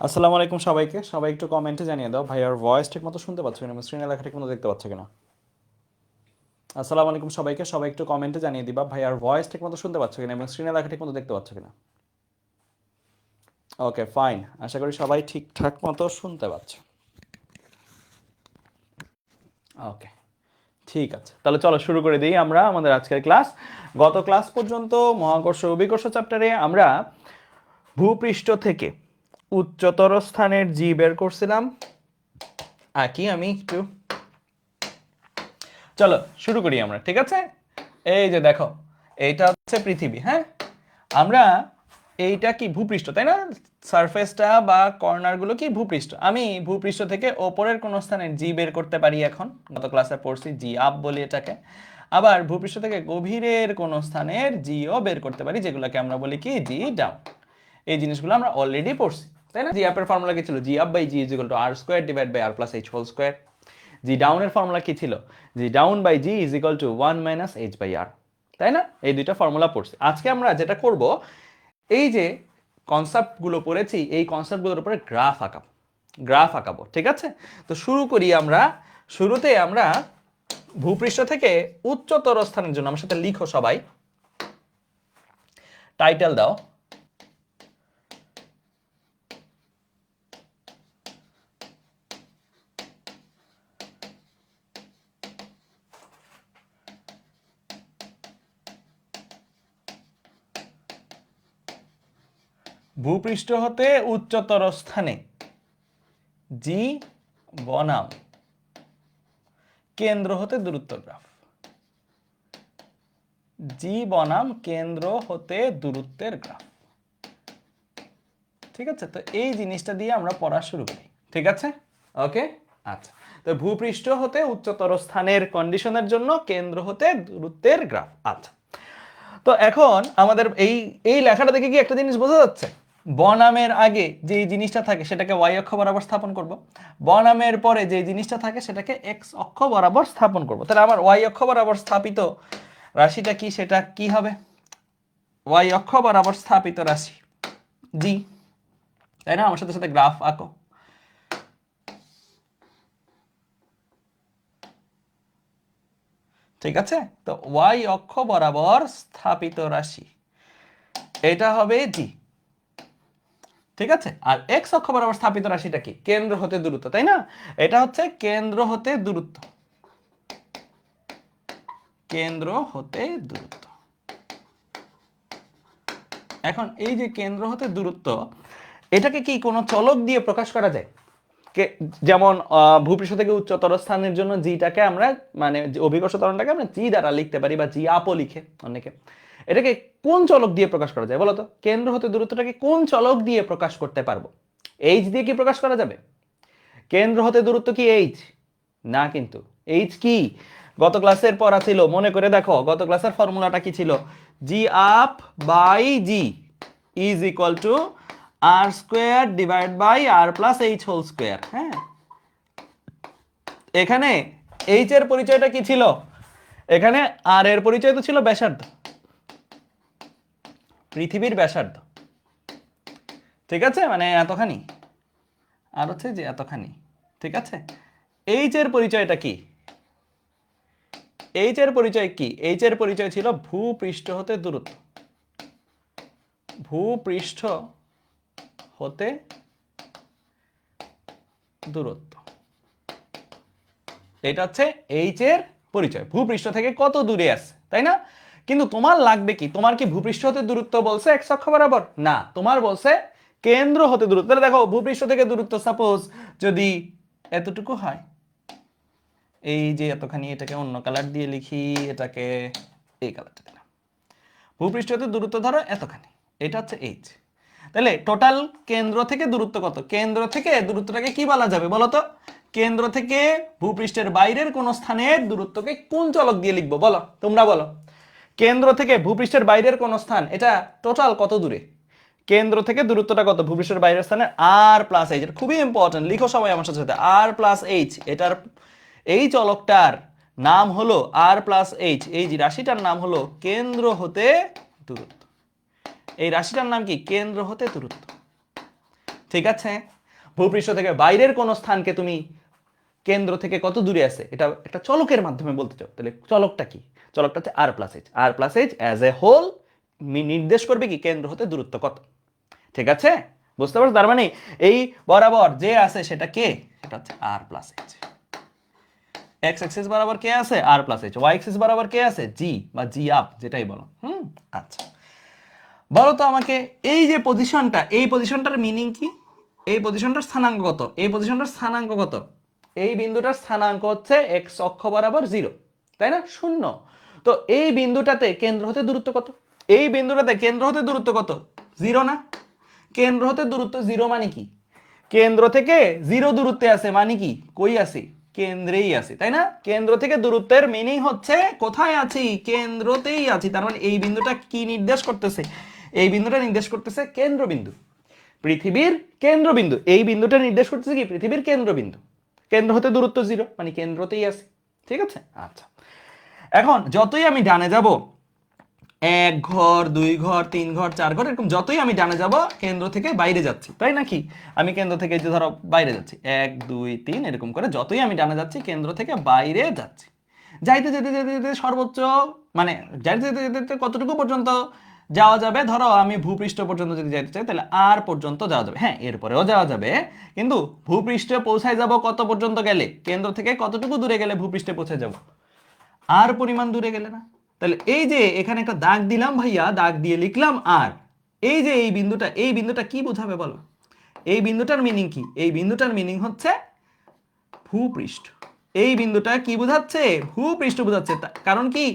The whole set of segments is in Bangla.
আসসালামু আলাইকুম সবাইকে। সবাই একটু কমেন্টে জানিয়ে দাও ভাই, আর ভয়েস ঠিক মতো শুনতে পাচ্ছ কিনা এবং স্ক্রিনে লেখা ঠিক মতো দেখতে পাচ্ছ কিনা। আসসালামু আলাইকুম সবাইকে, সবাই একটু কমেন্টে জানিয়ে দিবা ভাই, আর ভয়েস ঠিক মতো শুনতে পাচ্ছ কিনা এবং স্ক্রিনে লেখা ঠিক মতো দেখতে পাচ্ছ কিনা। ওকে ফাইন, আশা করি সবাই ঠিকঠাক মতো শুনতে পাচ্ছ। ওকে ঠিক আছে, তাহলে চলো শুরু করে দিই আমরা আমাদের আজকের ক্লাস। গত ক্লাস পর্যন্ত মহাকর্ষ অভিকর্ষ চ্যাপ্টারে আমরা ভূপৃষ্ঠ থেকে উচ্চতর স্থানের জি বের করছিলাম। আমি একটু চলো শুরু করি আমরা, ঠিক আছে। এই যে দেখো, এইটা হচ্ছে পৃথিবী, হ্যাঁ। আমরা এইটা কি ভূপৃষ্ঠ, তাই না? সারফেসটা বা কর্নার গুলো কি ভূপৃষ্ঠ। আমি ভূপৃষ্ঠ থেকে ওপরের কোন স্থানে জি বের করতে পারি। এখন গত ক্লাসে পড়ছি জি আপ বলি এটাকে। আবার ভূপৃষ্ঠ থেকে গভীরের কোন স্থানের জিও বের করতে পারি, যেগুলোকে আমরা বলি কি জি ডাউন। এই জিনিসগুলো আমরা অলরেডি পড়ছি, তাই না? জি আপের ফর্মুলা কি ছিল? G up by g is equal to r square divide by r plus h whole square. G ডাউনের ফর্মুলা কি ছিল? G down by g is equal to 1 minus h by r, তাই না? এই দুইটা ফর্মুলা পড়ছি। আজকে আমরা যেটা করব, এই যে কনসেপ্টগুলো পড়েছি, এই কনসেপ্টগুলোর উপরে গ্রাফ আঁকাবো, ঠিক আছে। তো শুরু করি আমরা। শুরুতে আমরা ভূপৃষ্ঠ থেকে উচ্চতর স্থানের জন্য আমার সাথে লিখো সবাই, টাইটেল দাও। ভূপৃষ্ঠ হতে উচ্চতর স্থানে জি বনাম কেন্দ্র হতে দূরত্ব গ্রাফ। জি বনাম কেন্দ্র হতে দূরত্বের গ্রাফ, ঠিক আছে। তো এই জিনিসটা দিয়ে আমরা পড়া শুরু করি, ঠিক আছে। ওকে আচ্ছা, তো ভূপৃষ্ঠ হতে উচ্চতর স্থানের কন্ডিশনের জন্য কেন্দ্র হতে দূরত্বের গ্রাফ। আচ্ছা, তো এখন আমাদের এই এই লেখাটা দেখে কি একটা জিনিস বোঝা যাচ্ছে? বনামের আগে যে জিনিসটা থাকে সেটাকে ওয়াই অক্ষ বরাবর স্থাপন করব, বনামের পরে যে জিনিসটা থাকে সেটাকে এক্স অক্ষ বরাবর স্থাপন করব। তাহলে আমার ওয়াই অক্ষ বরাবর স্থাপিত রাশিটা কি, সেটা কি হবে? ওয়াই অক্ষ বরাবর স্থাপিত রাশি জি, তাই না? আমার সাথে সাথে গ্রাফ আঁকো। ঠিক আছে, তো ওয়াই অক্ষ বরাবর স্থাপিত রাশি এটা হবে জি, ঠিক আছে। আর এক্স অক্ষ বরাবর স্থাপিত রাশিটা কি? কেন্দ্র হতে দূরত্ব, তাই না? এটা হচ্ছে কেন্দ্র হতে দূরত্ব, কেন্দ্র হতে দূরত্ব। এখন এই যে কেন্দ্র হতে দূরত্ব, এটাকে কি কোনো চলক দিয়ে প্রকাশ করা যায়? যেমন ভূপৃষ্ঠ থেকে উচ্চতর স্থানের জন্য জিটাকে আমরা, মানে অভিকর্ষ ত্বরণটাকে আমরা জি দ্বারা লিখতে পারি, বা জি আপও লিখে অনেকে। এটাকে কোন চলক দিয়ে প্রকাশ করা যায় বলতো? কেন্দ্র হতে দূরত্বটাকে কোন চলক দিয়ে প্রকাশ করতে পারবো? এইচ দিয়ে কি প্রকাশ করা যাবে? কেন্দ্র হতে দূরত্ব কি এইচ? না, কিন্তু এইচ কি গত ক্লাসের পড়া ছিল, মনে করে দেখো গত ক্লাসের ফর্মুলাটা কি ছিল? G up by g is equal to r square divide by r plus h whole square. হ্যাঁ, এখানে এইচ এর পরিচয়টা কি ছিল? এখানে আর এর পরিচয় তো ছিল ব্যাসার্ধ, পৃথিবীর ব্যাসার্ধ, ঠিক আছে, মানে এতখানি, আর হচ্ছে যে এতখানি, ঠিক আছে। এইচ এর পরিচয়টা কি? এইচ এর পরিচয় কি? এইচ এর পরিচয় ছিল ভূপৃষ্ঠ হতে দূরত্ব, ভূপৃষ্ঠ হতে দূরত্ব, এটা হচ্ছে এইচ এর পরিচয়, ভূপৃষ্ঠ থেকে কত দূরে আছে, তাই না? কিন্তু তোমার লাগবে কি? তোমার কি ভূপৃষ্ঠ হতে দূরত্ব বলছে এক্স অক্ষ বরাবর? না, তোমার বলছে কেন্দ্র হতে দূরত্ব। তাহলে দেখো, ভূপৃষ্ঠ থেকে দূরত্ব সাপোজ যদি এতটুকু হয়, এই যে এতখানি, এটাকে অন্য কালার দিয়ে লিখি, এটাকে এই কালারটা দিলাম। ভূপৃষ্ঠ হতে দূরত্ব ধরো এতখানি, এটা হচ্ছে এইচ। তাহলে টোটাল কেন্দ্র থেকে দূরত্ব কত? কেন্দ্র থেকে দূরত্বটাকে কি বলা যাবে বলো তো? কেন্দ্র থেকে ভূপৃষ্ঠের বাইরের কোন স্থানের দূরত্বকে কোন চলক দিয়ে লিখবো বলো, তোমরা বলো। কেন্দ্র থেকে ভূপৃষ্ঠের বাইরের কোন স্থান, এটা টোটাল কত দূরে? কেন্দ্র থেকে দূরত্বটা কত ভূপৃষ্ঠের বাইরের স্থানে? আর প্লাস এইচ। এটা খুবই ইম্পর্টেন্ট, লিখো সবাই আমার সাথে সাথে, আর প্লাস এইচ। এটার এই চলকটার নাম হলো আর প্লাস এইচ, এই যে রাশিটার নাম হলো কেন্দ্র হতে দূরত্ব। এই রাশিটার নাম কি? কেন্দ্র হতে দূরত্ব, ঠিক আছে। ভূপৃষ্ঠ থেকে বাইরের কোন স্থানকে তুমি কেন্দ্র থেকে কত দূরে আছে এটা একটা চলকের মাধ্যমে বলতে চাও, তাহলে চলকটা কি? চলকটা হচ্ছে r plus h. R plus h as a whole নির্দেশ করবে কি কেন্দ্র হতে দূরত্ব কত। ঠিক আছে, বুঝতে পারছো? তার মানে এই বরাবর যে আছে সেটা কে? সেটা হচ্ছে r plus H. X Axis বরাবর কে আছে? আর প্লাস এইচ। ওয়াই অ্যাক্সিস বরাবর কে আছে? জি বা জি আপ যেটাই বলো। আচ্ছা, বলো তো আমাকে এই যে পজিশনটা, এই পজিশনটার মিনিং কি? এই পজিশনটার স্থানাঙ্ক কত? এই পজিশনটার স্থানাঙ্ক কত? এই বিন্দুটার স্থানাঙ্ক হচ্ছে এক্স অক্ষ বরাবর 0, তাই না? 0। তো এই বিন্দুটাতে কেন্দ্র হতে দূরত্ব কত? এই বিন্দুটাতে কেন্দ্র হতে দূরত্ব কত? 0 না? কেন্দ্র হতে দূরত্ব 0 মানে কি? কেন্দ্র থেকে 0 দূরত্বে আছে মানে কি? কই আছি? কেন্দ্রেই আছি, তাই না? কেন্দ্র থেকে দূরত্বের মিনিং হচ্ছে কোথায় আছি? কেন্দ্রতেই আছি। তার মানে এই বিন্দুটা কি নির্দেশ করতেছে? এই বিন্দুটা নির্দেশ করতেছে কেন্দ্রবিন্দু, পৃথিবীর কেন্দ্রবিন্দু। এই বিন্দুটা নির্দেশ করতেছে কি? পৃথিবীর কেন্দ্রবিন্দু। কেন্দ্র হতে দূরত্ব 0 মানে কেন্দ্রতেই আছি। ঠিক আছে, আচ্ছা। এখন যতই আমি ডানে যাব, 1 ঘর 2 ঘর 3 ঘর 4 ঘর, এরকম যতই আমি ডানে যাব কেন্দ্র থেকে বাইরে যাচ্ছি, তাই নাকি? আমি কেন্দ্র থেকে যে ধরো বাইরে যাচ্ছি 1 2 3 এরকম করে যতই আমি ডানে যাচ্ছি কেন্দ্র থেকে বাইরে যাচ্ছি, যাইতে যেতে যেতে যেতে সর্বোচ্চ মানে যাইতে যেতে যেতে যেতে কতটুকু পর্যন্ত যাওয়া যাবে? ধরো আমি ভূপৃষ্ঠ পর্যন্ত যদি যাইতে চাই তাহলে আর পর্যন্ত যাওয়া যাবে। হ্যাঁ, এরপরেও যাওয়া যাবে, কিন্তু ভূপৃষ্ঠে পৌঁছায় যাব কত পর্যন্ত গেলে? কেন্দ্র থেকে কতটুকু দূরে গেলে ভূপৃষ্ঠে পৌঁছে যাব? আর পরিমাণ দূরে গেলে না? তাহলে এই যে এখানে একটা দাগ দিলাম ভাইয়া, দাগ দিয়ে লিখলাম আর। এই যে এই বিন্দুটা, এই বিন্দুটা কি বোঝাবে বলো? এই বিন্দুটার মিনিং কি? এই বিন্দুটার মিনিং হচ্ছে ভূপৃষ্ঠ। এই বিন্দুটা কি বোঝাচ্ছে? ভূপৃষ্ঠ বোঝাচ্ছে। কারণ কি?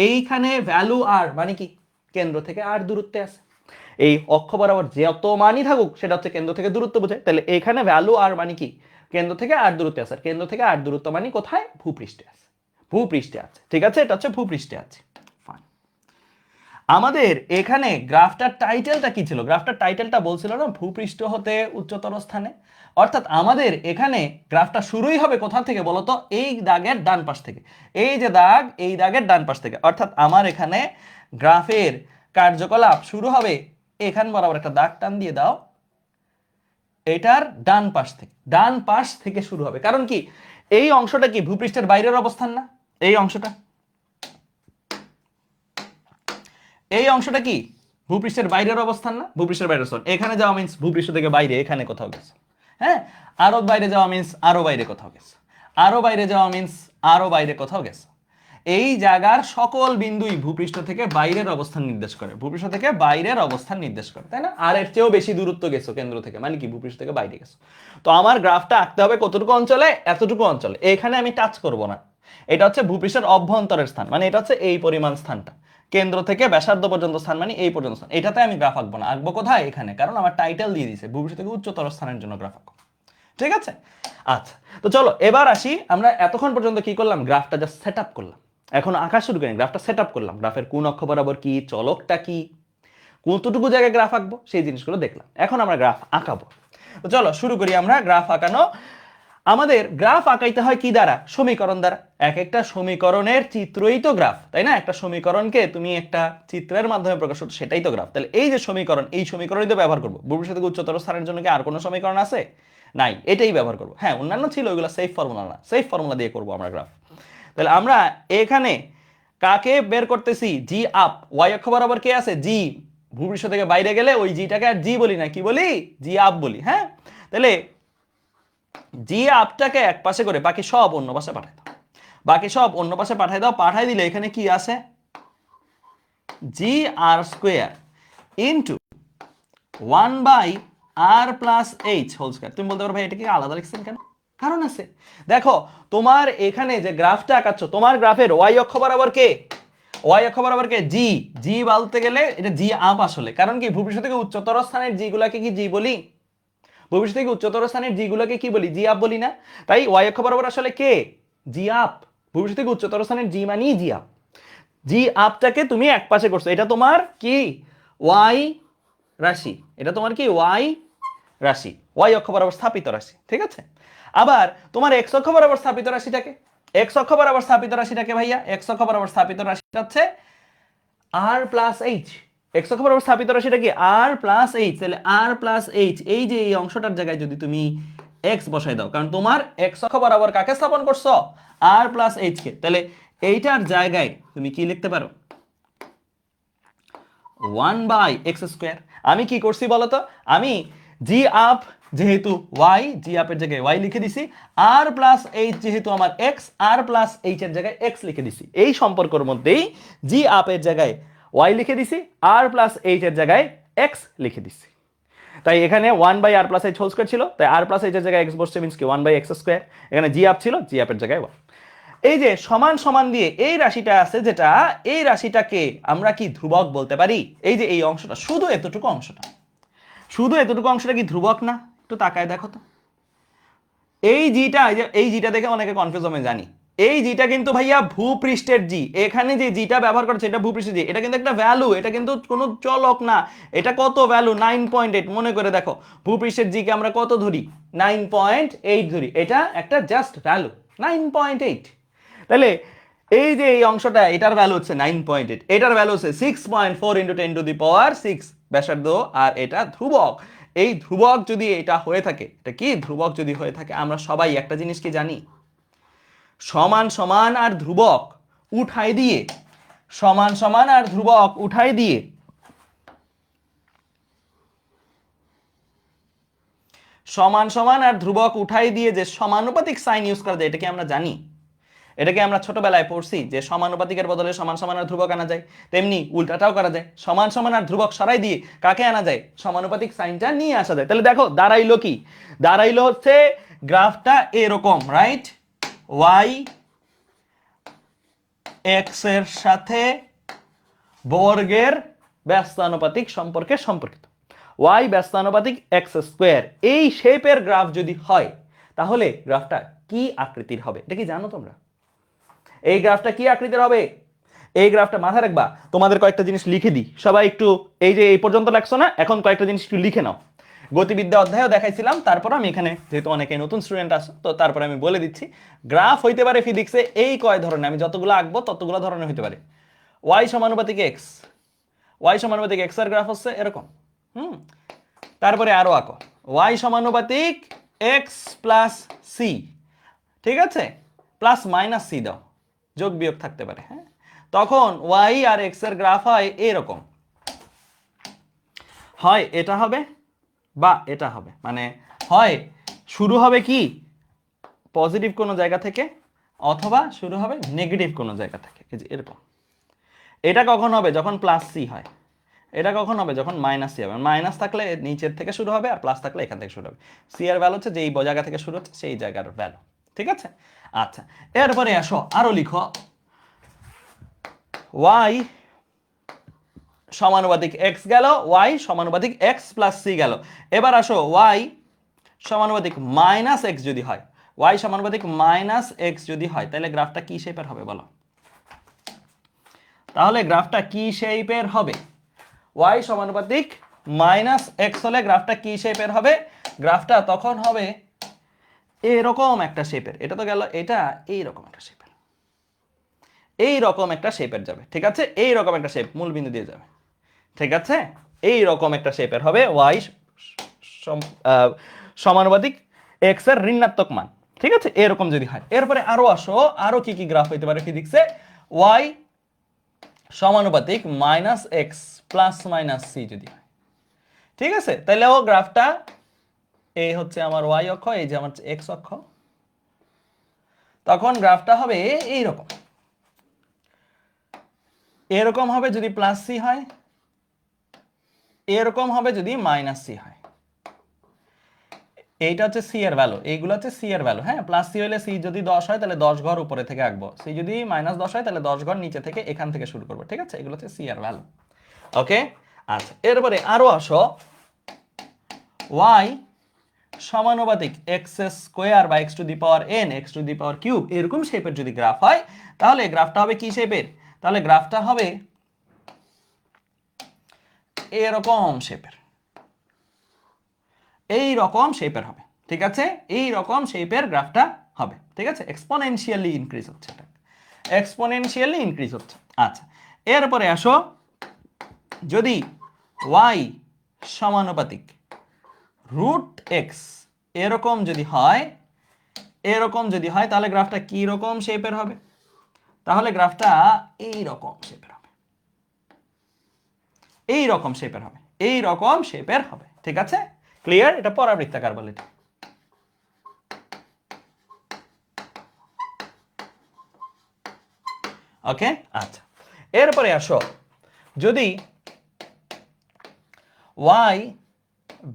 এইখানে ভ্যালু আর মানে কি? কেন্দ্র থেকে আর দূরত্বে আছে। এই অক্ষ বরাবর যত মানই থাকুক সেটা হচ্ছে কেন্দ্র থেকে দূরত্ব বোঝায়। তাহলে এখানে ভ্যালু আর মানে কি? কেন্দ্র থেকে আর দূরত্বে আছে। কেন্দ্র থেকে আর দূরত্ব মানে কোথায়? ভূপৃষ্ঠে আছে। ভূপৃষ্ঠে আছে, ঠিক আছে? এটা হচ্ছে ভূপৃষ্ঠে আছে। আমাদের এখানে গ্রাফটার টাইটেলটা কি ছিল? গ্রাফটার টাইটেলটা বলছিল না ভূপৃষ্ঠ হতে উচ্চতর স্থানে। অর্থাৎ আমাদের এখানে গ্রাফটা শুরুই হবে কোথা থেকে বলতো? এই দাগের ডান পাশ থেকে। এই যে দাগ, এই দাগের ডান পাশ থেকে। অর্থাৎ আমার এখানে গ্রাফের কার্যকলাপ শুরু হবে এখান বরাবর একটা দাগ টান দিয়ে দাও, এটার ডান পাশ থেকে। ডান পাশ থেকে শুরু হবে। কারণ কি? এই অংশটা কি ভূপৃষ্ঠের বাইরের অবস্থান না? এই অংশটা, এই অংশটা কি ভূপৃষ্ঠের বাইরের অবস্থান না? ভূপৃষ্ঠের বাইরের অবস্থান। এখানে যাওয়া মিন্স ভূপৃষ্ঠ থেকে বাইরে, এখানে কোথাও গেছে। হ্যাঁ, আরো বাইরে যাওয়া মিন্স আরো বাইরে কোথাও গেছে। আরো বাইরে যাওয়া মিন্স আরো বাইরে কোথাও গেছে। এই জায়গার সকল বিন্দুই ভূপৃষ্ঠ থেকে বাইরের অবস্থান নির্দেশ করে। ভূপৃষ্ঠ থেকে বাইরের অবস্থান নির্দেশ করে, তাই না? আর এর চেয়েও বেশি দূরত্ব গেছো কেন্দ্র থেকে মানে কি? ভূপৃষ্ঠ থেকে বাইরে গেছো। তো আমার গ্রাফটা আঁকতে হবে কতটুকু অঞ্চলে? এতটুকু অঞ্চলে। এখানে আমি টাচ করব না। এটা হচ্ছে ভূপৃষ্ঠের অভ্যন্তরের স্থান, মানে এটা হচ্ছে এই পরিমাণ স্থানটা। কেন্দ্র থেকে ব্যাসার্ধ পর্যন্ত স্থান মানে এই পর্যন্ত স্থান। এটাতে আমি গ্রাফ আঁকবো না। আঁকবো কোথায়? এখানে। কারণ আমার টাইটেল দিয়ে দিয়েছে ভূপৃষ্ঠ থেকে উচ্চতর স্থানের জন্য গ্রাফ আঁকবো। ঠিক আছে, আচ্ছা। তো চলো এবার আসি, আমরা এতক্ষণ পর্যন্ত কি করলাম? গ্রাফটা জাস্ট সেট আপ করলাম। এখন আঁকা শুরু করি। গ্রাফটা সেট আপ করলাম। গ্রাফের কোন অক্ষ বরাবর কি, চলকটা কি, কতটুকু জায়গায় গ্রাফ আঁকবো সেই জিনিসগুলো দেখলাম। এখন আমরা গ্রাফ আঁকাবো। তো চলো শুরু করি আমরা গ্রাফ আঁকানো। আমাদের গ্রাফ আঁকাইতে হয় কি দ্বারা? সমীকরণ দ্বারা। এক একটা সমীকরণের চিত্রই তো গ্রাফ, তাই না? একটা সমীকরণকে তুমি একটা চিত্রের মাধ্যমে প্রকাশ করছো, সেটাই তো গ্রাফ। তাহলে এই যে সমীকরণ, এই সমীকরণই তো ব্যবহার করবো। ভূপৃষ্ঠ থেকে উচ্চতর স্থানের জন্য কি আর কোনো সমীকরণ আছে? নাই, এটাই ব্যবহার করবো। হ্যাঁ, অন্যান্য ছিল, ওইগুলো সেফ ফর্মুলা না। সেফ ফর্মুলা দিয়ে করবো আমরা গ্রাফ। তাহলে আমরা এখানে কাকে বের করতেছি? জি আপ। ওয়াই অক্ষ বরাবর কে আছে? জি। ভূপৃষ্ঠ থেকে বাইরে গেলে ওই জিটাকে আর জি বলি না, কি বলি? জি আপ বলি। হ্যাঁ, তাহলে জি আপটাকে এক পাশে করে বাকি সব অন্য পাশে পাঠাই দাও। বাকি সব অন্য পাশে পাঠাই দাও। পাঠাই দিলে এখানে কি আছে? G r square into 1/r+h whole square. তুমি বলতে পারো ভাই এটা কি আলাদা লিখছেন কেন? কারণ আছে। দেখো তোমার এখানে যে গ্রাফটা আঁকাচ্ছ, তোমার গ্রাফের ওয়াই অক্ষ বরাবর কে? ওয়াই অক্ষ বরাবর কে? জি। জি বলতে গেলে এটা জি আপ আসলে। কারণ কি? ভূপৃষ্ঠ থেকে উচ্চতর স্থানের জি গুলাকে কি জি বলি? ভবিষ্যৎ থেকে উচ্চতর স্থানের জি গুলোকে কি বলি? জি আপ বলি না? তাই ওয়াই অক্ষ বরাবর আসলে কে? জি আপ। ভবিষ্যৎ থেকে উচ্চতর স্থানের জি মানি জি আপ। জি আপটাকে তুমি এক পাশে করছো, এটা তোমার কি? ওয়াই রাশি। এটা তোমার কি? ওয়াই রাশি। ওয়াই অক্ষ বরাবর স্থাপিত রাশি। ঠিক আছে, আবার তোমার এক্স অক্ষ বরাবর স্থাপিত রাশিটাকে, এক্স অক্ষ বরাবর স্থাপিত রাশিটাকে ভাইয়া, এক্স অক্ষ বরাবর স্থাপিত রাশিটা হচ্ছে আর প্লাস এইচ। এক্স অক্ষ বরাবর স্থাপিত রাশিটা কি আর প্লাস এইচ, তাহলে আর প্লাস এইচ, এই যে এই অংশটার জায়গায় যদি তুমি এক্স বসাই দাও, কারণ তোমার এক্স অক্ষ বরাবর কাকে স্থাপন করছো, আর প্লাস এইচ কে, তাহলে এইটার জায়গায় তুমি কি লিখতে পারো, 1/x²। আমি কি করছি বলতো, আমি জি আপ যেহেতু ওয়াই, জি আপের জায়গায় ওয়াই লিখে দিছি, আর প্লাস এইচ যেহেতু আমার এক্স, আর প্লাস এইচ এর জায়গায় এক্স লিখে দিছি। এই সম্পর্কের মধ্যেই জি আপের জায়গায় ওয়াই লিখে দিছি, আর প্লাস এইচ এর জায়গায় এক্স লিখে দিছি। তাই এখানে 1/r+h² ছিল, তাই r প্লাস এইচ এর জায়গায় এক্স বসছে, মিন্স কি 1/x²। এখানে জি আপ ছিল, জি আপের জায়গায় ওয়াই। এই যে সমান সমান দিয়ে এই রাশিটা আছে, যেটা এই রাশিটাকে আমরা কি ধ্রুবক বলতে পারি? এই যে এই অংশটা, শুধু এতটুকু অংশটা, শুধু এতটুকু অংশটা কি ধ্রুবক না? একটু তাকায় দেখো তো। এই জিটা, এই জিটা দেখে অনেকে কনফিউজ হবে জানি, এই জিটা কিন্তু ভাইয়া ভূপৃষ্ঠের জি। এখানে যে জিটা ব্যবহার করছে এটা ভূপৃষ্ঠের জি, এটা কিন্তু একটা ভ্যালু, এটা কিন্তু কোনো চলক না। এটা কত ভ্যালু? 9.8। মনে করে দেখো, ভূপৃষ্ঠের জি কে আমরা কত ধরি? 9.8 ধরি। এটা একটা জাস্ট ভ্যালু 9.8। তাহলে এই যে এই অংশটা, এটার ভ্যালু হচ্ছে 9.8, এটার ভ্যালু হচ্ছে 6.4 × 10⁶ ব্যাসার্ধ, আর এটা ধ্রুবক। এই ধ্রুবক যদি এটা হয়ে থাকে, এটা কি ধ্রুবক যদি হয়ে থাকে, আমরা সবাই একটা জিনিস কি জানি, সমান সমান আর ধ্রুবক উঠাই দিয়ে, সমান সমান আর ধ্রুবক উঠাই দিয়ে, সমান সমান আর ধ্রুবক উঠাই দিয়ে যে সমানুপাতিক সাইন ইউজ করা যায়, এটাকে আমরা জানি। এটাকে আমরা ছোটবেলায় পড়ছি যে সমানুপাতিকের বদলে সমান সমান আর ধ্রুবক আনা যায়, তেমনি উল্টাটাও করা যায়, সমান সমান আর ধ্রুবক সরাই দিয়ে কাকে আনা যায়, সমানুপাতিক সাইনটা নিয়ে আসা যায়। তাহলে দেখো দাঁড়াইলো কি, দাঁড়াইলো হচ্ছে গ্রাফটা এরকম, রাইট? ওয়াই এক্স এর সাথে বর্গের ব্যস্তানুপাতিক সম্পর্কে সম্পর্কিত, ওয়াই ব্যস্তানুপাতিক x²। এই শেপের গ্রাফ যদি হয়, তাহলে গ্রাফটা কি আকৃতির হবে, এটা কি জানো তোমরা? এই গ্রাফটা কি আকৃতির হবে? এই গ্রাফটা মাথায় রাখবা। তোমাদের কয়েকটা জিনিস লিখে দিই, সবাই একটু, এই যে এই পর্যন্ত লাগছো না, এখন কয়েকটা জিনিস একটু লিখে নাও। গতিবিদ্যা অধ্যায়ও দেখাইছিলাম, তারপর আমি এখানে যেহেতু অনেকে নতুন স্টুডেন্ট আছে, তো তারপরে আমি বলে দিচ্ছি। গ্রাফ হইতে পারে ফিজিক্সে এই কয় ধরনের, আমি যতগুলো আঁকবো ততগুলো ধরনের হইতে পারে। ওয়াই সমানুপাতিক এক্স, ওয়াই সমানুপাতিক এক্স এর গ্রাফ হচ্ছে এরকম। তারপরে আরো আঁকো, ওয়াই সমানুপাতিক এক্স প্লাস সি, ঠিক আছে? প্লাস মাইনাস সি দাও, যোগ বিয়োগ থাকতে পারে, হ্যাঁ? তখন ওয়াই আর এক্স এর গ্রাফ হয় এরকম, হয় এটা হবে বা এটা হবে, মানে হয় শুরু হবে কি পজিটিভ কোনো জায়গা থেকে, অথবা শুরু হবে নেগেটিভ কোনো জায়গা থেকে, এই যে এরকম। এটা কখন হবে? যখন প্লাস সি হয়। এটা কখন হবে? যখন মাইনাস সি হবে। মাইনাস থাকলে নিচের থেকে শুরু হবে, আর প্লাস থাকলে এখান থেকে শুরু হবে। সি এর ভ্যালু হচ্ছে যেই জায়গা থেকে শুরু হচ্ছে সেই জায়গার ভ্যালু, ঠিক আছে? আচ্ছা, এরপরে আসো আরো লিখো, ওয়াই সমানুপাতিক এক্স গেল, ওয়াই সমানুপাতিক এক্স প্লাস সি গেল। এবার আসো ওয়াই সমানুপাতিক মাইনাস এক্স যদি হয়, ওয়াই সমানুপাতিক মাইনাস এক্স যদি হয়, তাহলে গ্রাফটা কি শেপের হবে বলো? তাহলে গ্রাফটা কি শেপের হবে? ওয়াই সমানুপাতিক মাইনাস এক্স হলে গ্রাফটা কি শেপের হবে? গ্রাফটা তখন হবে এরকম একটা শেপের। এটা তো গেল, এটা এইরকম একটা শেপের, এইরকম একটা শেপের যাবে, ঠিক আছে? এইরকম একটা শেপ মূল বিন্দু দিয়ে যাবে, ঠিক আছে? এইরকম একটা শেপের হবে ওয়াই সমানুপাতিক এক্স এর ঋণাত্মক মান, ঠিক আছে? এরকম যদি হয়। এরপরে আরো আসো, আরো কি কি গ্রাফ হইতে পারে ফিজিক্সে? ওয়াই সমানুপাতিক minus X plus minus C যদি হয়, ঠিক আছে? তাহলে ও গ্রাফটা, এই হচ্ছে আমার ওয়াই অক্ষ, এই যে আমার এক্স অক্ষ, তখন গ্রাফটা হবে এইরকম, এরকম হবে যদি প্লাস সি হয়, এরকম হবে যদি মাইনাস সি হয়। এইটা হচ্ছে সি এর ভ্যালু, এইগুলো হচ্ছে সি এর ভ্যালু, হ্যাঁ? প্লাস সি হলে সি যদি 10 হয় তাহলে 10 ঘর উপরে থেকে আঁকবো, সি যদি -10 হয় তাহলে 10 ঘর নিচে থেকে, এখান থেকে শুরু করবো, ঠিক আছে? এগুলো হচ্ছে সি এর ভ্যালু, ওকে? আচ্ছা, এরপরে আরো আসো, ওয়াই সমানুপাতিক x² বা x⁴n x⁴³ এরকম শেপের যদি গ্রাফ হয়, তাহলে গ্রাফটা হবে কি শেপের? তাহলে গ্রাফটা হবে এরকম শেপের, এই রকম শেপের হবে, ঠিক আছে? এই রকম শেপের গ্রাফটা হবে, ঠিক আছে? এক্সপোনেনশিয়ালি ইনক্রিজ হচ্ছে, এটা এক্সপোনেনশিয়ালি ইনক্রিজ হচ্ছে। আচ্ছা, এরপরে আসো, যদি y সমানুপাতিক √x এরকম যদি হয়, তাহলে গ্রাফটা কি রকম শেপের হবে? তাহলে গ্রাফটা এই রকম শেপের হবে, এই রকম শেপের হবে। ঠিক আছে, ক্লিয়ার? এটা পরাবৃত্তাকার বলে এটা। ওকে, আচ্ছা, এরপরে আসো, যদি y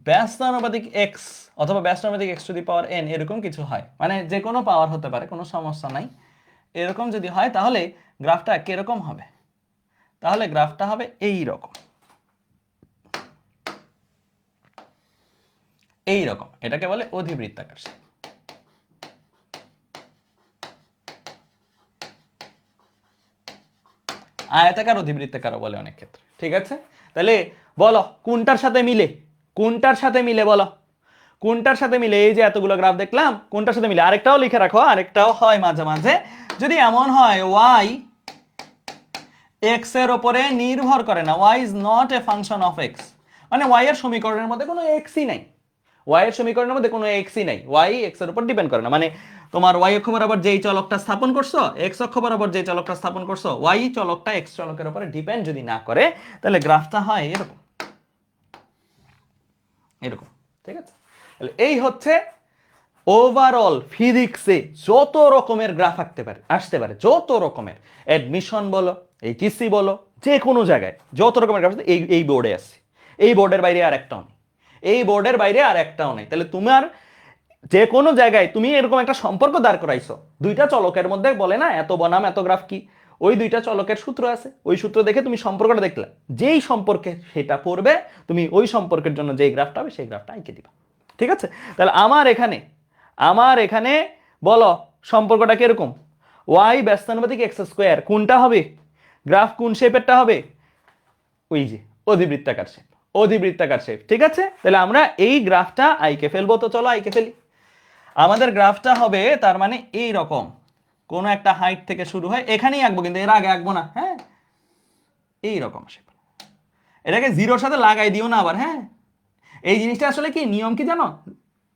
ব্যস্তানুপাতিক x অথবা ব্যস্তানুপাতিক x⁴n এরকম কিছু হয়, মানে যে কোনো পাওয়ার হতে পারে, কোনো সমস্যা নাই, এরকম যদি হয় তাহলে গ্রাফটা কিরকম হবে? তাহলে গ্রাফটা হবে এই রকম, এই রকম। এটাকে বলে অধিবৃত্তাকার শেপ। আয়তাকার, অধিবৃত্তাকারও বলে অনেক ক্ষেত্রে। ঠিক আছে, তাহলে বলো কোনটার সাথে মিলে, কোনটার সাথে মিলে বলো, কোনটার সাথে মিলে? এই যে এতগুলো গ্রাফ দেখলাম, কোনটার সাথে মিলে? আরেকটাও লিখে রাখো, আরেকটাও হয় মাঝে মাঝে, যদি এমন হয় y x এর উপরে নির্ভর করে না, y is not a function of x, মানে y এর সমীকরণের মধ্যে কোনো xই নাই, y এর সমীকরণের মধ্যে কোনো xই নাই, y x এর উপর ডিপেন্ড করে না, মানে তোমার y অক্ষ বরাবর যেই চলকটা স্থাপন করছো, x অক্ষ বরাবর যেই চলকটা স্থাপন করছো, y চলকটা x চলকের উপরে ডিপেন্ড যদি না করে, তাহলে গ্রাফটা হয় এরকম, এরকম। ঠিক আছে, তাহলে এই হচ্ছে ওভারঅল ফিজিক্সে যত রকমের গ্রাফ আসতে পারে, যত রকমের, অ্যাডমিশন বলো, এইচএসসি বলো, যে কোনো জায়গায় যত রকমের গ্রাফ এই বোর্ডে আসছে, এই বোর্ডের বাইরে আর একটাও নেই, এই বোর্ডের বাইরে আর একটাও নেই। তাহলে তোমার যে কোনো জায়গায় তুমি এরকম একটা সম্পর্ক দাঁড় করাইছো, দুইটা চলকের মধ্যে বলে না এত বনাম এত গ্রাফ কি, ওই দুইটা চলকের সূত্র আছে, ওই সূত্র দেখে তুমি সম্পর্কটা দেখলে, যেই সম্পর্কে সেটা পড়বে, তুমি ওই সম্পর্কের জন্য যেই গ্রাফটা হবে সেই গ্রাফটা এঁকে দিবা। ঠিক আছে, তাহলে আমার এখানে বলো সম্পর্কটা কিরকম? y ব্যস্তানুপাতিক x², কোনটা হবে গ্রাফ, কোন শেপেরটা হবে? ওই যে অধিবৃত্তাকার শেপ। ঠিক আছে, তাহলে আমরা এই গ্রাফটা আইকে ফেলবো, তো চলো আইকে ফেলি। আমাদের গ্রাফটা হবে তার মানে এই রকম, কোন একটা হাইট থেকে শুরু হয়, এখানেই আঁকবো কিন্তু এর আগে আঁকবো না, হ্যাঁ, এই রকম শেপ। এটাকে জিরোর সাথে লাগাই দিও না আবার, হ্যাঁ, এই জিনিসটা আসলে কি নিয়ম কি জানো?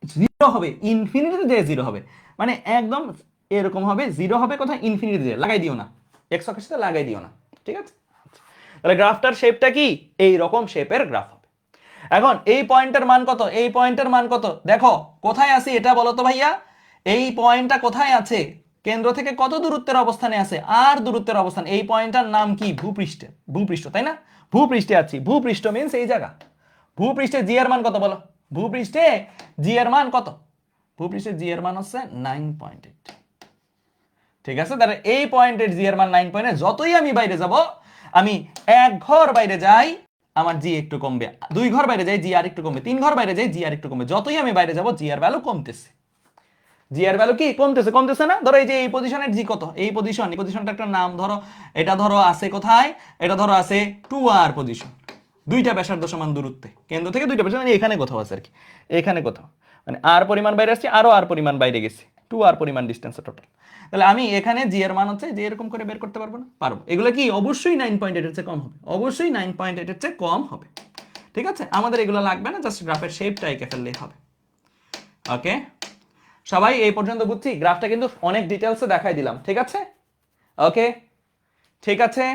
জিরো হবে, ইনফিনিটিতে যে জিরো হবে, মানে একদম এরকম হবে, জিরো হবে কোথায়? ইনফিনিটিতে, লাগাই দিও না, এক্স অক্ষের সাথে লাগাই দিও না। ঠিক আছে, তাহলে গ্রাফটার শেপটা কি? এই রকম শেপের গ্রাফ হবে। এখন এই পয়েন্টের মান কত? এই পয়েন্টের মান কত? দেখো কোথায় আছে এটা বলো তো ভাইয়া, এই পয়েন্টটা কোথায় আছে? কেন্দ্র থেকে কত দূরত্বের অবস্থানে আছে? আর দূরত্বের অবস্থান। এই পয়েন্টটার নাম কি? ভূপৃষ্ঠ, তাই না? ভূপৃষ্ঠে আছি, ভূপৃষ্ঠ মিন্স এই জায়গা। ভূপৃষ্ঠে জি এর মান কত বলো? ভূপৃষ্ঠে জি এর মান কত? ভূপৃষ্ঠে জি এর মান হচ্ছে 9.8। ঠিক আছে, তাহলে এই পয়েন্টের জি এর মান 9.8, যতই আমি বাইরে যাব, আমি এক ঘর বাইরে যাই আমার জি একটু কমবে, 2 ঘর বাইরে যাই জি আর একটু কমবে, 3 ঘর বাইরে যাই জি আর একটু কমবে, যতই আমি বাইরে যাব জি এর ভ্যালু কমতেছে। জি এর ভ্যালু কি কমতেছে না? ধরো এই যে এই পজিশনের জি কত, এই পজিশনটা একটা নাম ধরো, এটা ধরো আছে কোথায়? এটা ধরো আছে 2r পজিশন, দুইটা ব্যাসার্ধ সমান দূরত্বে, কেন্দ্র থেকে দুইটা ব্যাসার্ধ, মানে এখানে কোথাও আছে আর কি, এখানে কোথাও, মানে আর পরিমাণ বাইরে আসছে, আরো আর পরিমাণ বাইরে গেছে, 2r পরিমাণ ডিসটেন্স টোটাল। তাহলে আমি এখানে জি এর মান হচ্ছে যে এরকম করে বের করতে পারবো না? পারবো। এগুলো কি অবশ্যই 9.8 এর চেয়ে কম হবে, অবশ্যই 9.8 এর চেয়ে কম হবে। ঠিক আছে, আমাদের এগুলো লাগবে না, জাস্ট গ্রাফের শেপটা এঁকে ফেললেই হবে। ওকে, সবাই এই পর্যন্ত বুঝছি? গ্রাফটা কিন্তু অনেক ডিটেলসে দেখাই দিলাম। ঠিক আছে, ওকে, ঠিক আছে,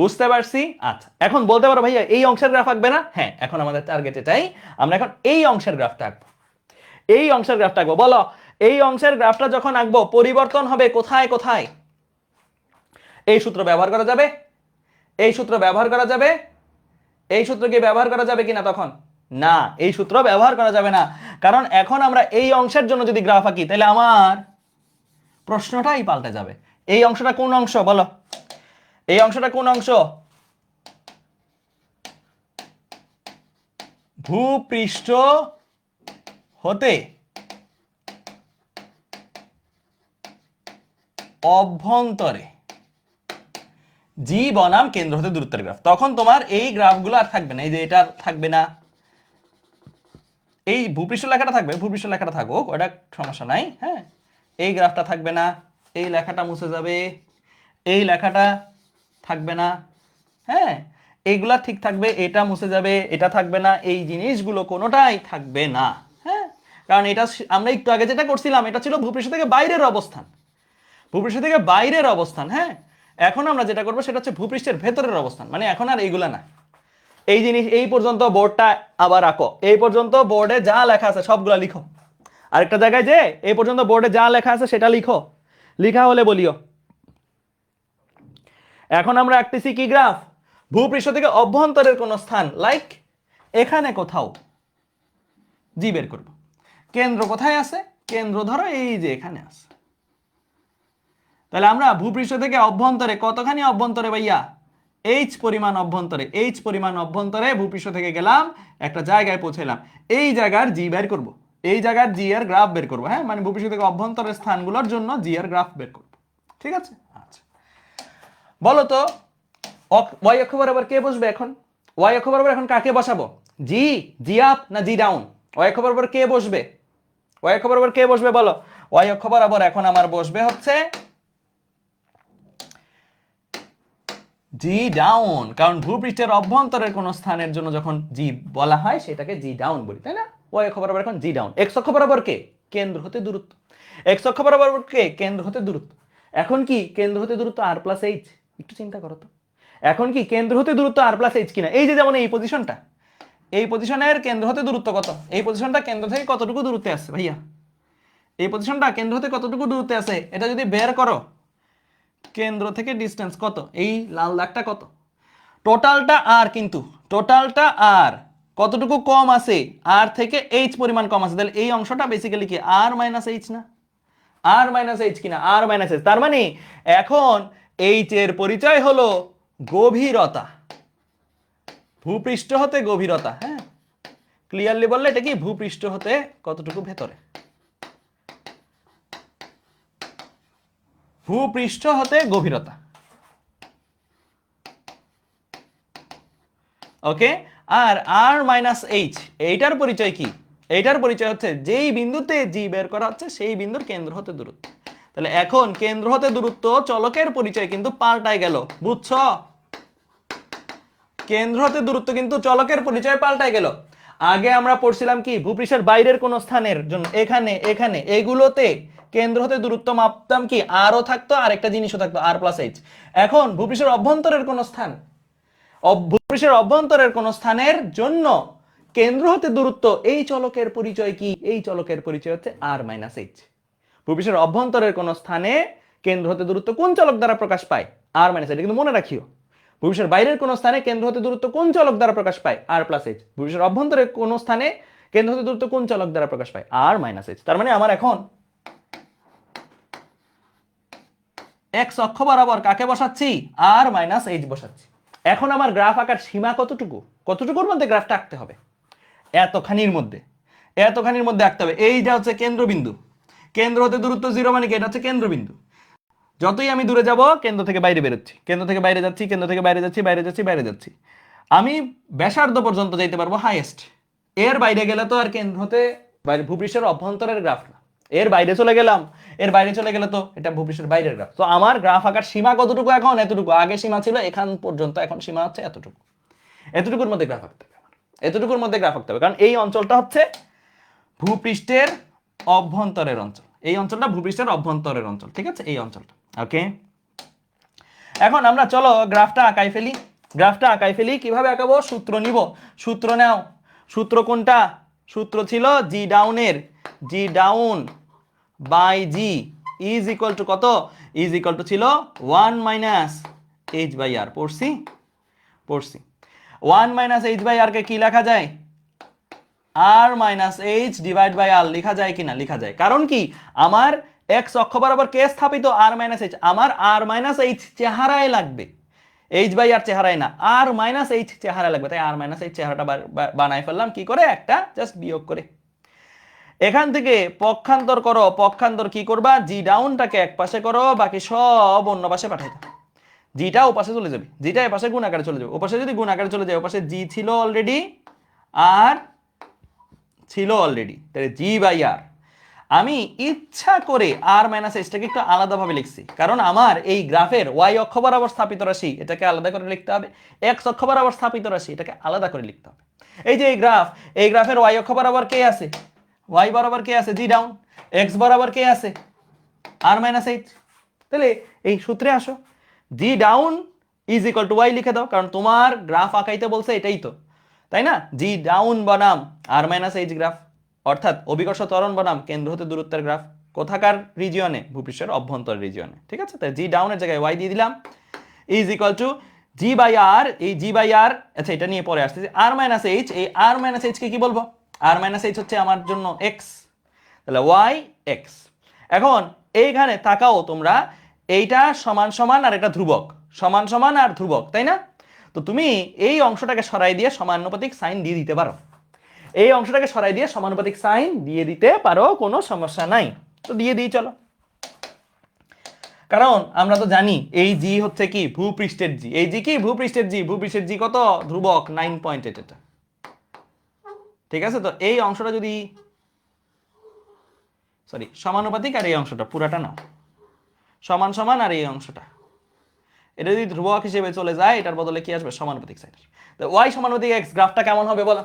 বুঝতে পারছি। আচ্ছা, এখন বলতে পারো ভাইয়া এই অংশের গ্রাফ আঁকবে না? হ্যাঁ, এখন আমাদের টার্গেট এটাই, আমরা এখন এই অংশের গ্রাফটা আঁকবো, এই অংশের গ্রাফটা আঁকবো। বলো এই অংশের গ্রাফটা যখন আঁকবো পরিবর্তন হবে কোথায় কোথায়? এই সূত্র ব্যবহার করা যাবে, এই সূত্র ব্যবহার করা যাবে, এই সূত্র কি ব্যবহার করা যাবে কিনা? তখন না, এই সূত্র ব্যবহার করা যাবে না, কারণ এখন আমরা এই অংশের জন্য যদি গ্রাফ আঁকি তাহলে আমার প্রশ্নটাই পাল্টে যাবে। এই অংশটা কোন অংশ বলো? এই অংশটা কোন অংশ? ভূপৃষ্ঠ হতে অভ্যন্তরে জি বনাম কেন্দ্র হতে দূরত্বের গ্রাফ। তখন তোমার এই গ্রাফগুলো আর থাকবে না, এই যে এটা থাকবে না, এই ভূপৃষ্ঠ লেখাটা থাকবে, ভূপৃষ্ঠ লেখাটা থাকুক, ওটা সমস্যা নাই, হ্যাঁ, এই গ্রাফটা থাকবে না, এই লেখাটা মুছে যাবে, এই লেখাটা থাকবে না, হ্যাঁ, এইগুলা ঠিক থাকবে, এটা মুছে যাবে, এটা থাকবে না, এই জিনিসগুলো কোনোটাই থাকবে না। হ্যাঁ, কারণ এটা আমরা একটু আগে যেটা করছিলাম এটা ছিল ভূপৃষ্ঠ থেকে বাইরের অবস্থান, ভূপৃষ্ঠ থেকে বাইরের অবস্থান। হ্যাঁ, এখন আমরা যেটা করবো সেটা হচ্ছে ভূপৃষ্ঠের ভেতরের অবস্থান, মানে এখন আর এইগুলা না। এই জিনিস এই পর্যন্ত বোর্ডটা আবার আঁকো, এই পর্যন্ত বোর্ডে যা লেখা আছে সবগুলা লিখো। আরেকটা জায়গায় যে এই পর্যন্ত বোর্ডে যা লেখা আছে সেটা লিখো, লিখা হলে বলিও। এখন আমরা আঁকতেছি কি গ্রাফ, ভূপৃষ্ঠ থেকে অভ্যন্তরের কোন স্থান, লাইক এখানে কোথাও জি বের করব। কেন্দ্র কোথায় আছে, কেন্দ্র ধরো এই যে এখানে আছে। তাহলে আমরা ভূপৃষ্ঠ থেকে অভ্যন্তরে কতখানি অভ্যন্তরে ভাইয়া, এইচ পরিমাণ অভ্যন্তরে, এইচ পরিমাণ অভ্যন্তরে ভূপৃষ্ঠ থেকে গেলাম, একটা জায়গায় পৌঁছালাম, এই জায়গার জি বের করব, এই জায়গার জি এর গ্রাফ বের করব। হ্যাঁ, মানে ভূপৃষ্ঠ থেকে অভ্যন্তরের স্থানগুলোর জন্য জি এর গ্রাফ বের করব। ঠিক আছে, আচ্ছা বলো তো ওয়াই অক্ষ বরাবর কে বসবে এখন, ওয়াই অক্ষ বরাবর এখন কাকে বসাবো, জি, জি আপ না জি ডাউন, ওয়াই অক্ষ বরাবর কে বসবে, ওয়াই অক্ষ বরাবর কে বসবে বলো, ওয়াই অক্ষ বরাবর এখন আমার বসবে হচ্ছে জি ডাউন, কারণ ভূপৃষ্ঠের অভ্যন্তরের কোন স্থানের জন্য যখন জি বলা হয় সেটাকে জি ডাউন বলি, তাই না? ওয়াই অক্ষ বরাবর এখন জি ডাউন। এক্স অক্ষ বরাবর কে, কেন্দ্র হতে দূরত্ব, এক্স অক্ষ বরাবর কে, কেন্দ্র হতে দূরত্ব। এখন কি কেন্দ্র হতে দূরত্ব আর প্লাস এইচ, একটু চিন্তা করো তো, এখন কি কেন্দ্র হতে দূরত্ব আর প্লাস এইচ কিনা, এই যে যেমন এই পজিশনটা, এই পজিশনের কেন্দ্র হতে দূরত্ব কত, এই পজিশনটা কেন্দ্র থেকে কতটুকু দূরত্বে আছে ভাইয়া, এই পজিশনটা কেন্দ্র হতে কতটুকু দূরত্বে আছে এটা যদি বের করো, কেন্দ্র থেকে ডিস্টেন্স কত, এই লাল দাগটা কত, টোটালটা আর, কিন্তু টোটালটা আর কতটুকু কম আছে, আর থেকে এইচ পরিমাণ কম আছে, তাহলে এই অংশটা বেসিক্যালি কি আর মাইনাস এইচ না, আর মাইনাস এইচ কিনা, আর মাইনাস এইচ। তার মানে এখন এইচ এর পরিচয় হলো গভীরতা, ভূপৃষ্ঠ হতে গভীরতা। হ্যাঁ, ক্লিয়ারলি বললে এটা কি ভূপৃষ্ঠ হতে কতটুকু ভেতরে, ভূপৃষ্ঠ হতে গভীরতা। ওকে, আর আর মাইনাস এইচ এইটার পরিচয় কি, এইটার পরিচয় হচ্ছে যেই বিন্দুতে জি বের করা হচ্ছে সেই বিন্দুর কেন্দ্র হতে দূরত্ব। তাহলে এখন কেন্দ্র হতে দূরত্ব চলকের পরিচয় কিন্তু পাল্টায় গেল, বুঝছো? কেন্দ্র হতে দূরত্ব কিন্তু চলকের পরিচয় পাল্টায় গেল। আগে আমরা পড়ছিলাম কি ভূপৃষ্ঠের বাইরের কোন স্থানের জন্য, এখানে এখানে এগুলোতে কেন্দ্র হতে দূরত্ব মাপতাম কি আরও থাকতো, আর একটা জিনিসও থাকতো আর প্লাস এইচ। এখন ভূপৃষ্ঠের অভ্যন্তরের কোন স্থান, ভূপৃষ্ঠের অভ্যন্তরের কোন স্থানের জন্য কেন্দ্র হতে দূরত্ব, এই চলকের পরিচয় কি, এই চলকের পরিচয় হচ্ছে আর মাইনাস এইচ। ভূপৃষ্ঠের অভ্যন্তরের কোন স্থানে কেন্দ্র হতে দূরত্ব কোন চলক দ্বারা প্রকাশ পায়, আর মাইনাস এইচ, কিন্তু মনে রাখিও ভূপৃষ্ঠের বাইরের কোন স্থানে কেন্দ্র হতে দূরত্ব কোন চলক দ্বারা প্রকাশ পায়, আর প্লাস এইচ। ভূপৃষ্ঠের অভ্যন্তরের কোন স্থানে কেন্দ্র হতে দূরত্ব কোন চলক দ্বারা প্রকাশ পায়, আর মাইনাস এইচ। তার মানে আমার এখন এক্স অক্ষ বরাবর কাকে বসাচ্ছি, আর মাইনাস এইচ বসাচ্ছি। এখন আমার গ্রাফ আঁকার সীমা কতটুকু, কতটুকুর মধ্যে গ্রাফটা আঁকতে হবে, এতখানির মধ্যে, এতখানির মধ্যে আঁকতে হবে। এইটা হচ্ছে কেন্দ্রবিন্দু, কেন্দ্র হতে দূরত্ব জিরো মানে কি, এটা হচ্ছে কেন্দ্রবিন্দু। যতই আমি দূরে যাব কেন্দ্র থেকে বাইরে বেরোচ্ছি, কেন্দ্র থেকে বাইরে যাচ্ছি, কেন্দ্র থেকে বাইরে যাচ্ছি, বাইরে যাচ্ছি, বাইরে যাচ্ছি, আমি ব্যাসার্ধ পর্যন্ত যাইতে পারবো হাইয়েস্ট। এর বাইরে গেলে তো আর কেন্দ্র হতে বাইরে ভূপৃষ্ঠের অভ্যন্তরের গ্রাফ না, এর বাইরে চলে গেলাম, এর বাইরে চলে গেলে তো এটা ভূপৃষ্ঠের বাইরের গ্রাফ। তো আমার গ্রাফ আঁকার সীমা কতটুকু, এখন এতটুকু, আগে সীমা ছিল এখান পর্যন্ত, এখন সীমা হচ্ছে এতটুকু, এতটুকুর মধ্যে গ্রাফ আঁকতে হবে আমার, এতটুকুর মধ্যে গ্রাফ আঁকতে হবে, কারণ এই অঞ্চলটা হচ্ছে ভূপৃষ্ঠের অভ্যন্তরের অঞ্চল, এই অঞ্চলটা ভূপৃষ্ঠের অভ্যন্তরের অঞ্চল। ঠিক আছে, এই অঞ্চলটা। ওকে, এখন আমরা চলো গ্রাফটা আঁকাই ফেলি, গ্রাফটা আঁকাই ফেলি। কিভাবে আঁকাবো, সূত্র নিব, সূত্র নাও। সূত্র কোনটা, সূত্র ছিল জি ডাউনের, g down by g is equal to কত, ইজ ইকুয়াল টু ছিল 1 মাইনাস এইচ বাই আর। পড়ছি, পড়ছি। 1 মাইনাস এইচ বাই আর কে কি লেখা যায়, r minus h divide by r লেখা যায় কিনা, লেখা যায়। কারণ কি আমার এক্স অক্ষ বরাবর কে স্থাপিত, আর মাইনাস এইচ, আমার আর মাইনাস এইচ চেহারায় লাগবে, এইচ বাই আর চেহারায় না, আর মাইনাস এইচ চেহারায় লাগবে। তাই আর মাইনাস এইচ চেহারাটা বানাই ফেললাম কি করে, একটা জাস্ট বিয়োগ করে। এখান থেকে পক্ষান্তর করো, পক্ষান্তর কি করবা, জি ডাউনটাকে এক পাশে করো, বাকি সব অন্য পাশে পাঠাই দাও। জিটা ও পাশে চলে যাবে, জিটা এ পাশে গুণ আকারে চলে যাবে, ও পাশে যদি গুণ আকারে চলে যায়, ও পাশে জি ছিল অলরেডি, আর ছিল অলরেডি, তাহলে জি বাই আর। আমি ইচ্ছা করে আর মাইনাস এইচটাকে একটু আলাদাভাবে লিখছি, কারণ আমার এই গ্রাফের ওয়াই অক্ষ বরাবর স্থাপিত রাশি এটাকে আলাদা করে লিখতে হবে, এক্স অক্ষ বরাবর স্থাপিত রাশি এটাকে আলাদা করে লিখতে হবে। এই যে এই গ্রাফের ওয়াই অক্ষ বরাবর কে আছে, ওয়াই বরাবর কে আছে, জি ডাউন, এক্স বরাবর কে আছে, আর মাইনাস এইচ। তাহলে এই সূত্রে আসো, g down is equal to y লিখে দাও, কারণ তোমার গ্রাফ আঁকাইতে বলছে এটাই তো, তাই না? জি ডাউন বনাম আর মাইনাস এইচ গ্রাফ, অর্থাৎ অভিকর্ষ ত্বরণ বনাম কেন্দ্র হতে দূরত্বের গ্রাফ। কোথাকার রিজিয়নে? ভূপৃষ্ঠের অভ্যন্তর রিজিয়নে। ঠিক আছে, তাই জি ডাউনের জায়গায় ওয়াই দিয়ে দিলাম, is equal to g by r, এই জি বাই আর, আচ্ছা এটা নিয়ে পরে আসতেছি, আর মাইনাস এইচ, এই আর মাইনাস এইচ কে কি বলবো? আর মাইনাস এইচ হচ্ছে আমার জন্য এক্স, তাহলে ওয়াই এক্স। এখন এইখানে তাকাও তোমরা, এইটা সমান সমান আর এটা ধ্রুবক, সমান সমান আর ধ্রুবক, তাই না? তো তুমি এই অংশটাকে সরাই দিয়ে সমানুপাতিক সাইন দিয়ে দিতে পারো, এই অংশটাকে সরাই দিয়ে সমানুপাতিক সাইন দিয়ে দিতে পারো, কোনো সমস্যা নাই। তো দিয়ে দিই চলো, কারণ আমরা তো জানি এই জি হচ্ছে কি ভূপৃষ্ঠের জি, এই জি কি ভূপৃষ্ঠের জি, ভূপৃষ্ঠের জি কত? ধ্রুবক 9.8 এটা। ঠিক আছে, তো এই অংশটা যদি সমানুপাতিক, আর এই অংশটা পুরাটা নাও সমান সমান, আর এই অংশটা এটা যদি ধ্রুবক হিসেবে চলে যায়, এটার বদলে কি আসবে? সমানুপাতিক সাইন। তো ওয়াই সমানুপাতিক এক্স গ্রাফটা কেমন হবে বলো?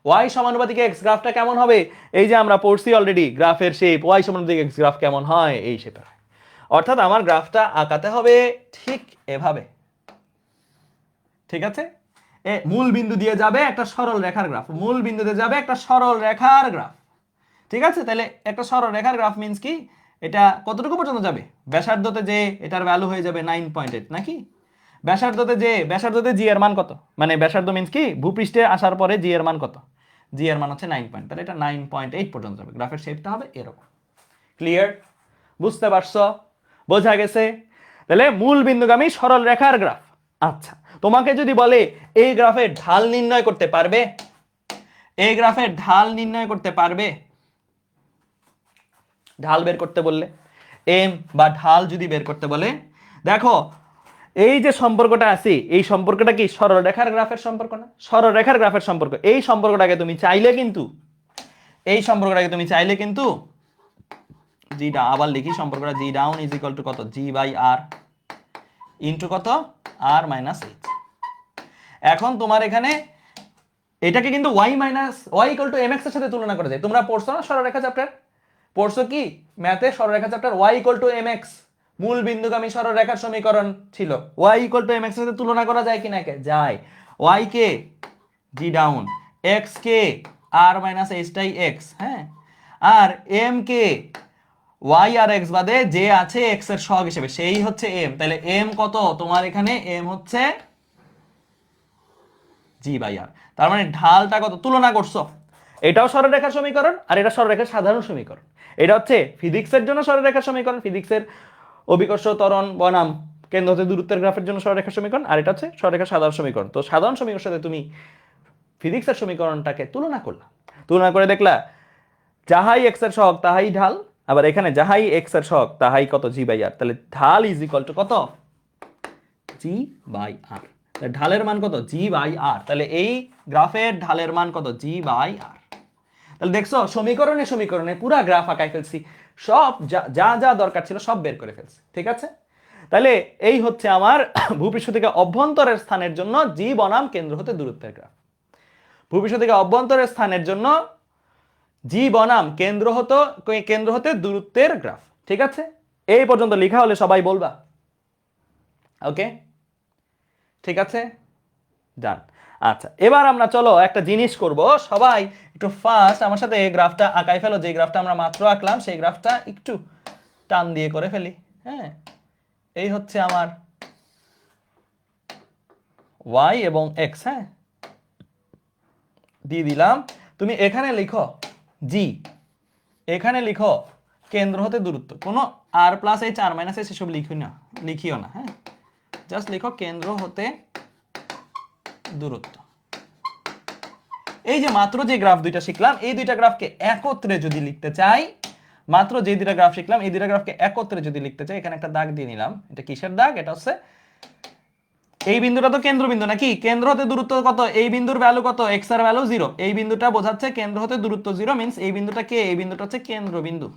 ওয়াই সমানুপাতিক এক্স গ্রাফটা কেমন হবে? এই যে আমরা পড়ছি অলরেডি গ্রাফের শেপ, ওয়াই সমানুপাতিক এক্স গ্রাফ কেমন হয়? এই শেপের। অর্থাৎ আমার গ্রাফটা আঁকাতে হবে ঠিক এভাবে। ঠিক আছে, মূল বিন্দু দিয়ে যাবে একটা সরল রেখার গ্রাফ, মূল বিন্দুতে যাবে একটা সরল রেখার গ্রাফ। ঠিক আছে, তাহলে একটা সরল রেখার গ্রাফ মিন্স কি? এটা কতটুকু পর্যন্ত যাবে? ব্যাসার্ধতে যে এটার ভ্যালু হয়ে যাবে 9.8 নাকি? ব্যাসার্ধতে জি এর মান কত? মানে ব্যাসার্ধ মিন্স কি? ভূপৃষ্ঠে আসার পরে জি এর মান কত? জি এর মান হচ্ছে 9 তাহলে এটা 9.8 পর্যন্ত যাবে। গ্রাফের শেপটা হবে এরকম। ক্লিয়ার? বুঝতে পারছো? বোঝা গেছে? তাহলে মূল বিন্দুগামী সরল রেখার গ্রাফ। আচ্ছা, তোমাকে যদি বলে এই গ্রাফের ঢাল নির্ণয় করতে পারবে, এই গ্রাফের ঢাল নির্ণয় করতে পারবে, ঢাল বের করতে বললে, এম বা ঢাল যদি বের করতে বলে, দেখো এই যে সম্পর্কটা আছে, এই সম্পর্কটা কি সরল রেখার গ্রাফের সম্পর্ক না? সরল রেখার গ্রাফের সম্পর্ক। এই সম্পর্কটাকে তুমি চাইলে কিন্তু, এই সম্পর্কটাকে তুমি চাইলে কিন্তু জি ডা, আবার লিখি সম্পর্কটা, G down is equal to কত? জি বাই আর ইন্টু কত? R minus H. এখন তোমার এখানে এটাকে কিন্তু Y minus Y equal to M X এর সাথে তুলনা করা যায়। তোমরা পড়ছো না সরলরেখা চ্যাপ্টার? পড়ছো কি ম্যাথে সরলরেখা chapter? Y equal to M X মূল বিন্দুগামী সরলরেখার সমীকরণ ছিল। Y equal to M X এর সাথে তুলনা করা যায় কি না? যায়। ওয়াই কে জি ডাউন, এক্স কে আর মাইনাস এইচটাই এক্স, হ্যাঁ, আর এম কে ওয়াই আর এক্স বাদে যে আছে এক্স এর সহগ হিসেবে, সেই হচ্ছে এম। তাহলে এম কত তোমার এখানে? এম হচ্ছে জি বাই আর। তার মানে ঢালটা কত তুলনা করছো? এটাও সরলরেখার সমীকরণ, আর এটা সরলরেখার সাধারণ সমীকরণ। এটা হচ্ছে ফিজিক্সের জন্য সরলরেখার সমীকরণ, ফিজিক্সের অভিকর্ষ ত্বরণ বনাম কেন্দ্র হতে দূরত্বের গ্রাফের জন্য সরলরেখার সমীকরণ, আর এটা হচ্ছে সরলরেখার সাধারণ সমীকরণ। তো সাধারণ সমীকরণের সাথে তুমি ফিজিক্সের সমীকরণটাকে তুলনা করলা, তুলনা করে দেখলা যাহাই এক্স এর সহগ তাহাই ঢাল, আবার এখানে যাহাই এক্স এর সহগ তাহাই কত? জি বাই আর। তাহলে ঢাল ইজ ইকুয়াল টু কত? জি বাই আর। ঢালের মান কত? জি বাই আর। তাহলে এই গ্রাফের ঢালের মান কত? জি বাই আর। তাহলে দেখছো সমীকরণে সমীকরণে পুরা গ্রাফ আঁকাই ফেলছি, সব যা যা দরকার ছিল সব বের করে ফেলছি। ঠিক আছে, তাহলে এই হচ্ছে আমার ভূপৃষ্ঠ থেকে অভ্যন্তরের স্থানের জন্য জি বনাম কেন্দ্র হতে দূরত্বের গ্রাফ। ভূপৃষ্ঠ থেকে অভ্যন্তরের স্থানের জন্য জি বনাম কেন্দ্র হতে দূরত্বের গ্রাফ। ঠিক আছে, এই পর্যন্ত লেখা হলে সবাই বলবা ওকে? ঠিক আছে, ডান। আচ্ছা, এবার আমরা চলো একটা জিনিস করব, সবাই একটু ফাস্ট আমার সাথে গ্রাফটা আঁকাই ফেলো। যে গ্রাফটা আমরা মাত্র আঁকলাম সেই গ্রাফটা একটু টান দিয়ে করে ফেলি। হ্যাঁ, এই হচ্ছে আমার ওয়াই এবং এক্স, হ্যাঁ দিয়ে দিলাম। তুমি এখানে লিখো জি, এখানে লিখো কেন্দ্র হতে দূরত্ব, কোনো আর প্লাস এইচ আর মাইনাস এইচ এসব লিখিও না, হ্যাঁ জাস্ট লিখো কেন্দ্র হতে দূরত্ব। এই যে মাত্র যে গ্রাফ দুইটা শিখলাম, এই দুইটা গ্রাফকে একত্রে যদি লিখতে চাই, মাত্র যে দুইটা গ্রাফ শিখলাম এই দুইটা গ্রাফকে একত্রে যদি লিখতে চাই, এখানে একটা দাগ দিয়ে নিলাম। এটা কিসের দাগ? এটা হচ্ছে এই বিন্দুটা তো কেন্দ্রবিন্দু নাকি, কেন্দ্র হতে দূরত্ব কত, এই বিন্দুর ভ্যালু কত, এক্স এর ভ্যালু 0, এই বিন্দুটা বোঝাচ্ছে কেন্দ্র হতে দূরত্ব 0 মিন্স এই বিন্দুটা কে, এই বিন্দুটা হচ্ছে কেন্দ্রবিন্দু।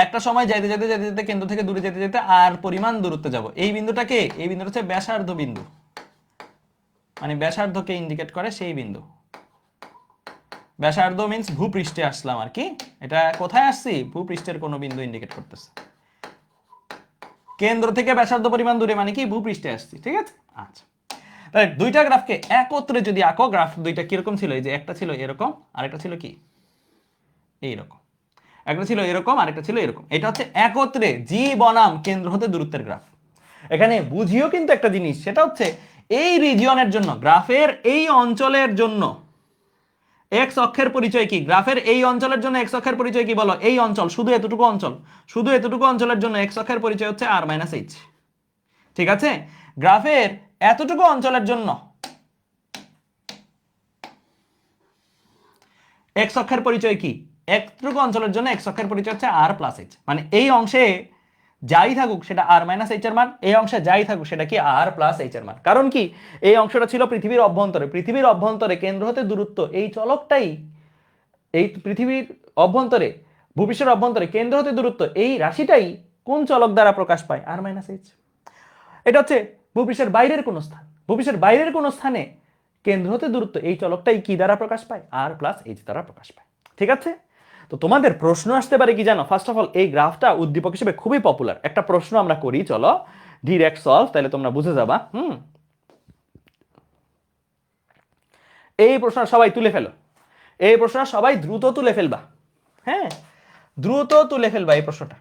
একটা সময় যাইতে যেতে যেতে যেতে কেন্দ্র থেকে দূরে যেতে যেতে আর পরিমাণ দূরত্বে যাব, এই বিন্দুটা কে, এই বিন্দুটা হচ্ছে ব্যাসার্ধ বিন্দু, মানে ব্যাসার্ধকে ইন্ডিকেট করে সেই বিন্দু। ব্যাসার্ধ মিন্স ভূপৃষ্ঠে আসলাম আর কি, এটা কোথায় আসছি, ভূপৃষ্ঠের কোনো বিন্দু ইন্ডিকেট করতেছে। কেন্দ্র থেকে ব্যাসার্ধ পরিমাণ দূরে মানে কি, ভূপৃষ্ঠে আসছি, ঠিক আছে। আচ্ছা, তাহলে দুইটা গ্রাফকে একত্রে যদি আঁকো, গ্রাফ দুইটা কিরকম ছিল, এই যে একটা ছিল এরকম আর একটা ছিল কি এইরকম, একটা ছিল এরকম আর একটা ছিল এরকম, এটা হচ্ছে একত্রে জি বনাম কেন্দ্র হতে দূরত্বের গ্রাফ। এখানে বুঝিও কিন্তু একটা জিনিস, সেটা হচ্ছে এই রিজিয়নের জন্য, গ্রাফের এই অঞ্চলের জন্য এক্স অক্ষের পরিচয় কি, গ্রাফের এই অঞ্চলের জন্য এক্স অক্ষের পরিচয় কি বলো, এই অঞ্চল, শুধু এতটুকু অঞ্চল, শুধু এতটুকু অঞ্চলের জন্য এক্স অক্ষের পরিচয় হচ্ছে আর মাইনাস এইচ, ঠিক আছে। গ্রাফের এতটুকু অঞ্চলের জন্য এক্স অক্ষের পরিচয় কি, এতটুকু অঞ্চলের জন্য এক্স অক্ষের পরিচয় হচ্ছে আর প্লাস এইচ, মানে এই অংশে যাই থাকুক সেটা আর মাইনাস এইচ এর মান, এই অংশে যাই থাকুক সেটা কি আর প্লাস এইচ এর মান। কারণ কি, এই অংশটা ছিল পৃথিবীর অভ্যন্তরে, পৃথিবীর অভ্যন্তরে কেন্দ্র হতে দূরত্ব এই চলকটাই, এই পৃথিবীর অভ্যন্তরে, ভূপৃষ্ঠের অভ্যন্তরে কেন্দ্র হতে দূরত্ব এই রাশিটাই কোন চলক দ্বারা প্রকাশ পায়, আর মাইনাস এইচ। এটা হচ্ছে ভূপৃষ্ঠের বাইরের কোন স্থান, ভূপৃষ্ঠের বাইরের কোন স্থানে কেন্দ্র হতে দূরত্ব এই চলকটাই কি দ্বারা প্রকাশ পায়, আর প্লাস এইচ দ্বারা প্রকাশ পায়, ঠিক আছে। তো তোমাদের প্রশ্ন আসতে পারে কি জানো, ফার্স্ট অফ অল এই গ্রাফটা উদ্দীপক হিসেবে খুবই পপুলার, একটা প্রশ্ন আমরা করি, চলো ডিরেক্ট সলভ, তাহলে তোমরা বুঝে যাবা। এই প্রশ্ন সবাই তুলে ফেলো, এই প্রশ্ন সবাই দ্রুত তুলে ফেলবা, হ্যাঁ দ্রুত তুলে ফেলবা, এই প্রশ্নটা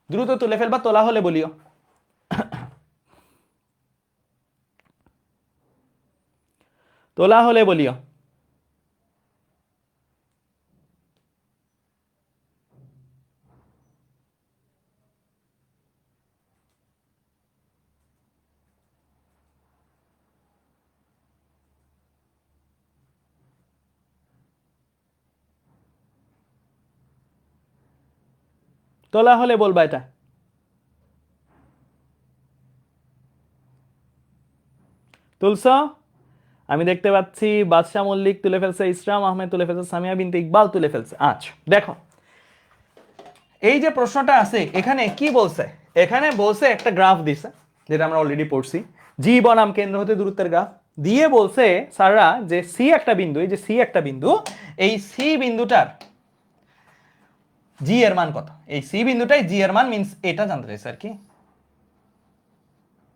দ্রুত তুলে ফেলবা, তোলা হলে বলিও। তোলা হলে বলিও। তোলা হলে বলবা এটা। তুলছ, আমি দেখতে পাচ্ছি বাদশা মল্লিক তুলে ফেলছে, ইসরাম আহমেদ তুলে ফেলছে, সামিয়া বিনতে ইকবাল তুলে ফেলছে। আচ্ছা দেখো, এই যে প্রশ্নটা আছে এখানে কি বলছে, এখানে বলছে একটা গ্রাফ দিছে যেটা আমরা অলরেডি পড়ছি, জি বনাম কেন্দ্র হতে দূরত্বের গ্রাফ দিয়ে বলছে স্যাররা যে সি একটা বিন্দু, এই যে সি একটা বিন্দু, এই সি বিন্দুটার জি এর মান কত, এই সি বিন্দুটাই জি এর মান মিন্স এটা জানতে চাইছে আর কি,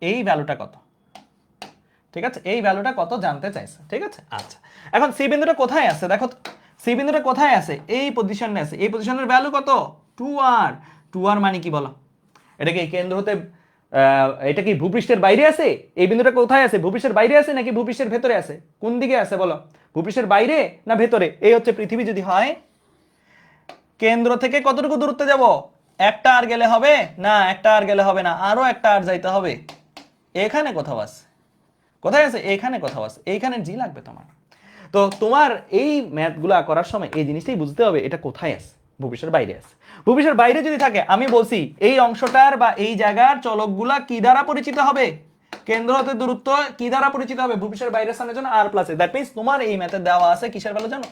এই ভ্যালুটা কত, ঠিক আছে, এই ভ্যালুটা কত জানতে চাইছে, ঠিক আছে। আচ্ছা এখন সি বিন্দুটা কোথায় আছে দেখো, সি বিন্দুটা কোথায় আছে, এই পজিশনে আছে, এই পজিশনের ভ্যালু কত 2r, 2r মানে কি বলো, এটা কি কেন্দ্র হতে এটা কি ভূপৃষ্ঠের বাইরে আছে, এই বিন্দুটা কোথায় আছে, ভূপৃষ্ঠের বাইরে আছে নাকি ভূপৃষ্ঠের ভেতরে আছে, কোন দিকে আছে বলো, ভূপৃষ্ঠের বাইরে না ভেতরে, এই হচ্ছে পৃথিবী যদি হয়, কেন্দ্র থেকে কতটুকু দূরত্বে যাব, একটা আর গেলে হবে না, একটা আর গেলে হবে না, আরো একটা আর যাইতে হবে, এখানে কোথাও আছে, কোথায় আছে, এখানে কোথাও আছে, এইখানে জি লাগবে তোমার। তো তোমার এই ম্যাথগুলা করার সময় এই জিনিসটাই বুঝতে হবে এটা কোথায় আছে, ভূপৃষ্ঠের বাইরে আছে। ভূপৃষ্ঠের বাইরে যদি থাকে, আমি বলছি এই অংশটার বা এই জায়গার চলকগুলা কি দ্বারা পরিচিত হবে, কেন্দ্র হতে দূরত্ব কি দ্বারা পরিচিত হবে, ভূপৃষ্ঠের বাইরের স্থানের জন্য আর প্লাস, দ্যাট মিন্স তোমার এই ম্যাথে দেওয়া আছে কিসের ভ্যালু জানো,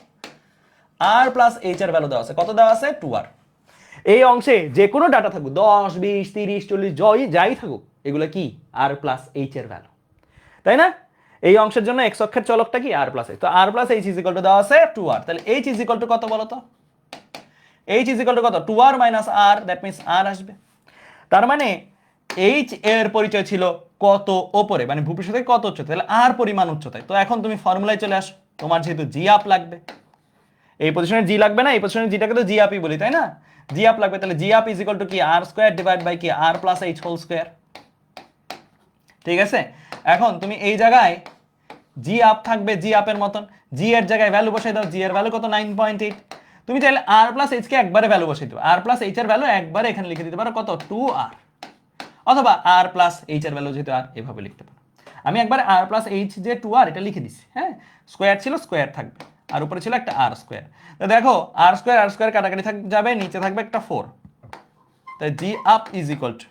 আর প্লাস এইচ এর ভ্যালু দেওয়া আছে, কত দেওয়া আছে 2r। এই অংশে যে কোনো ডাটা থাকুক 10 20 30 40 যাই থাকুক, এগুলো কি আর প্লাস এইচ এর ভ্যালু, তাই না। এই অংশের জন্য এক্স অক্ষের চলকটা কি আর প্লাস এইচ, তো r plus h is equal to দেওয়া আছে 2r, তাহলে এইচ ইজ ইকুয়াল টু কত বলো তো, এইচ ইজ ইকুয়াল টু কত 2r minus r, that means r আসবে। তার মানে এইচ এর পরিচয় ছিল কত ওপরে, মানে ভূপৃষ্ঠ থেকে কত উচ্চতা, তাহলে আর পরিমাণ উচ্চতায়। তো এখন তুমি ফর্মুলায় চলে আসো, তোমার যেহেতু জি আপ লাগবে, এই পজিশনে জি লাগবে না, এই পজিশনে জিটাকে তো জি আপই বলি তাই না, জি আপ লাগবে, তাহলে জি আপ ইজ ইকুয়াল টু কি আর স্কয়ার ডিভাইড বাই কি আর প্লাস এইচ হোল স্কয়ার, ঠিক আছে। এখন তুমি এই জায়গায় জি আপ থাকবে জি আপের মতন, জি এর জায়গায় ভ্যালু বসাই দাও, জি এর ভ্যালু কত 9.8, তুমি চাইলে আর প্লাস এইচ কে একবারে ভ্যালু বসাই দিও, আর প্লাস এইচ এর ভ্যালু একবারে এখানে লিখে দিতে পারো কত 2r, অথবা আর প্লাস এইচ এর ভ্যালু যেহেতু আর এভাবে লিখতে পারো, আমি একবার আর প্লাস এইচ যে 2r এটা লিখে দিছি, হ্যাঁ স্কয়ার ছিল স্কয়ার থাকবে, আর উপরে ছিল একটা আর স্কয়ার, তো দেখো আর স্কয়ার কাটাকাটি যাবে, নিচে থাকবে একটা 4, তাই g up is equal to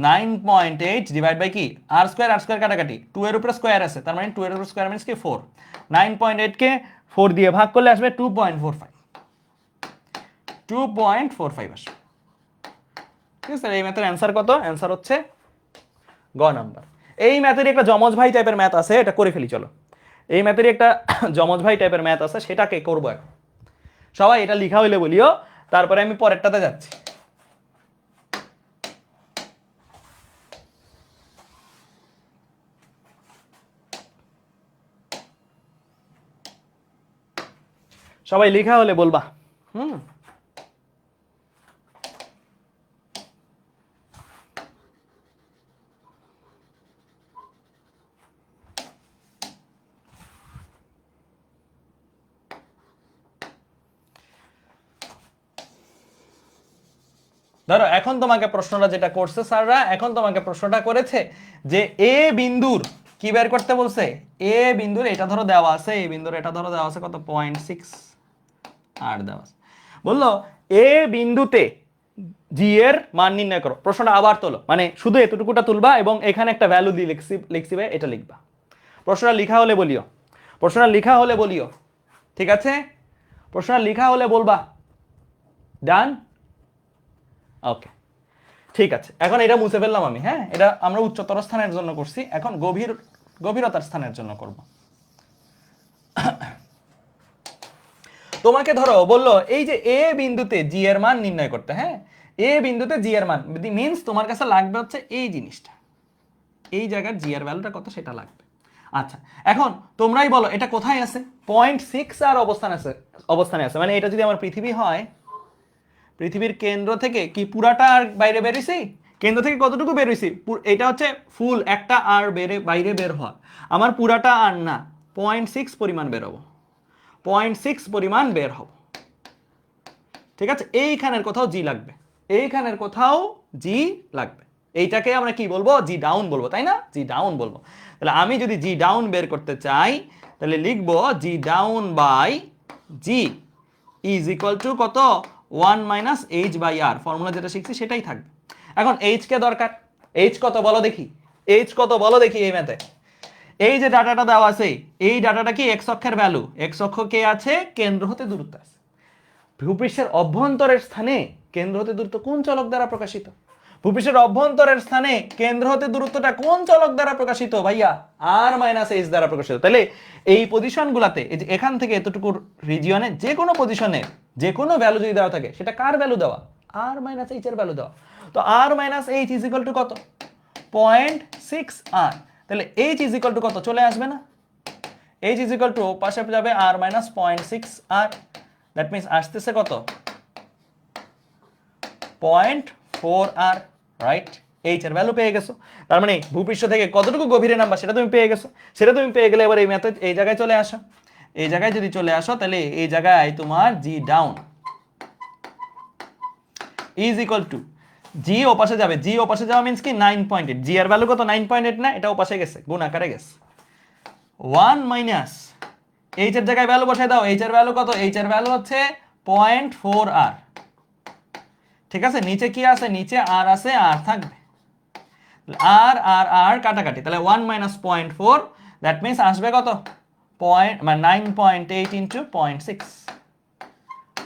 9.8 divide by কি আর স্কোয়ার কাটাকাটি 2 এর উপরে স্কোয়ার আছে, তার মানে 2 এর উপরে স্কোয়ার মিন্স কি 4। 9.8 কে 4 দিয়ে ভাগ করলে আসবে 2.45 আসবে। ঠিক আছে, এই ম্যাথের অ্যান্সার কত? অ্যান্সার হচ্ছে গ নাম্বার। এই ম্যাথেরই একটা যমজ ভাই টাইপের ম্যাথ আছে, এটা করে ফেলি চলো। এই ম্যাথেরই একটা যমজ ভাই টাইপের ম্যাথ আছে, সেটাকে করবো এখন। সবাই এটা লিখা হইলে বলিও, তারপরে আমি পরেরটাতে যাচ্ছি। সবাই লিখা হলে বলবা। ধরো এখন তোমাকে প্রশ্নটা যেটা করছে স্যাররা, এখন তোমাকে প্রশ্নটা করেছে যে এ বিন্দুর কি বের করতে বলছে? এ বিন্দুর এটা ধরো দেওয়া আছে, এ বিন্দুর এটা ধরো দেওয়া আছে কত 0.6 দেওয়া আছে। বললো এ বিন্দুতে জি এর মান নির্ণয় করো। প্রশ্নটা আবার তোলো, মানে শুধু এতটুকুটা তুলবা এবং এখানে একটা ভ্যালু দিয়ে লিখছিবে, এটা লিখবা। প্রশ্নটা লিখা হলে বলিও, প্রশ্নটা লিখা হলে বলিও, ঠিক আছে? প্রশ্নটা লিখা হলে বলবা। ডান? ওকে, ঠিক আছে। এখন এটা মুছে ফেললাম আমি, হ্যাঁ, এটা আমরা উচ্চতর স্থানের জন্য করছি, এখন গভীরতার স্থানের জন্য করব। তোমাকে ধরো বললো এই যে এ বিন্দুতে জি এর মান নির্ণয় করতে, হ্যাঁ, এ বিন্দুতে জি এর মান মিন্স তোমার কাছে লাগবে হচ্ছে এই জিনিসটা, এই জায়গার জি এর ভ্যালুটা কত সেটা লাগবে। আচ্ছা, এখন তোমরাই বলো এটা কোথায় আছে? 0.6 আর অবস্থানে আছে, মানে এটা যদি আমার পৃথিবী হয়, পৃথিবীর কেন্দ্র থেকে কি পুরাটা আর বাইরে বেরিয়েছি? কেন্দ্র থেকে কতটুকু বেরিয়েছি? এটা হচ্ছে ফুল একটা আর বাইরে বের হয়, আমার পুরাটা আর না, 0.6 পরিমাণ বেরোবো, 0.6 পরিমাণ বের হব। ঠিক আছে, এইখানের কোথাও জি লাগবে, এইখানের কোথাও জি লাগবে। এইটাকে আমরা কি বলবো? জি ডাউন বলবো, তাই না? জি ডাউন বলবো। তাহলে আমি যদি জি ডাউন বের করতে চাই, তাহলে লিখবো g down by g is equal to কত? 1 minus h by r. Formula যেটা শিখছি সেটাই থাকবে। এখন এইচ কে দরকার, এইচ কত বলো দেখি, এইচ কত বলো দেখি এই ম্যাথে। এই যে ডাটাটা দেওয়া আছে, এই ডাটাটা কি এক্স অক্ষের ভ্যালু, এক্স অক্ষ কে আছে? কেন্দ্র হতে দূরত্ব আছে। ভূপৃষ্ঠের অভ্যন্তরের স্থানে কেন্দ্র হতে দূরত্ব কোন চলক দ্বারা প্রকাশিত? ভূপৃষ্ঠের অভ্যন্তরের স্থানে কেন্দ্র হতে দূরত্বটা কোন চলক দ্বারা প্রকাশিত? ভাইয়া আর মাইনাস এইচ দ্বারা প্রকাশিত। তাহলে এই পজিশন গুলাতে, এই যে এখান থেকে এতটুকু রিজিয়নে যে কোনো পজিশনে যে কোনো ভ্যালু যদি দেওয়া থাকে, সেটা কার ভ্যালু দেওয়া? আর মাইনাস এইচ এর ভ্যালু দেওয়া। তো r minus h is equal to কত? 0.6 আর। তাহলে এইচ ইজ ইকুয়াল টু কত চলে আসবে না? এইচ ইজ ইকুয়াল টু পাশে যাবে আর মাইনাস 0.6 আর, দ্যাট মিনস আসতেছে কত? 0.4 আর, রাইট? এইচ এর ভ্যালু পেয়ে গেছো। তার মানে ভূপৃষ্ঠ থেকে কতটুকু গভীরে নামবা সেটা তুমি পেয়ে গেছো। সেটা তুমি পেয়ে গেলে এবার এই মেথড এই জায়গায় চলে আসো। এই জায়গায় যদি চলে আসো, তাহলে এই জায়গায় তোমার জি ডাউন ইজ ইকুয়াল টু জি ও পাশে যাবে, জি ও পাশে যাওয়া মিন্স কি 9.8। জি এর ভ্যালু কত? 9.8 না, এটা ও পাশে গেছে, গুণ আকারে গেছে। 1 মাইনাস এইচ এর জায়গায় ভ্যালু বসাই দাও। এইচ এর ভ্যালু কত? এইচ এর ভ্যালু হচ্ছে 0.4 আর। ঠিক আছে, নিচে কি আছে? নিচে আর আছে, আর থাকবে, আর আর আর কাটাকাটি, তাহলে 1 মাইনাস 0.4, দ্যাট মিনস আসবে কত? 9.8 ইন্টু 0.6,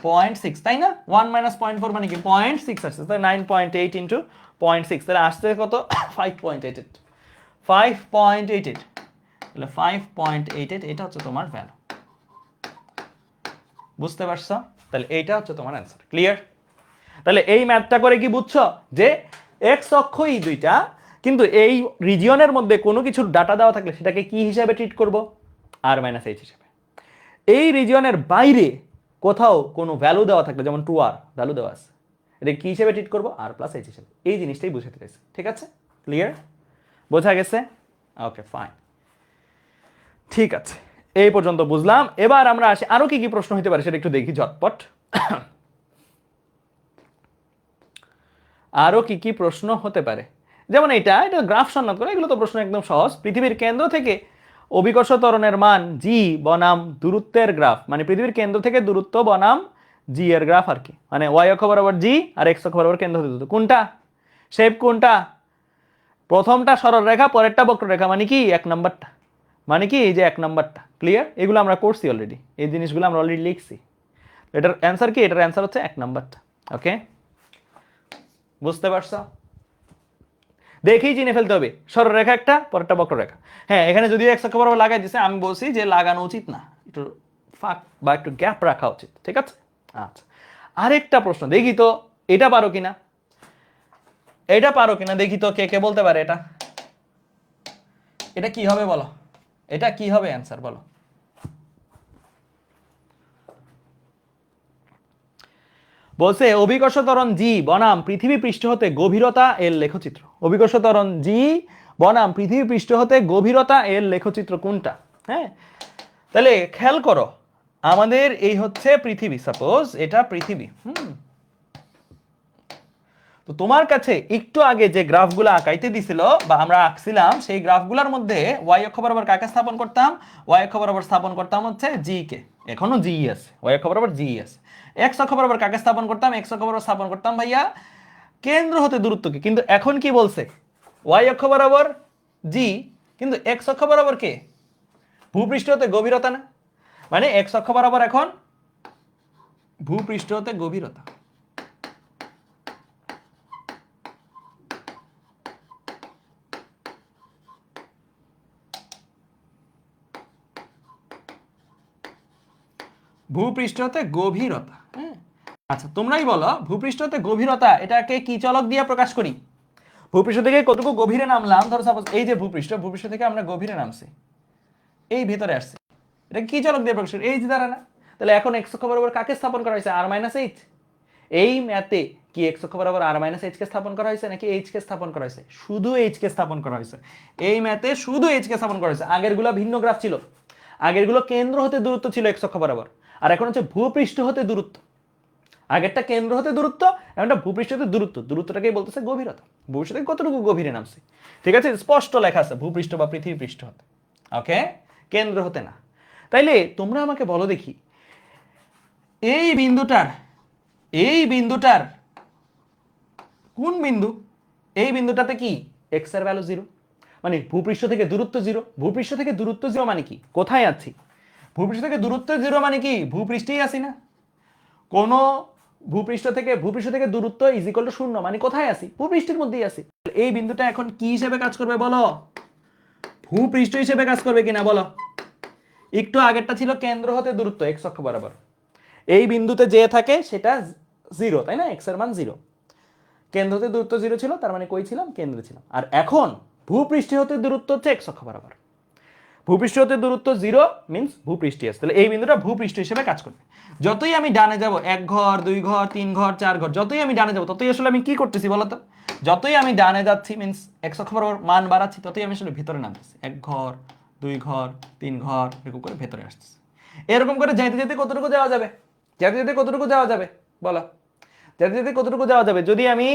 0.6, তাই না? 1 মাইনাস 0.4 মানে কি 0.6 আসছে, তাহলে 9.8 ইন্টু 0.6, তাহলে আসছে কত? 5.88, 5.88, তাহলে 5.88 এটা হচ্ছে তোমার ভ্যালু। বুঝতে পারছো? তাহলে এইটা হচ্ছে তোমার অ্যান্সার। ক্লিয়ার? তাহলে এই ম্যাথটা করে কি বুঝছো যে এক্স অক্ষই দুইটা, কিন্তু এই রিজিয়নের মধ্যে কোনো কিছুর ডাটা দেওয়া থাকলে সেটাকে কি হিসাবে ট্রিট করব? আর মাইনাস এইচ হিসাবে। এই রিজিয়নের বাইরে কোথাও কোনো ভ্যালু দেওয়া থাকলে, যেমন 2 আর ভ্যালু দেওয়া আছে, এটা কি হিসেবে ট্রিট করব? আর প্লাস এইচ হিসেবে। এই জিনিসটাই বুঝাতে চাইছি। ঠিক আছে? ক্লিয়ার? বোঝা গেছে? ওকে, ফাইন। ঠিক আছে, এই পর্যন্ত বুঝলাম। এবার আমরা আসি আরো কি কি প্রশ্ন হতে পারে সেটা একটু দেখি ঝটপট। আরো কি কি প্রশ্ন হতে পারে, যেমন এটা গ্রাফ সন্ধান করে, এগুলো তো প্রশ্ন একদম সহজ। পৃথিবীর কেন্দ্র থেকে অভিকর্ষ ত্বরণের মান জি বনাম দূরত্বের গ্রাফ, মানে পৃথিবীর কেন্দ্র থেকে দূরত্ব বনাম জি এর গ্রাফ আর কি, মানে ওয়াই অক্ষ বরাবর জি আর এক্স অক্ষ বরাবর কেন্দ্র হতে দূরত্ব কোনটা? শেপ কোনটা? প্রথমটা সরল রেখা, পরেরটা বক্ররেখা, মানে কি 1 নাম্বারটা, মানে কি এই যে 1 নাম্বারটা। ক্লিয়ার? এগুলো আমরা করছি অলরেডি, এই জিনিসগুলো আমরা অলরেডি লিখছি। এটার অ্যান্সার কি? এটার অ্যান্সার হচ্ছে 1 নাম্বারটা। ওকে, বুঝতে পারছো? দেখেই চিনে ফেলতে হবে, সরলরেখা একটা, পরেরটা বক্ররেখা। হ্যাঁ, এখানে যদিও এক অক্ষ বরাবর লাগাই দিছে, আমি বলছি যে লাগানো উচিত না, একটু ফাঁক বা একটু গ্যাপ রাখা উচিত। ঠিক আছে? আচ্ছা, আরেকটা প্রশ্ন দেখি তো, এটা পারো কিনা, এটা পারো কিনা দেখি তো, কে কে বলতে পারে এটা? এটা কি হবে বলো, এটা কি হবে অ্যান্সার বলো? বলছে অভিকর্ষ ত্বরণ জি বনাম পৃথিবী পৃষ্ঠ হতে গভীরতা এর লেখচিত্র। অভিকর্ষ ত্বরণ জি বনাম পৃথিবী পৃষ্ঠ হতে গভীরতা এর লেখচিত্র কোনটা? হ্যাঁ, তাহলে খেয়াল করো, আমাদের এই হচ্ছে পৃথিবী, সাপোজ এটা পৃথিবী। তো তোমার কাছে একটু আগে যে গ্রাফগুলো আঁকাইতে দিছিল বা আমরা আঁকছিলাম, সেই গ্রাফগুলোর মধ্যে ওয়াই অক্ষ বরাবর কাকে স্থাপন করতাম? ওয়াই অক্ষ বরাবর স্থাপন করতাম হচ্ছে জি কে, এখনো জি আছে, ওয়াই অক্ষ বরাবর জি আছে। এক্স অক্ষ বরাবর কাকে স্থাপন করতাম? এক্স অক্ষ বরাবর স্থাপন করতাম ভাইয়া কেন্দ্র হতে দূরত্বকে। কিন্তু এখন কি বলছে? ওয়াই অক্ষ বরাবর জি, কিন্তু এক্স অক্ষ বরাবর কে? ভূপৃষ্ঠ হতে গভীরতা না, মানে এক্স অক্ষ বরাবর এখন ভূপৃষ্ঠ হতে গভীরতা। ভূপৃষ্ঠ হতে গভীরতা। হ্যাঁ, আচ্ছা তোমরাই বলো, ভূপৃষ্ঠ হতে গভীরতা এটাকে কি চলক দিয়ে প্রকাশ করি? ভূপৃষ্ঠ থেকে কতটুকু গভীরে নামলাম, ধরো সাপোজ এই যে ভূপৃষ্ঠ, ভূপৃষ্ঠ থেকে আমরা গভীরে নামছি, এই ভেতরে আসছি, এটা কি চলক দিয়ে প্রকাশ করি? এই যে দ্বারা না। তাহলে এখন এক্স অক্ষ বরাবর কাকে স্থাপন করা হয়েছে? আর মাইনাস এইচ। এই ম্যাথে কি এক্স অক্ষ বরাবর আর মাইনাস এইচ কে স্থাপন করা হয়েছে নাকি এইচ কে স্থাপন করা হয়েছে? শুধু এইচ কে স্থাপন করা হয়েছে। এই ম্যাথে শুধু এইচ কে স্থাপন করা হয়েছে। আগেরগুলো ভিন্ন গ্রাফ ছিল, আগেরগুলো কেন্দ্র হতে দূরত্ব ছিল এক্স অক্ষ বরাবর, আর এখন হচ্ছে ভূপৃষ্ঠ হতে দূরত্ব। আগেরটা কেন্দ্র হতে দূরত্ব, এখনটা ভূপৃষ্ঠ হতে দূরত্ব। দূরত্বটাকেই বলতেছে গভীরতা। ভূপৃষ্ঠ থেকে কতটুকু গভীরে নামছে, ঠিক আছে, স্পষ্ট লেখা আছে ভূপৃষ্ঠ বা পৃথিবী পৃষ্ঠ হতে, ওকে, কেন্দ্র হতে না। তাইলে তোমরা আমাকে বলো দেখি, এই বিন্দুটার, এই বিন্দুটার কোন বিন্দু? এই বিন্দুটাতে কি এক্স এর ভ্যালু 0, মানে ভূপৃষ্ঠ থেকে দূরত্ব 0। ভূপৃষ্ঠ থেকে দূরত্ব 0 মানে কি? কোথায় আছি? ভূপৃষ্ঠ থেকে দূরত্ব 0 মানে কি? ভূপৃষ্ঠেই আছি না। কোন ভূপৃষ্ঠ থেকে দূরত্ব ইজ ইকুয়াল টু 0, মানে কোথায় আছি? ভূপৃষ্ঠের মধ্যেই আছি। এই বিন্দুটা এখন কি হিসেবে কাজ করবে বলো? ভূপৃষ্ঠ হিসেবে কাজ করবে কিনা বলো? একটু আগেরটা ছিল কেন্দ্র হতে দূরত্ব এক্স অক্ষ বরাবর, এই বিন্দুতে যে থাকে সেটা 0, তাই না? এক্স এর মান 0, কেন্দ্র হতে দূরত্ব 0 ছিল, তার মানে কই ছিলাম? কেন্দ্রে ছিলাম। আর এখন ভূপৃষ্ঠ হতে দূরত্ব হচ্ছে এক্স অক্ষ বরাবর, ভূপৃষ্ঠ হতে দূরত্ব 0 মিন্স ভূপৃষ্ঠে আছে। তাহলে এই বিন্দুটা ভূপৃষ্ঠ হিসেবে কাজ করবে। যতই আমি ডানে যাব, 1 ঘর 2 ঘর 3 ঘর 4 ঘর, যতই আমি ডানে যাব ততই আসলে আমি কি করতেছি বলতো? যতই আমি ডানে যাচ্ছি মিন্স এক্স অক্ষ বরাবর মান বাড়াচ্ছি, ততই আমি আসলে ভিতরে নামতেছি। 1 ঘর 2 ঘর 3 ঘর এরকম করে ভেতরে আসতেছি। এরকম করে যেতে যেতে কতটুকু যাওয়া যাবে? যেতে যেতে কতটুকু যাওয়া যাবে বলো? যেতে যেতে কতটুকু যাওয়া যাবে? যদি আমি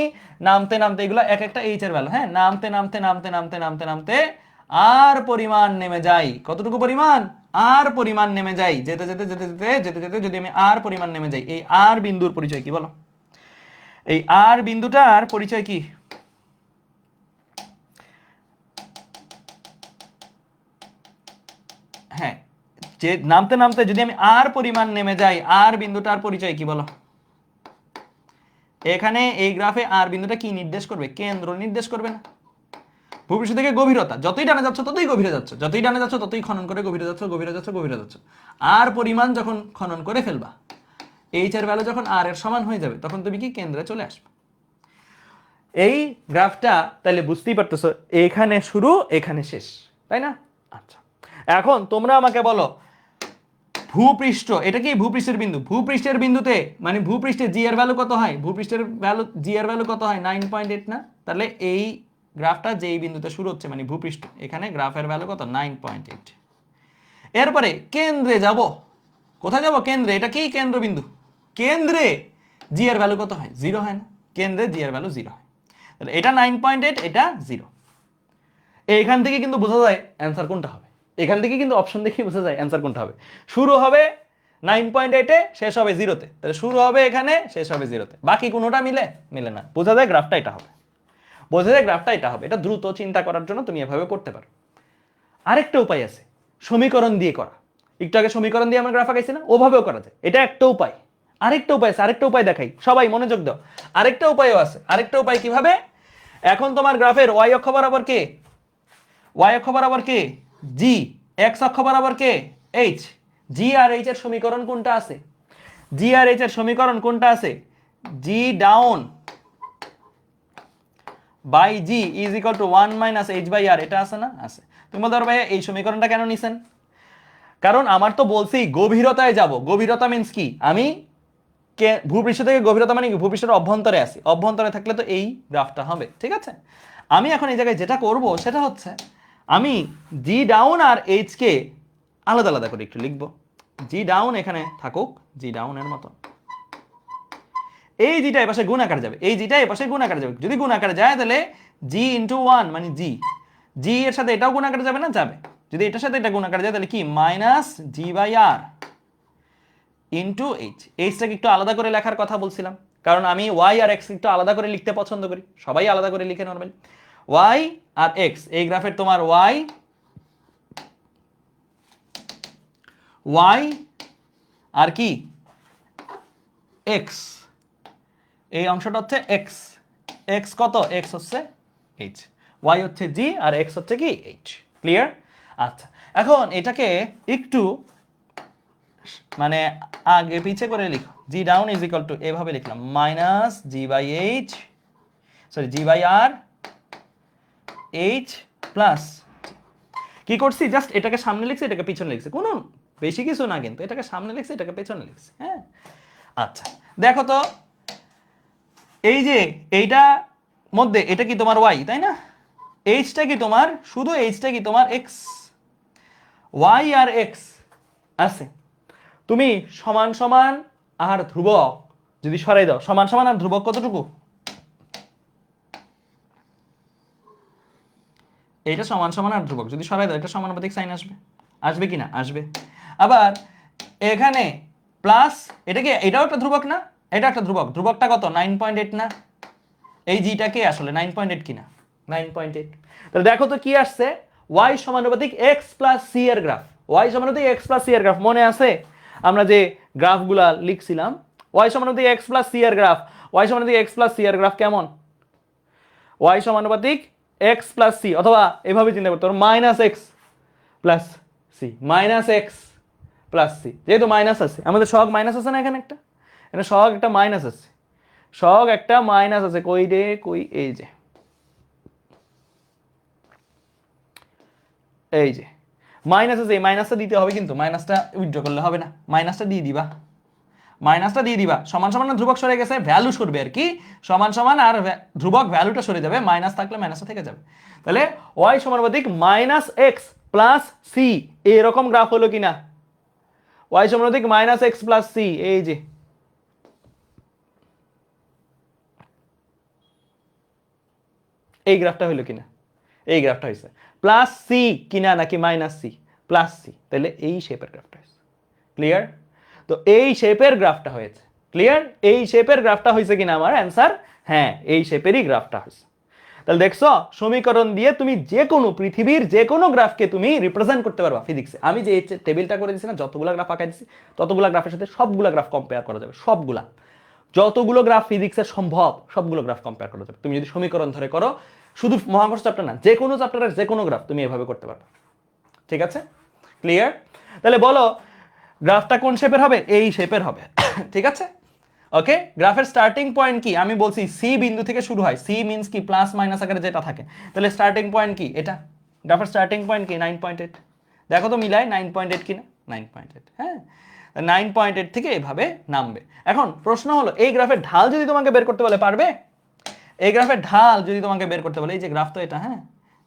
নামতে নামতে, এগুলো এক একটা এইচ এর ভ্যালু, হ্যাঁ, নামতে নামতে নামতে নামতে নামতে নামতে আর পরিমাণ নেমে যাই, কতটুকু পরিমাণ? আর পরিমাণ নেমে যাই, যেতে যেতে যেতে যেতে যেতে যেতে যদি আমি আর পরিমাণ নেমে যাই, এই আর বিন্দুর পরিচয় কি বলো? এই আর বিন্দুটার পরিচয় কি? হ্যাঁ, যে নামতে নামতে যদি আমি আর পরিমাণ নেমে যাই, আর বিন্দুটার পরিচয় কি বলো? এখানে এই গ্রাফে আর বিন্দুটা কি নির্দেশ করবে? কেন্দ্র নির্দেশ করবে না? ভূপৃষ্ঠ থেকে গভীরতা, যতই ডানে যাচ্ছ ততই গভীরে যাচ্ছ, যতই ডানে যাচ্ছ ততই খনন করে গভীরে যাচ্ছ, গভীরে যাচ্ছ, গভীরে যাচ্ছ। আর পরিমাণ যখন খনন করে ফেলবা, এইচ এর ভ্যালু যখন আর এর সমান হয়ে যাবে, তখন তুমি কি কেন্দ্রে চলে আসবে। এই গ্রাফটা তাহলে বুঝতেই পারতেছো, এখানে শুরু এখানে শেষ, তাই না? আচ্ছা, এখন তোমরা আমাকে বলো, ভূপৃষ্ঠ এটা কি? ভূপৃষ্ঠের বিন্দু, ভূপৃষ্ঠের বিন্দুতে মানে ভূপৃষ্ঠে জি এর ভ্যালু কত হয়? ভূপৃষ্ঠের ভ্যালু, জি এর ভ্যালু কত হয়? 9.8 না? তাহলে এই গ্রাফটা যেই বিন্দুতে শুরু হচ্ছে মানে ভূপৃষ্ঠ, এখানে গ্রাফের ভ্যালু কত? 9.8। এরপরে কেন্দ্রে যাব, কোথায় যাব? কেন্দ্রে। এটা কি কেন্দ্রবিন্দু, কেন্দ্রে জি এর ভ্যালু কত হয়? 0 হয় না? কেন্দ্রে জি এর ভ্যালু 0 হয়। তাহলে এটা 9.8, এটা 0। এইখান থেকে কিন্তু বোঝা যায় অ্যান্সার কোনটা হবে। এখান থেকে কিন্তু অপশন দেখেই বোঝা যায় অ্যান্সার কোনটা হবে। শুরু হবে 9.8-এ, শেষ হবে 0-তে। তাহলে শুরু হবে এখানে, শেষ হবে 0-তে। বাকি কোনোটা মিলে না, বোঝা যায় গ্রাফটা এটা হবে। বোঝা যায় গ্রাফটা এটা হবে। এটা দ্রুত চিন্তা করার জন্য তুমি এভাবে করতে পারো। আরেকটা উপায় আছে সমীকরণ দিয়ে করা। একটু আগে সমীকরণ দিয়ে আমরা গ্রাফ আঁকাইছি না, ওভাবেও করা যায়, এটা একটা উপায়। আরেকটা উপায় আছে, আরেকটা উপায় দেখাই, সবাই মনোযোগ দাও। আরেকটা উপায়ও আছে। আরেকটা উপায় কিভাবে? এখন তোমার গ্রাফের ওয়াই অক্ষ বরাবর কে? ওয়াই অক্ষ বরাবর কে? জি। এক্স অক্ষ বরাবর কে? এইচ। জি আর এইচ এর সমীকরণ কোনটা আছে? জি আর এইচ এর সমীকরণ কোনটা আছে? G down by g is equal to 1 minus h by r, এটা আছে না? আছে। তুমি বলতে পারো ভাই এই সমীকরণটা কেন নিছেন? কারণ আমার তো বলছি গভীরতায় যাব। গভীরতা মিন্স কি? আমি ভূপৃষ্ঠ থেকে গভীরতা মানে কি? ভূপৃষ্ঠের অভ্যন্তরে আছি, অভ্যন্তরে থাকলে তো এই গ্রাফটা হবে, ঠিক আছে? আমি এখন এই জায়গায় যেটা করব সেটা হচ্ছে আমি জি ডাউন আর এইচ কে আলাদা আলাদা করে একটু লিখবো। জি ডাউন এখানে থাকুক জি ডাউনের মতো, এই জিটা এপাশে গুণ আকারে যাবে, এই জিটা এপাশে গুণ আকারে যাবে। যদি গুণ আকারে যায় তাহলে জি ইন্টু 1 মানে জি, জি এর সাথে এটাও গুণ আকারে যাবে না? যাবে। যদি এটার সাথে এটা গুণ আকারে যায় তাহলে কি minus G by R into h. এইচটাকে একটু আলাদা করে লেখার কথা বলছিলাম, কারণ আমি ওয়াই আর এক্স একটু আলাদা করে লিখতে পছন্দ করি, সবাই আলাদা করে লিখে নরমালি। ওয়াই আর এক্স, এই গ্রাফের তোমার ওয়াই ওয়াই আর কি এক্স, এই অংশটা হচ্ছে এক্স। এক্স কত? এক্স হচ্ছে এইচ, ওয়াই হচ্ছে জি আর এক্স হচ্ছে কি এইচ। ক্লিয়ার? আচ্ছা, এখন এটাকে একটু মানে আগে পিছে করে লিখো। G down is equal to এভাবে লিখলাম minus G by H, sorry G by R H plus, কি করছি জাস্ট এটাকে সামনে লিখছি এটাকে পিছনে লিখছি, কোনো বেশি কিছু না, কিন্তু এটাকে সামনে লিখছি এটাকে পেছনে লিখছি। হ্যাঁ, আচ্ছা দেখো তো এই যে এইটা মধ্যে এটা কি তোমার ওয়াই, তাই না? এইচটা কি তোমার, শুধু এইচটা কি তোমার এক্স। ওয়াই আর এক্স আছে, তুমি সমান সমান আর ধ্রুবক যদি সরাই দাও, সমান সমান আর ধ্রুবক কতটুকু? এইটা সমান সমান আর ধ্রুবক যদি সরাই দাও এটা সমানুপাতিক সাইন আসবে, আসবে কি না? আসবে। আবার এখানে প্লাস এটা কি, এটাও একটা ধ্রুবক না? এটা একটা ধ্রুবক, ধ্রুবকটা কত? 9.8 না? এই জিটা কে আসলে 9.8 কিনা? 9.8। তাহলে দেখো তো কি আসছে, y সমানুপাতিক x প্লাস c এর গ্রাফ। y সমানুপাতিক x প্লাস c এর গ্রাফ মনে আছে আমরা যে গ্রাফগুলা লিখছিলাম? y সমানুপাতিক x প্লাস c এর গ্রাফ, y সমানুপাতিক x প্লাস c এর গ্রাফ কেমন? y সমানুপাতিক x প্লাস c, অথবা এভাবে চিন্তা করতে পারো minus x plus c, minus x plus c। যেহেতু মাইনাস আছে, আমাদের সহগ মাইনাস আছে না এখানে একটা, এখানে সহগ একটা মাইনাস আছে, সহগ একটা মাইনাস আছে, কই রে কই, এই যে এই যে মাইনাস আছে, এই মাইনাসটা দিতে হবে, কিন্তু মাইনাসটা উইথড্র করলে হবে না, মাইনাসটা দিয়ে দিবা, মাইনাসটা দিয়ে দিবা। সমান সমান ধ্রুবক সরে গেছে, ভ্যালু সরবে আর কি, সমান সমান আর ধ্রুবক ভ্যালুটা সরে যাবে, মাইনাস থাকলে মাইনাসটা থেকে যাবে। তাহলে ওয়াই সমানুপাতিক মাইনাস এক্স প্লাস সি, এরকম গ্রাফ হলো কিনা? ওয়াই সমানুপাতিক মাইনাস এক্স প্লাস সি, এই যে এই গ্রাফটা হইলো কিনা? এই গ্রাফটা হয়েছে। প্লাস সি কিনা নাকি মাইনাস সি? প্লাস সি, তাহলে এই শেপের গ্রাফটা হয়েছে। ক্লিয়ার? তো এই শেপের গ্রাফটা হয়েছে। ক্লিয়ার? এই শেপের গ্রাফটা হয়েছে কিনা আমার অ্যান্সার? হ্যাঁ, এই শেপেরই গ্রাফটা হয়েছে। তাহলে দেখছো সমীকরণ দিয়ে তুমি যে কোনো পৃথিবীর যে কোনো গ্রাফকে তুমি রিপ্রেজেন্ট করতে পারবা ফিজিক্সে। আমি যে টেবিলটা করে দিচ্ছি না, যতগুলো গ্রাফ আঁকাই দিচ্ছি ততগুলো গ্রাফের সাথে সবগুলো গ্রাফ কম্পেয়ার করা যাবে, সবগুলা, যতগুলো গ্রাফ ফিজিক্সের সম্ভব সবগুলো গ্রাফ কম্পেয়ার করা যাবে তুমি যদি সমীকরণ ধরে করো। শুধু মহাকর্ষ চ্যাপ্টার না, যে কোনো চ্যাপ্টারের যে কোনো গ্রাফ তুমি এভাবে করতে পারবে। ঠিক আছে? ক্লিয়ার? তাহলে বলো গ্রাফটা কোন শেপের হবে? এই শেপের হবে। ঠিক আছে? ওকে, গ্রাফের স্টার্টিং পয়েন্ট কি? আমি বলছি সি বিন্দু থেকে শুরু হয়, সি মিন্স কি প্লাস মাইনাস আকারে যেটা থাকে, তাহলে স্টার্টিং পয়েন্ট কি? এটা গ্রাফের স্টার্টিং পয়েন্ট কি? 9.8। দেখো তো মিলাই 9.8 কিনা? 9.8। হ্যাঁ, 9.8 থেকে এভাবে নামবে। এখন প্রশ্ন হলো এই গ্রাফের ঢাল যদি তোমাকে বের করতে বলে পারবে? এই গ্রাফের ঢাল যদি তোমাকে বের করতে বলে, এই যে গ্রাফ তো এটা, হ্যাঁ,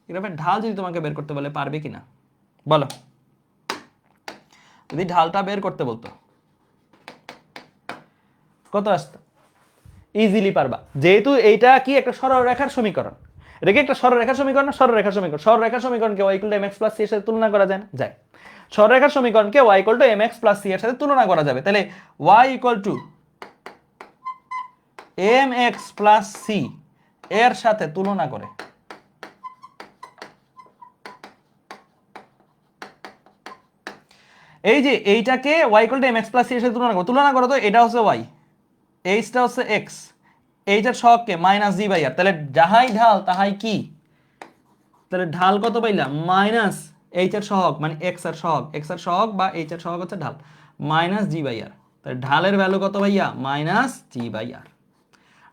এই গ্রাফের ঢাল যদি তোমাকে বের করতে বলে পারবে কিনা বলো? যদি ঢালটা বের করতে বলতো কত আসতো? ইজিলি পারবা, যেহেতু এইটা কি একটা সরলরেখার সমীকরণ। এটা কি একটা সরলরেখার সমীকরণ না? সরলরেখার সমীকরণ। সরলরেখার সমীকরণকে y = mx + c এর সাথে তুলনা করা যায় না? যায়। সরলরেখার সমীকরণকে y = mx + c এর সাথে তুলনা করা যাবে। তাহলে y = mx + c এর সাথে তুলনা করে। এই যে এইটাকে y = mx + c এর সাথে তুলনা করো তো, এটা হচ্ছে y, এইচটা হচ্ছে x, এইটার সহগকে -g/r, তাহলে যাহাই ঢাল তাহাই কি, তাহলে ঢাল কত পাইলাম এইচ এর সহগ মানে x এর সহগ বা এইচ এর সহগ হচ্ছে ঢাল -g/r, তাহলে ঢালের ভ্যালু কত ভাইয়া -g/r,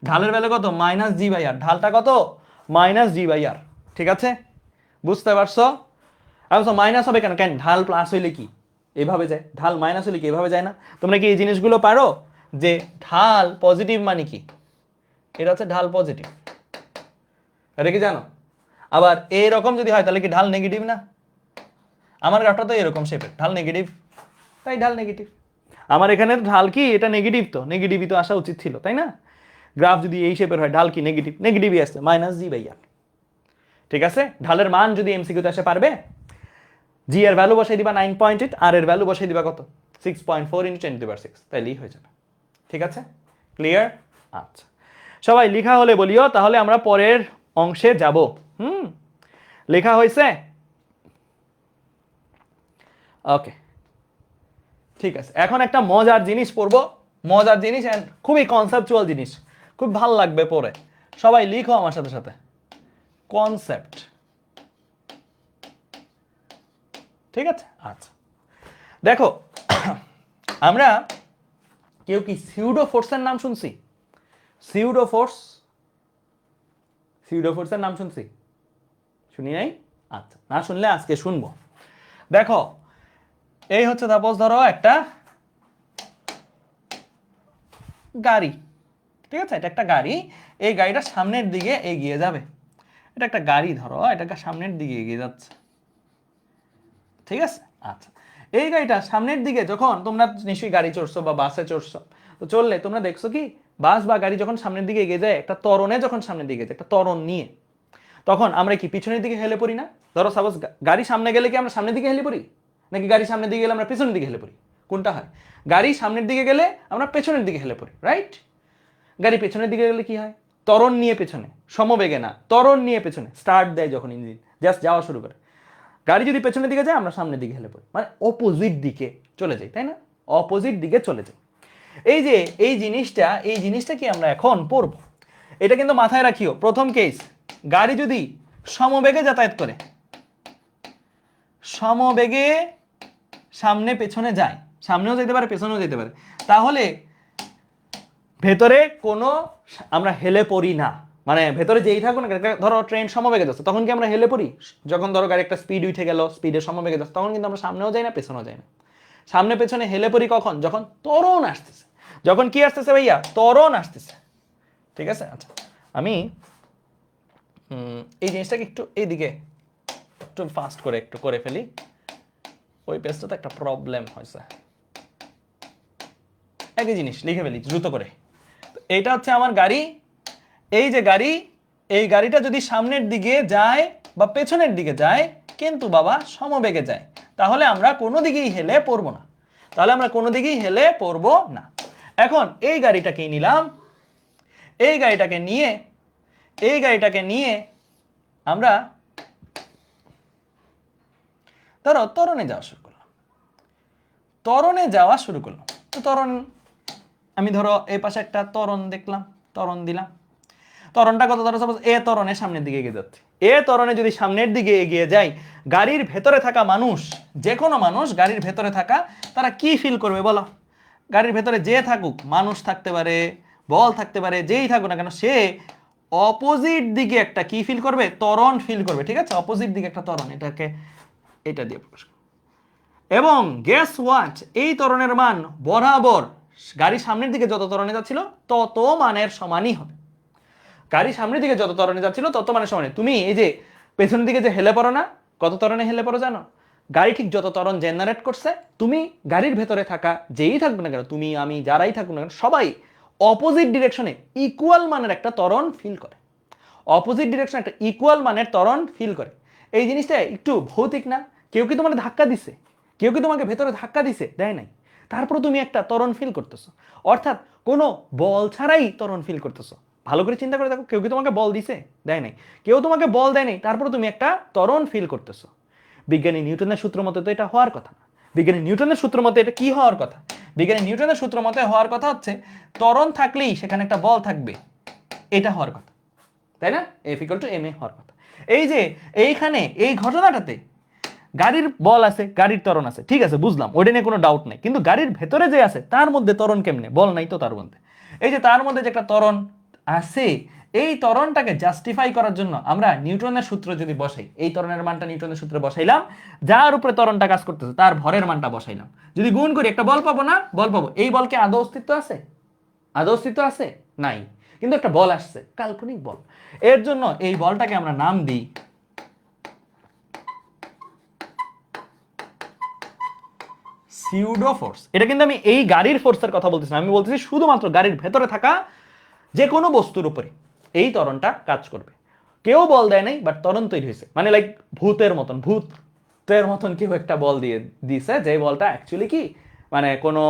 ঢালের ভ্যালু কত -g/r, ঢালটা কত -g/r, ঠিক আছে বুঝতে পারছো? আচ্ছা মাইনাস হবে কেন, কেন ঢাল প্লাস হইলে কি এভাবে যায়, ঢাল মাইনাস হইলে কি এভাবে যায় না? তোমরা কি এই জিনিসগুলো পারো যে ঢাল পজিটিভ মানে কি, এটা হচ্ছে ঢাল পজিটিভ, এটা কি জানো? আবার এইরকম যদি হয় তাহলে কি ঢাল নেগেটিভ না? আমার গ্রাফটা তো এরকম শেপের, ঢাল নেগেটিভ, তাই ঢাল নেগেটিভ। আমার এখানে ঢাল কি এটা নেগেটিভ, তো নেগেটিভই তো আসা উচিত ছিল তাই না? গ্রাফ যদি এই শেপের হয় ঢাল কি নেগেটিভ, নেগেটিভই আসছে -g/r, ঠিক আছে? ঢালের মান যদি এমসিকিউতে আসে পারবে, জি এর ভ্যালু বসাই দিবা 9.8, আর এর ভ্যালু বসাই দিবা কত 6.4 × 10⁻6, তাইলেই হয়ে যাবে, ঠিক আছে ক্লিয়ার? আচ্ছা সবাই লেখা হলে বলিও, তাহলে আমরা পরের অংশে যাব। লেখা হয়েছে? ওকে ঠিক আছে, এখন একটা মজার জিনিস পড়বো, মজার জিনিস এন্ড খুবই কনসেপচুয়াল জিনিস, খুব ভাল লাগবে পড়ে। সবাই লিখো আমার সাথে সাথে, কনসেপ্ট, ঠিক আছে? আচ্ছা দেখো আমরা কেউ কি সিউডো ফোর্সের নাম শুনছি? সিউডো ফোর্সের নাম শুনছি? শুনি নাই? আচ্ছা না শুনলে আজকে শুনবো। দেখো এই হচ্ছে সাপোজ ধরো একটা গাড়ি, ঠিক আছে? এটা একটা গাড়ি, এই গাড়িটা সামনের দিকে এগিয়ে যাবে, এটা একটা গাড়ি ধরো, এটাকে সামনের দিকে এগিয়ে যাচ্ছে, ঠিক আছে? আচ্ছা এই গাড়িটা সামনের দিকে যখন তোমরা নিশ্চয়ই গাড়ি চড়ছো বা বাসে চড়ছো, তো চললে তোমরা দেখছো কি বাস বা গাড়ি যখন সামনের দিকে এগিয়ে যায়, একটা ত্বরণে যখন সামনের দিকে যায়, একটা ত্বরণ নিয়ে, তখন আমরা কি পিছনের দিকে হেলে পড়ি না? ধরো সাপোজ গাড়ি সামনে গেলে কি আমরা সামনের দিকে হেলে পড়ি, নাকি গাড়ি সামনের দিকে গেলে আমরা পেছনের দিকে হেলে পড়ি? কোনটা হয়? গাড়ি সামনের দিকে গেলে আমরা পেছনের দিকে হেলে পড়ি, রাইট? গাড়ি পেছনের দিকে গেলে কি হয়? ত্বরণ নিয়ে পেছনে, সমবেগে না, ত্বরণ নিয়ে পেছনে স্টার্ট দেয় যখন ইঞ্জিন জাস্ট যাওয়া শুরু করে, গাড়ি যদি পেছনের দিকে যায় আমরা সামনের দিকে হেলে পড়ি, মানে অপোজিট দিকে চলে যাই, তাই না? অপোজিট দিকে চলে যাই। এই জিনিসটা কি আমরা এখন পড়ব, এটা কিন্তু মাথায় রাখিও। প্রথম কেস, গাড়ি যদি সমবেগে যাতায়াত করে, সমবেগে সামনে পেছনে যায়, সামনেও যেতে পারে পেছনেও যেতে পারে, তাহলে ভেতরে কোনো আমরা হেলে পড়ি না, মানে ভেতরে যেই থাকুক না, ধরো ট্রেন সমবেগে যাচ্ছে তখন কি আমরা হেলে পড়ি? যখন ধরো গাড়ি একটা স্পিড উঠে গেল, স্পিডে সমবেগে যাচ্ছে, তখন কিন্তু আমরা সামনেও যাই না পেছনেও যাই না। সামনে পেছনে হেলে পড়ি কখন? যখন ত্বরণ আসতেছে। যখন কি আসতেছে ভাইয়া? ত্বরণ আসতেছে, ঠিক আছে? আচ্ছা আমি এই জিনিসটাকে একটু এইদিকে একটু ফাস্ট করে একটু করে ফেলি, ওই পেজটাতে একটা প্রবলেম হয়েছে, একই জিনিস লিখে ফেলি দ্রুত করে। এইটা হচ্ছে আমার গাড়ি, এই যে গাড়ি, এই গাড়িটা যদি সামনের দিকে যায় বা পেছনের দিকে যায় কিন্তু বাবা সমবেগে যায়, তাহলে আমরা কোনো দিকেই হেলে পড়বো না, তাহলে আমরা কোনো দিকেই হেলে পড়বো না। এখন এই গাড়িটাকেই নিলাম, এই গাড়িটাকে নিয়ে আমরা ধরো ত্বরণে যাওয়া শুরু করলাম, তো ত্বরণ আমি ধরো এই পাশে একটা ত্বরণ দেখলাম, ত্বরণ দিলাম, ত্বরণটা কত? ধরো সাপোজ এ ত্বরণে সামনের দিকে এগিয়ে যাচ্ছে, এ ত্বরণে যদি সামনের দিকে এগিয়ে যায়, গাড়ির ভেতরে থাকা মানুষ, যে কোনো মানুষ গাড়ির ভেতরে থাকা, তারা কি ফিল করবে বলো? গাড়ির ভেতরে যে থাকুক, মানুষ থাকতে পারে, বল থাকতে পারে, যেই থাকুক না কেন, সে অপোজিট দিকে একটা কি ফিল করবে? ত্বরণ ফিল করবে, ঠিক আছে? অপোজিট দিকে একটা ত্বরণ, এটাকে এটা দিয়ে প্রকাশ করবে। এবং গেস হোয়াট, এই ত্বরণের মান বরাবর গাড়ি সামনের দিকে যত ত্বরণে যাচ্ছিল তত মানের সমানই হবে। গাড়ি সামনের দিকে যত ত্বরণে যাচ্ছিল তত মানের সমানই। তুমি এই যে পেছনের দিকে যে হেলে পড়ো না, কত ত্বরণে হেলে পড়ো জানো? গাড়ি ঠিক যত ত্বরণ জেনারেট করছে, তুমি গাড়ির ভেতরে থাকা যেই থাকবে না কেন, তুমি আমি যারাই থাকুক না কেন, সবাই অপোজিট ডিরেকশনে ইকুয়াল মানের একটা ত্বরণ ফিল করে, অপোজিট ডিরেকশনে একটা ইকুয়াল মানের ত্বরণ ফিল করে। এই জিনিসটা একটু ভৌতিক না? কেউ কি তোমাকে ধাক্কা দিছে? কেউ কি তোমাকে ভেতরে ধাক্কা দিছে? দেয় নাই, তারপর তুমি একটা ত্বরণ ফিল করতেছো, অর্থাৎ কোনো বল ছাড়াই ত্বরণ ফিল করতেছো। ভালো করে চিন্তা করে দেখো, কেউ কি তোমাকে বল দিছে? দেয় নাই। কেউ তোমাকে বল দেয় নাই, তারপরে তুমি একটা ত্বরণ ফিল করতেছো। বিজ্ঞানী নিউটনের সূত্র মতে তো এটা হওয়ার কথা না। বিজ্ঞানী নিউটনের সূত্র মতে এটা কি হওয়ার কথা? বিজ্ঞানী নিউটনের সূত্র মতে হওয়ার কথা হচ্ছে ত্বরণ থাকলেই সেখানে একটা বল থাকবে, এটা হওয়ার কথা, তাই না? F = ma হওয়ার কথা। এই যে এইখানে এই ঘটনাটাতে গাড়ির বল আছে, গাড়ির ত্বরণ আছে, ঠিক আছে, বুঝলাম, ওটা নিয়ে কোনো ডাউট নাই। কিন্তু গাড়ির ভেতরে যে আছে তার মধ্যে ত্বরণ কেমনে? বল নাই তো তার মধ্যে। এই যে তার মধ্যে যে একটা ত্বরণ আছে, এই ত্বরণটাকে জাস্টিফাই করার জন্য আমরা নিউটনের সূত্র যদি বসাই, এই ত্বরণের মানটা নিউটনের সূত্রে বসাইলাম, যার উপরে ত্বরণটা কাজ করতেছে তার ভরের মানটা বসাইলাম, যদি গুণ করি একটা বল পাবো না? বল পাবো। এই বলকে আদৌ অস্তিত্ব আছে? আদৌ অস্তিত্ব আছে? নাই। কিন্তু একটা বল আসছে, কাল্পনিক বল। এর জন্য এই বলটাকে আমরা নাম দিই সিউডো ফোর্স। এটা কিন্তু আমি এই গাড়ির ফোর্সের কথা বলতেছি না, আমি বলতেছি শুধুমাত্র গাড়ির ভেতরে থাকা যে কোনো বস্তুর উপরে এই ত্বরণটা কাজ করবে। কেউ বল দেয় নাই, বাট ত্বরণ তৈরি হয়েছে। মানে লাইক ভূতের মতন কেউ একটা বল দিয়ে দিছে, যে বলটা অ্যাকচুয়ালি কি মানে কোনো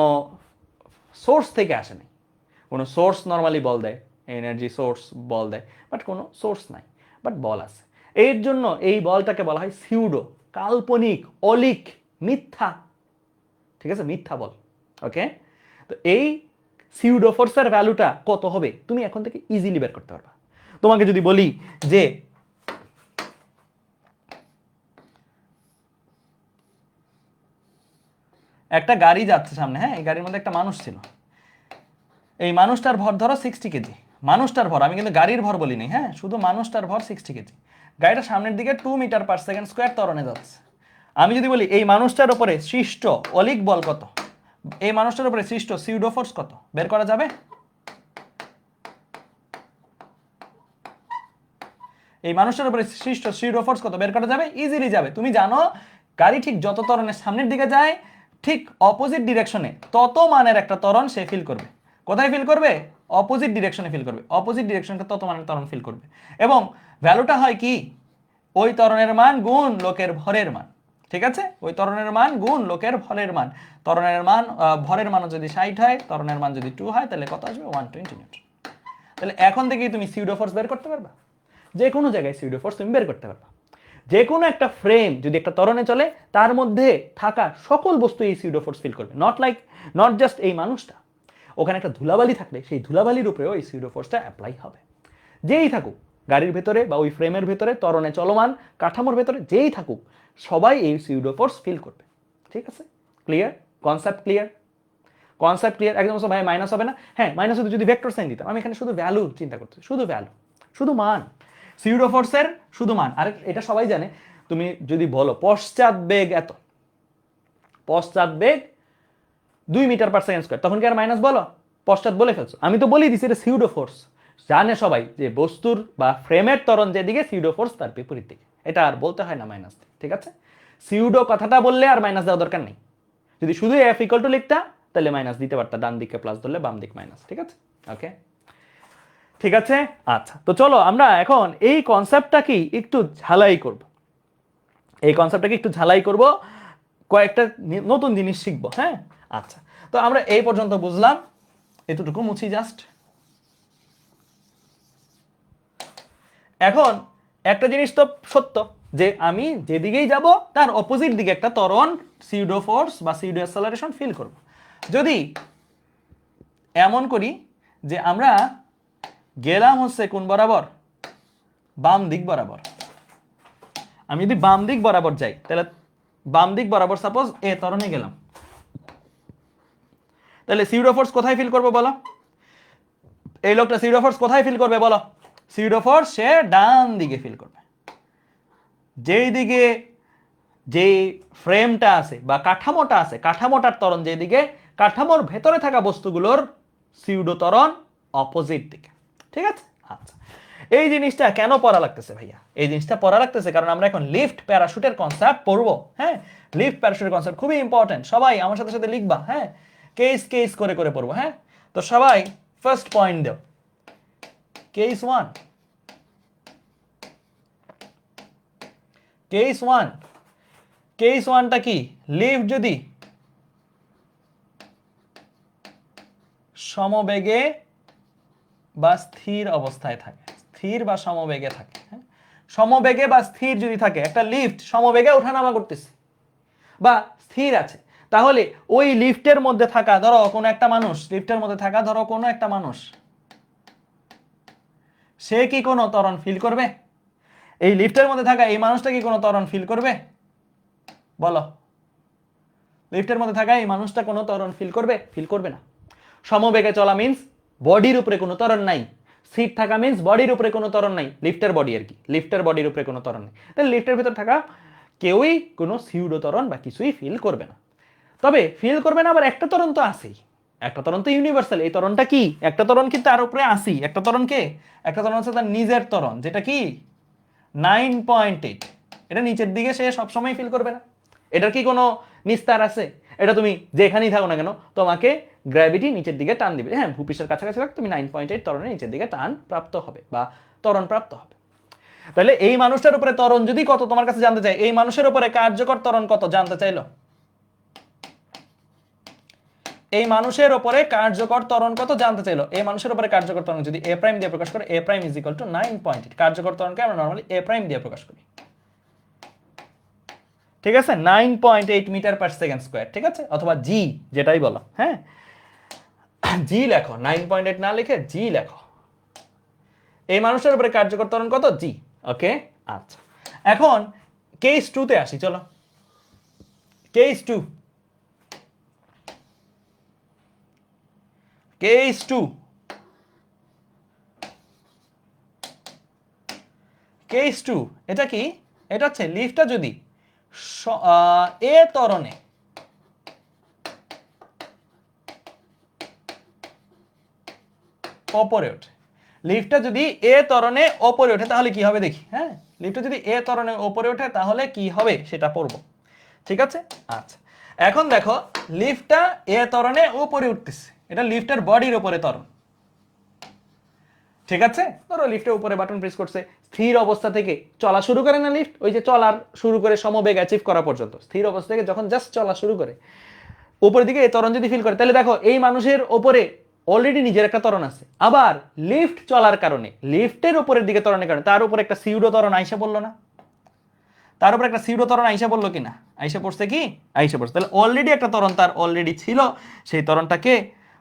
সোর্স থেকে আসে নাই। কোনো সোর্স নর্মালি বল দেয়, এনার্জি সোর্স বল দেয়, বাট কোনো সোর্স নাই, বাট বল আছে। এর জন্য এই বলটাকে বলা হয় সিউডো, কাল্পনিক, অলিক, মিথ্যা। ঠিক আছে, মিথ্যা বল। ওকে, তো এই সিউডো ফোর্সের ভ্যালুটা কত হবে তুমি এখন থেকে ইজিলি বের করতে পারবা। তোমাকে যদি বলি যে একটা গাড়ি যাচ্ছে সামনে, হ্যাঁ, এই গাড়ির মধ্যে একটা মানুষ ছিল, এই মানুষটার ভর ধরো 60 কেজি। মানুষটার ভর, আমি কিন্তু গাড়ির ভর বলিনি, হ্যাঁ, শুধু মানুষটার ভর 60 কেজি। গাড়িটা সামনের দিকে 2 মিটার/সেকেন্ড ত্বরণে যাচ্ছে। আমি যদি বলি এই মানুষটার উপরে সৃষ্ট অলিক বল কত, এই মানুষটার উপরে সৃষ্ট সিউডো ফোর্স কত, বের করা যাবে? এই মানুষটার উপরে সৃষ্ট সিউডো ফোর্স কত বের করা যাবে? ইজিলি যাবে। তুমি জানো গাড়ি ঠিক যত ত্বরণের সামনের দিকে যায়, ঠিক অপোজিট ডিরেকশনে তত মানের একটা ত্বরণ সে ফিল করবে। কোথায় ফিল করবে? অপোজিট ডিরেকশনে ফিল করবে। অপোজিট ডিরেকশনটা তত মানের ত্বরণ ফিল করবে। এবং ভ্যালুটা হয় কি, ওই ত্বরণের মান গুণ লোকের ভরের মান। ঠিক আছে, ওই ত্বরণের মান গুণ লোকের ভরের মান। ত্বরণের মান, ভরের মান যদি 60 হয়, ত্বরণের মান যদি 2 হয়, তাহলে কত আসবে? 120 নিউটন। তাহলে এখন থেকেই তুমি সিউডো ফোর্স বের করতে পারবা। যে কোনো জায়গায় সিউডো ফোর্স তুমি বের করতে পারবা। যে কোনো একটা ফ্রেম যদি একটা ত্বরণে চলে, তার মধ্যে থাকা সকল বস্তু এই সিউডো ফোর্স ফিল করবে। নট জাস্ট এই মানুষটা, ওখানে একটা ধুলাবালি থাকলে সেই ধুলাবালির উপরেও এই সিউডো ফোর্সটা অ্যাপ্লাই হবে। যেই থাকুক গাড়ির ভেতরে বা ওই ফ্রেমের ভেতরে, ত্বরণে চলমান কাঠামোর ভেতরে যেই থাকুক, সবাই এই সিউডো ফোর্স ফিল করবে। ঠিক আছে, clear? Concept clear? Concept clear? একদম। ভাই মাইনাস হবে না? হ্যাঁ, মাইনাস হতে যদি ভেক্টর সাইন দিতাম, আমি এখানে শুধু ভ্যালু চিন্তা করতে, শুধু ভ্যালু, শুধু মান, সিউডো ফোর্সের শুধু মান। আর এটা সবাই জানে, তুমি যদি বলো পশ্চাৎ বেগ এত, পশ্চাৎ বেগ 2 মিটার/সেকেন্ড, তখন কি আর মাইনাস বলো? পশ্চাৎ বলে ফেলছো। আমি তো বলেই দিছি এটা সিউডো ফোর্স। জানে সবাই যে বস্তুর বা ফ্রেমের ত্বরণ যেদিকে, সিউডো ফোর্স তার বিপরীত দিকে। এটা আর বলতে হয় না মাইনাস। ঠিক আছে, সিউডো কথাটা বললে আর মাইনাস দেওয়া দরকার নেই। যদি শুধু F = লিখতা, তাহলে মাইনাস দিতে পারতা, ডান দিকে প্লাস ধরলে বাম দিক মাইনাস। ঠিক আছে, ওকে, ঠিক আছে। আচ্ছা, তো চলো আমরা এখন এই কনসেপ্টটা কি একটু ঝালাই করব। এই কনসেপ্টটাকে একটু ঝালাই করব, কয়েকটা নতুন জিনিস শিখবো। হ্যাঁ, আচ্ছা, তো আমরা এই পর্যন্ত বুঝলাম, এতটুকু মুছি জাস্ট। এখন একটা জিনিস তো সত্য, যে আমি যেদিকেই যাব তার অপোজিট দিকে একটা ত্বরণ, সিউডো ফোর্স বা সিউডো অ্যাক্সেলারেশন ফিল করব। যদি এমন করি যে আমরা গেলাম হচ্ছে কোন বরাবর? বাম দিক বরাবর। আমি যদি বাম দিক বরাবর যাই, তাহলে বাম দিক বরাবর সাপোজ এ ত্বরণে গেলাম, তাহলে সিউডো ফোর্স কোথায় ফিল করবো বলো? এই লোকটা সিউডো ফোর্স কোথায় ফিল করবে বলো? সিউডো ফোর্স সে ডান দিকে ফিল করবে। যেই দিকে যে ফ্রেমটা আছে বা কাঠামোটা আছে, কাঠামোটার ত্বরণ যেদিকে, কাঠামোর ভেতরে থাকা বস্তুগুলোর সিউডো ত্বরণ অপোজিট দিকে। ঠিক আছে, আচ্ছা, এই জিনিসটা কেন পড়া লাগতেছে ভাইয়া? এই জিনিসটা পড়া লাগতেছে কারণ আমরা এখন লিফট প্যারাশুটের কনসেপ্ট পড়বো। হ্যাঁ, লিফট প্যারাশুটের কনসেপ্ট খুবই ইম্পর্টেন্ট, সবাই আমার সাথে সাথে লিখবা। হ্যাঁ, কেস কেস করে করে পড়বো। হ্যাঁ, তো সবাই ফার্স্ট পয়েন্ট দাও, কেস 1। কেস 1, কেস 1টা কি? লিফট যদি সমবেগে বা স্থির অবস্থায় থাকে, স্থির বা সমবেগে থাকে। হ্যাঁ, সমবেগে বা স্থির যদি থাকে, একটা লিফট সমবেগে ওঠানামা করতেছে বা স্থির আছে, তাহলে ওই লিফটের মধ্যে থাকা ধরো কোনো একটা মানুষ, লিফটের মধ্যে থাকা ধরো কোনো একটা মানুষ, সে কি কোনো ত্বরণ ফিল করবে? এই লিফটের মধ্যে থাকা এই মানুষটা কি কোনো ত্বরণ ফিল করবে? বলো, লিফটের মধ্যে থাকা এই মানুষটা কোনো ত্বরণ ফিল করবে? ফিল করবে না। সমবেগে চলা মিন্স বডির উপরে কোনো ত্বরণ নাই, স্থির থাকা মিন্স বডির উপরে কোনো ত্বরণ নাই, লিফটের বডি আর কি, লিফটের বডির উপরে কোনো ত্বরণ নেই, তাহলে লিফটের ভিতর থাকা কেউই কোনো সিউডো ত্বরণ বা কিছুই ফিল করবে না। তবে ফিল করবে না আবার একটা ত্বরণ তো আছেই, একটা ত্বরণ তো ইউনিভার্সাল। এই ত্বরণটা কি? একটা ত্বরণ কি তার উপরে আসি, একটা ত্বরণ কে, একটা ত্বরণ হচ্ছে তার নিজের ত্বরণ, যেটা কি 9.8, এটা নিচের দিকে সে সবসময় ফিল করবে না। এটার কি কোনো নিস্তার আছে? এটা তুমি যেখানেই থাকো না কেন তোমাকে গ্র্যাভিটি নিচের দিকে টান দিবে। হ্যাঁ, ভূপৃষ্ঠের কাছাকাছি থাকো তুমি 9.8 ত্বরণের নিচের দিকে টান প্রাপ্ত হবে বা ত্বরণ প্রাপ্ত হবে। তাহলে এই মানুষটার উপরে ত্বরণ যদি কত তোমার কাছে জানতে চাই, এই মানুষের উপরে কার্যকর ত্বরণ কত জানতে চাইলো, এই মানুষের উপরে কার্যকর ত্বরণ কত জানতে চাইলো, এই মানুষের উপরে কার্যকর ত্বরণ যদি a প্রাইম দিয়ে প্রকাশ করে, a prime is equal to 9.8, কার্যকর ত্বরণকে আমরা নরমালি a প্রাইম দিয়ে প্রকাশ করি। ঠিক আছে, 9.8 মিটার পার সেকেন্ড স্কয়ার, ঠিক আছে, অথবা জি যেটাই বলো। হ্যাঁ, জি লেখো, 9.8 না লিখে জি লেখো। এই মানুষের উপরে কার্যকর ত্বরণ কত? জি। ওকে, আচ্ছা, এখন কেস 2 তে আসি, চলো কেস 2, কেস 2, কেস 2 এটা কি? এটা হচ্ছে লিফটটা যদি এ ত্বরণে ওপরে ওঠে, লিফটটা যদি এ ত্বরণে ওপরে ওঠে তাহলে কি হবে দেখি। হ্যাঁ, লিফটটা যদি এ ত্বরণে ওপরে ওঠে তাহলে কি হবে সেটা পড়বো, ঠিক আছে। আচ্ছা, এখন দেখো লিফটটা এ ত্বরণে উপরে উঠতেছে, এটা লিফটের বডির উপরে ত্বরণ, ঠিক আছে। ধরো লিফটের উপরে বাটন প্রেস করছে, স্থির অবস্থা থেকে চলা শুরু করে না লিফট, ওই যে চলার শুরু করে সমবেগ অ্যাচিভ করা পর্যন্ত, স্থির অবস্থা থেকে যখন জাস্ট চলা শুরু করে উপরের দিকে এই ত্বরণ যদি ফিল করে, তাহলে দেখো এই মানুষের উপরে অলরেডি নিজের একটা ত্বরণ আছে, আবার লিফট চলার কারণে লিফটের উপরের দিকে ত্বরণের কারণে তার উপরে একটা সিউডো ত্বরণ আইসা পড়লো না, তার উপরে একটা সিউডো ত্বরণ আইসা পড়লো কিনা, আইসা পড়ছে কি, আইসা পড়ছে। তাহলে অলরেডি একটা ত্বরণ তার অলরেডি ছিল, সেই ত্বরণটাকে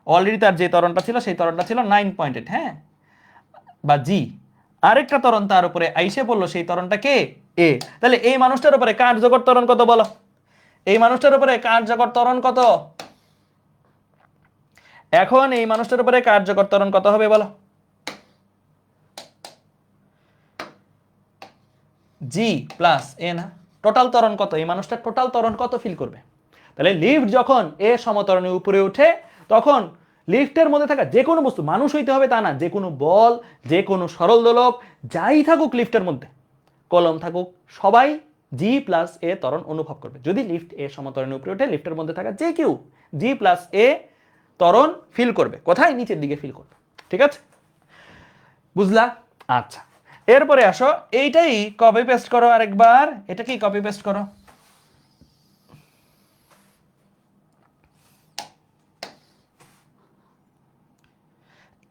অলরেডি তার যে ত্বরণটা ছিল সেই ত্বরণটা ছিল 9.8, হ্যাঁ, বা জি। আরেকটা ত্বরণ তার উপরে আইসে পড়লো, সেই ত্বরণটা কে, এ। তাহলে এই মানুষটার উপরে কার্যকর ত্বরণ কত বলো, এই মানুষটার উপরে কার্যকর ত্বরণ কত? এখন এই মানুষটার উপরে কার্যকর ত্বরণ কত হবে বলো? জি প্লাস এ না, টোটাল ত্বরণ কত, এই মানুষটার টোটাল ত্বরণ কত ফিল করবে? তাহলে লিফট যখন এ সমত্বরণের উপরে ওঠে তখন লিফটের মধ্যে থাকা যে কোনো বস্তু, মানুষ হইতে হবে তা না, যে কোনো বল, যে কোনো সরল দোলক যাই থাকুক লিফটের মধ্যে, কলম থাকুক, সবাই জি প্লাস এ ত্বরণ অনুভব করবে। যদি লিফট এ সমত্বরণের উপরে ওঠে লিফটের মধ্যে থাকা যে কেউ জি প্লাস এ ত্বরণ ফিল করবে, কোথায়, নিচের দিকে ফিল করবে, ঠিক আছে, বুঝলা? আচ্ছা, এরপরে আসো এইটাই কপি পেস্ট করো আরেকবার, এটা কি কপি পেস্ট করো,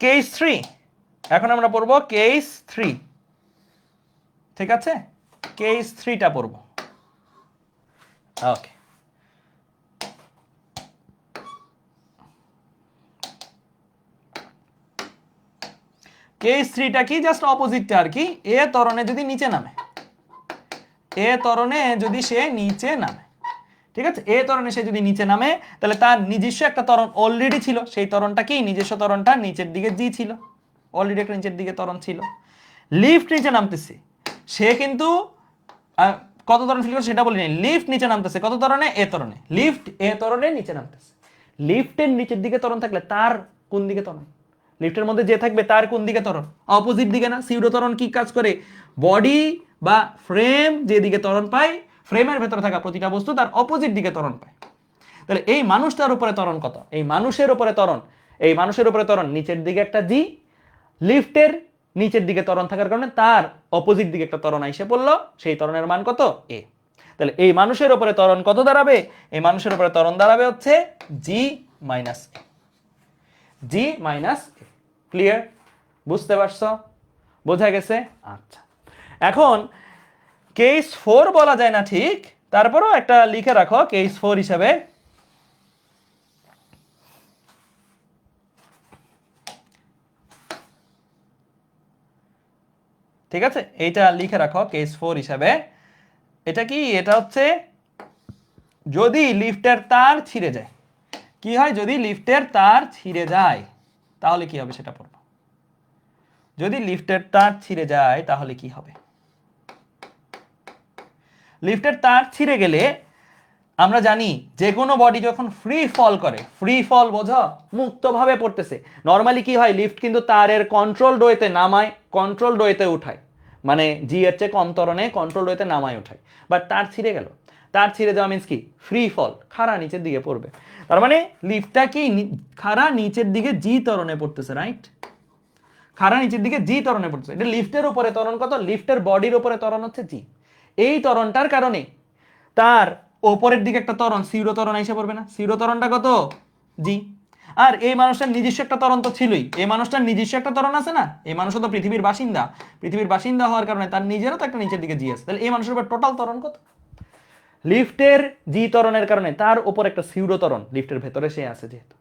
কেস 3, এখন আমরা পড়বো কেস 3, ঠিক আছে, কেস 3টা পড়বো। ওকে, কেস 3টা কি, জাস্ট অপোজিটটা আর কি, এ ত্বরণে যদি নিচে নামে, এ ত্বরণে যদি সে নিচে নামে, ঠিক আছে, এ ত্বরণে সে যদি নিচে নামে তাহলে তার নিজস্ব একটা ত্বরণ অলরেডি ছিল, সেই ত্বরণটা কি, নিজস্ব ত্বরণটা নিচের দিকে জি ছিল, অলরেডি একটা নিচের দিকে ত্বরণ ছিল। লিফট নিচে নামতেছে, সে কিন্তু কত ত্বরণ ফিল করে সেটা বলিনি, লিফট নিচে নামতেছে কত ত্বরণে, এ ত্বরণে, লিফট এ ত্বরণে নিচে নামতেছে। লিফটের নিচের দিকে ত্বরণ থাকলে তার কোন দিকে ত্বরণ, লিফটের মধ্যে যে থাকবে তার কোন দিকে ত্বরণ, অপোজিট দিকে না। সিউডো ত্বরণ কি কাজ করে, বডি বা ফ্রেম যেদিকে ত্বরণ পায়, ফ্রেমের ভেতরে থাকা প্রতিটা বস্তু তার অপোজিট দিকে ত্বরণ পায়। তাহলে এই মানুষটার উপরে ত্বরণ কত, এই মানুষের উপরে ত্বরণ, এই মানুষের উপরে ত্বরণ নিচের দিকে একটা জি, লিফটের নিচের দিকে ত্বরণ থাকার কারণে তার অপোজিট দিকে একটা ত্বরণ আইসে পড়লো, সেই ত্বরণের মান কত, এ। তাহলে এই মানুষের উপরে ত্বরণ কত দাঁড়াবে, এই মানুষের উপরে ত্বরণ দাঁড়াবে হচ্ছে জি মাইনাস এ, জি মাইনাস এ, ক্লিয়ার? বুঝতে পারছো? বোঝা গেছে? আচ্ছা, এখন কেস 4 বলা যায় না ঠিক, তারপরেও একটা লিখে রাখো কেস 4 হিসাবে। ঠিক আছে, এইটা লিখে রাখো কেস 4 হিসাবে। এটা কি? এটা হচ্ছে যদি লিফটের তার ছিঁড়ে যায়। কি হয় যদি লিফটের তার ছিঁড়ে যায়? তাহলে কি হবে সেটা পড়বো। যদি লিফটের তার ছিঁড়ে যায় তাহলে কি হবে? লিফটের তার ছিঁড়ে গেলে আমরা জানি যে কোনো বডি যখন ফ্রি ফল করে, ফ্রি ফল বোঝো, মুক্তভাবে পড়তেছে, নর্মালি কি হয়, লিফট কিন্তু তারের কন্ট্রোল ওয়েতে নামায়, কন্ট্রোল ওয়েতে উঠায়, মানে জি এর চেয়ে কম ত্বরণে কন্ট্রোল ওয়েতে নামায় উঠায়। বাট তার ছিঁড়ে গেল, তার ছিঁড়ে যাওয়া মিন্স কি ফ্রি ফল, খাড়া নিচের দিকে পড়বে। তার মানে লিফটটা কি খাড়া নিচের দিকে জি ত্বরণে পড়তেছে, রাইট? খাড়া নিচের দিকে জি ত্বরণে পড়তেছে। এটা লিফটের উপরে ত্বরণ কত? লিফটের বডির উপরে ত্বরণ হচ্ছে জি। এই ত্বরণটার কারণে তার ওপরের দিকে একটা ত্বরণ সিউডো ত্বরণ এসে পড়বে না? সিউডো ত্বরণটা কত? জি। আর এই মানুষটার নিজস্ব একটা ত্বরণ তো ছিলই, এই মানুষটার নিজস্ব একটা ত্বরণ আছে না? এই মানুষও তো পৃথিবীর বাসিন্দা, পৃথিবীর বাসিন্দা হওয়ার কারণে তার নিজেরও তো একটা নিচের দিকে জি আছে। তাহলে এই মানুষের উপর টোটাল ত্বরণ কত? লিফটের জি ত্বরণের কারণে তার উপর একটা সিউডো ত্বরণ লিফটের ভেতরে সে আছে যেহেতু,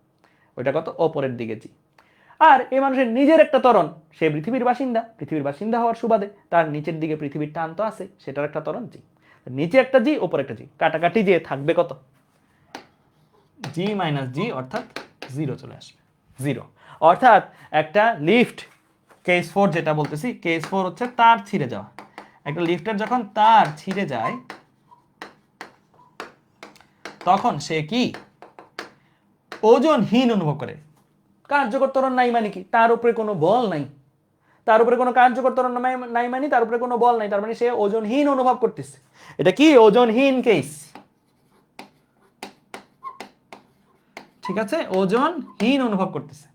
ওইটা কত? ওপরের দিকে জি। আর এই মানুষের নিজের একটা ত্বরণ, সে পৃথিবীর বাসিন্দা, পৃথিবীর বাসিন্দা হওয়ার সুবাদে তার নিচের দিকে পৃথিবীর টান তো আছে, সেটার একটা ত্বরণ জি। নিচে একটা জি, ওপরে একটা জি, কাটাকাটি যে থাকবে কত? জি মাইনাস জি, অর্থাৎ জিরো চলে আসবে, জিরো। অর্থাৎ একটা লিফট কেস 4 যেটা বলতেছি, কেস 4 হচ্ছে তার ছিঁড়ে যাওয়া। একটা লিফটের যখন তার ছিঁড়ে যায় তখন সে কি ওজনহীন অনুভব করে। কার্যকর ত্বরণ নাই মানে কি? তার উপরে কোনো বল নাই, তার উপরে কোনো কার্যকর ত্বরণ নাই মানে তার উপরে কোনো বল নাই, তার মানে সে ওজনহীন অনুভব করতেছে। এটা কি ওজনহীন কেস, ঠিক আছে? ওজনহীন অনুভব করতেছে।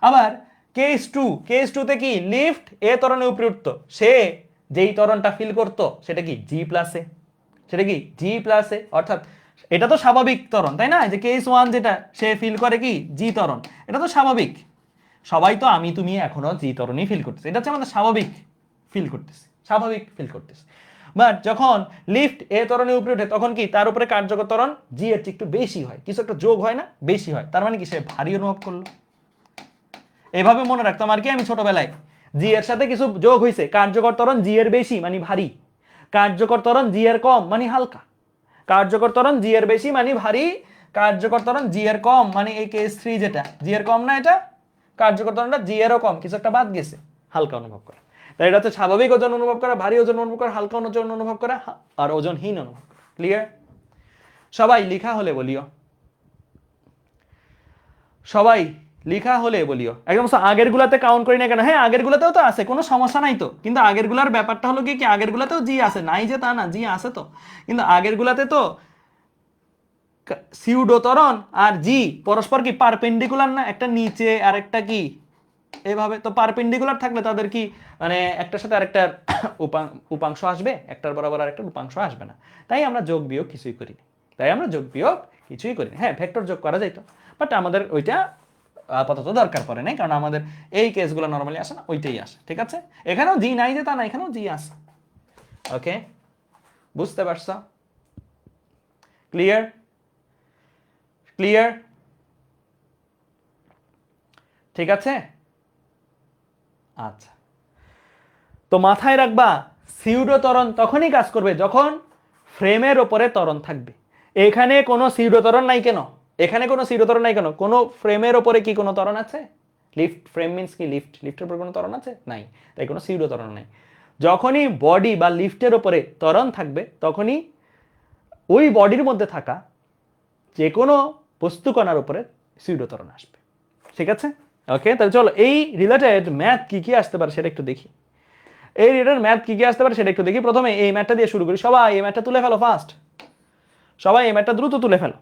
আবার কেস 2, কেস 2 তে কি লিফট এ ত্বরণে উপরে উঠতো, সে যেই ত্বরণটা ফিল করতো সেটা কি জি প্লাসে, সেটা কি জি প্লাসে। অর্থাৎ এটা তো স্বাভাবিক ত্বরণ, তাই না? যে কেস 1 যেটা সে ফিল করে কি জি ত্বরণ, এটা তো স্বাভাবিক, সবাই তো আমি তুমি এখনো জি ত্বরণই ফিল করতেছি, এটা হচ্ছে আমাদের স্বাভাবিক ফিল করতেছি, স্বাভাবিক ফিল করতেছি। বাট যখন লিফট এ ত্বরণে উপরে ওঠে তখন কি তার উপরে কার্যকর ত্বরণ জি এর চেয়ে একটু বেশি হয়, কিছু একটা যোগ হয় না, বেশি হয়। তার মানে কি সে ভারী অনুভব করলো। এভাবে মনে রাখতাম আর কি আমি ছোটবেলায়, জি এর সাথে কিছু যোগ হয়েছে, কার্যকর ত্বরণ জি এর বেশি মানে ভারী, কার্যকর ত্বরণ জি এর কম মানে হালকা, কার্যকর ত্বরণ জি এর বেশি মানে ভারী, কার্যকর ত্বরণ জি এর কম মানে এই কেস 3 যেটা জি এর কম না, এটা কার্যকর ত্বরণটা জি এরও কম, কিছু একটা বাদ গেছে, হালকা অনুভব করা। তাই এটা হচ্ছে স্বাভাবিক ওজন অনুভব করা, ভারী ওজন অনুভব করা, হালকা ওজন অনুভব করা, আর ওজনহীন অনুভব করা। ক্লিয়ার? সবাই লিখা হলে বলিও, সবাই লিখা হলে বলিও একদম। আগের গুলাতে কাউন্ট করি না কেন? হ্যাঁ আগের গুলাতেও তো আছে, কোনো সমস্যা নাই তো, কিন্তু আগের গুলার ব্যাপারটা হলো কি আগের গুলাতেও জি আছে, নাই যে তা না, জি আছে তো, কিন্তু আগের গুলাতে তো সিউডো ত্বরণ আর জি পরস্পর কি পারপেন্ডিকুলার না, একটা নিচে আর একটা কি এভাবে, তো পারপেন্ডিকুলার থাকলে তাদের কি মানে একটার সাথে আরেকটার উপাংশ আসবে, একটার বরাবর আরেকটার উপাংশ আসবে না। তাই আমরা যোগ বিয়োগ কিছুই করি, তাই আমরা যোগ বিয়োগ কিছুই করি। হ্যাঁ ভেক্টর যোগ করা যাইতো, বাট আমাদের ওইটা আপাতত দরকার পড়ে নাই, কারণ আমাদের এই কেসগুলো নর্মালি আসে না, ওইটাই আসে। ঠিক আছে, এখানেও জি নাই যে তা না, এখানেও জি আসে। ওকে, বুঝতে পারছো? ক্লিয়ার? ক্লিয়ার? ঠিক আছে, আচ্ছা। তো মাথায় রাখবা সিউডো ত্বরণ তখনই কাজ করবে যখন ফ্রেমের ওপরে ত্বরণ থাকবে। এখানে কোনো সিউডো ত্বরণ নাই কেন? এখানে কোনো সিউডো ত্বরণ নাই কেন? কোনো ফ্রেমের ওপরে কি কোনো ত্বরণ আছে? লিফট ফ্রেম মিন্স কি লিফট, লিফটের উপর কোনো ত্বরণ আছে? নাই, তাই কোনো সিউডো ত্বরণ নাই। যখনই বডি বা লিফটের ওপরে ত্বরণ থাকবে তখনই ওই বডির মধ্যে থাকা যে কোনো বস্তুকণার উপরে সিউডো ত্বরণ আসবে। ঠিক আছে? ওকে, তাহলে চলো এই রিলেটেড ম্যাথ কি কি আসতে পারে সেটা একটু দেখি। এই রিলেটেড ম্যাথ কি কি আসতে পারে সেটা একটু দেখি। প্রথমে এই ম্যাথটা দিয়ে শুরু করি। সবাই এই ম্যাথটা তুলে ফেলো ফাস্ট, সবাই এই ম্যাথটা দ্রুত তুলে ফেলো।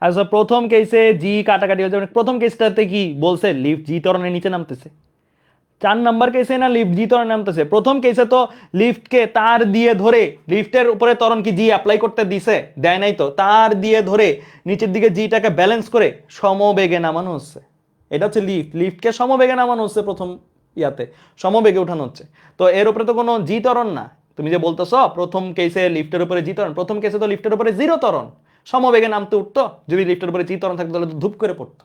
আচ্ছা প্রথম কেসে জি কাটাকাটি হয়ে যাবে, প্রথম কেসটাতে কি বলছে লিফট জি ত্বরণের নিচে নামতেছে, 4 নাম্বার কেসে না লিফট জি ত্বরণে নামতেছে, প্রথম কেসে তো লিফটকে তার দিয়ে ধরে লিফটের উপরে ত্বরণ কি জি অ্যাপ্লাই করতে দিছে, দেয় নাই তো, তার দিয়ে ধরে নিচের দিকে জিটাকে ব্যালেন্স করে সমবেগে নামানো হচ্ছে, এটা হচ্ছে লিফট, লিফটকে সমবেগে নামানো হচ্ছে প্রথম ইয়াতে, সমবেগে উঠানো হচ্ছে। তো এর উপরে তো কোনো জি ত্বরণ না, তুমি যে বলতেছ প্রথম কেসে লিফটের উপরে জি ত্বরণ, প্রথম কেসে তো লিফটের উপরে জিরো ত্বরণ, সমবেগে নামতে উঠতো, যদি লিফটের উপরে জি ত্বরণ থাকতো তাহলে তো ধূপ করে পড়তো,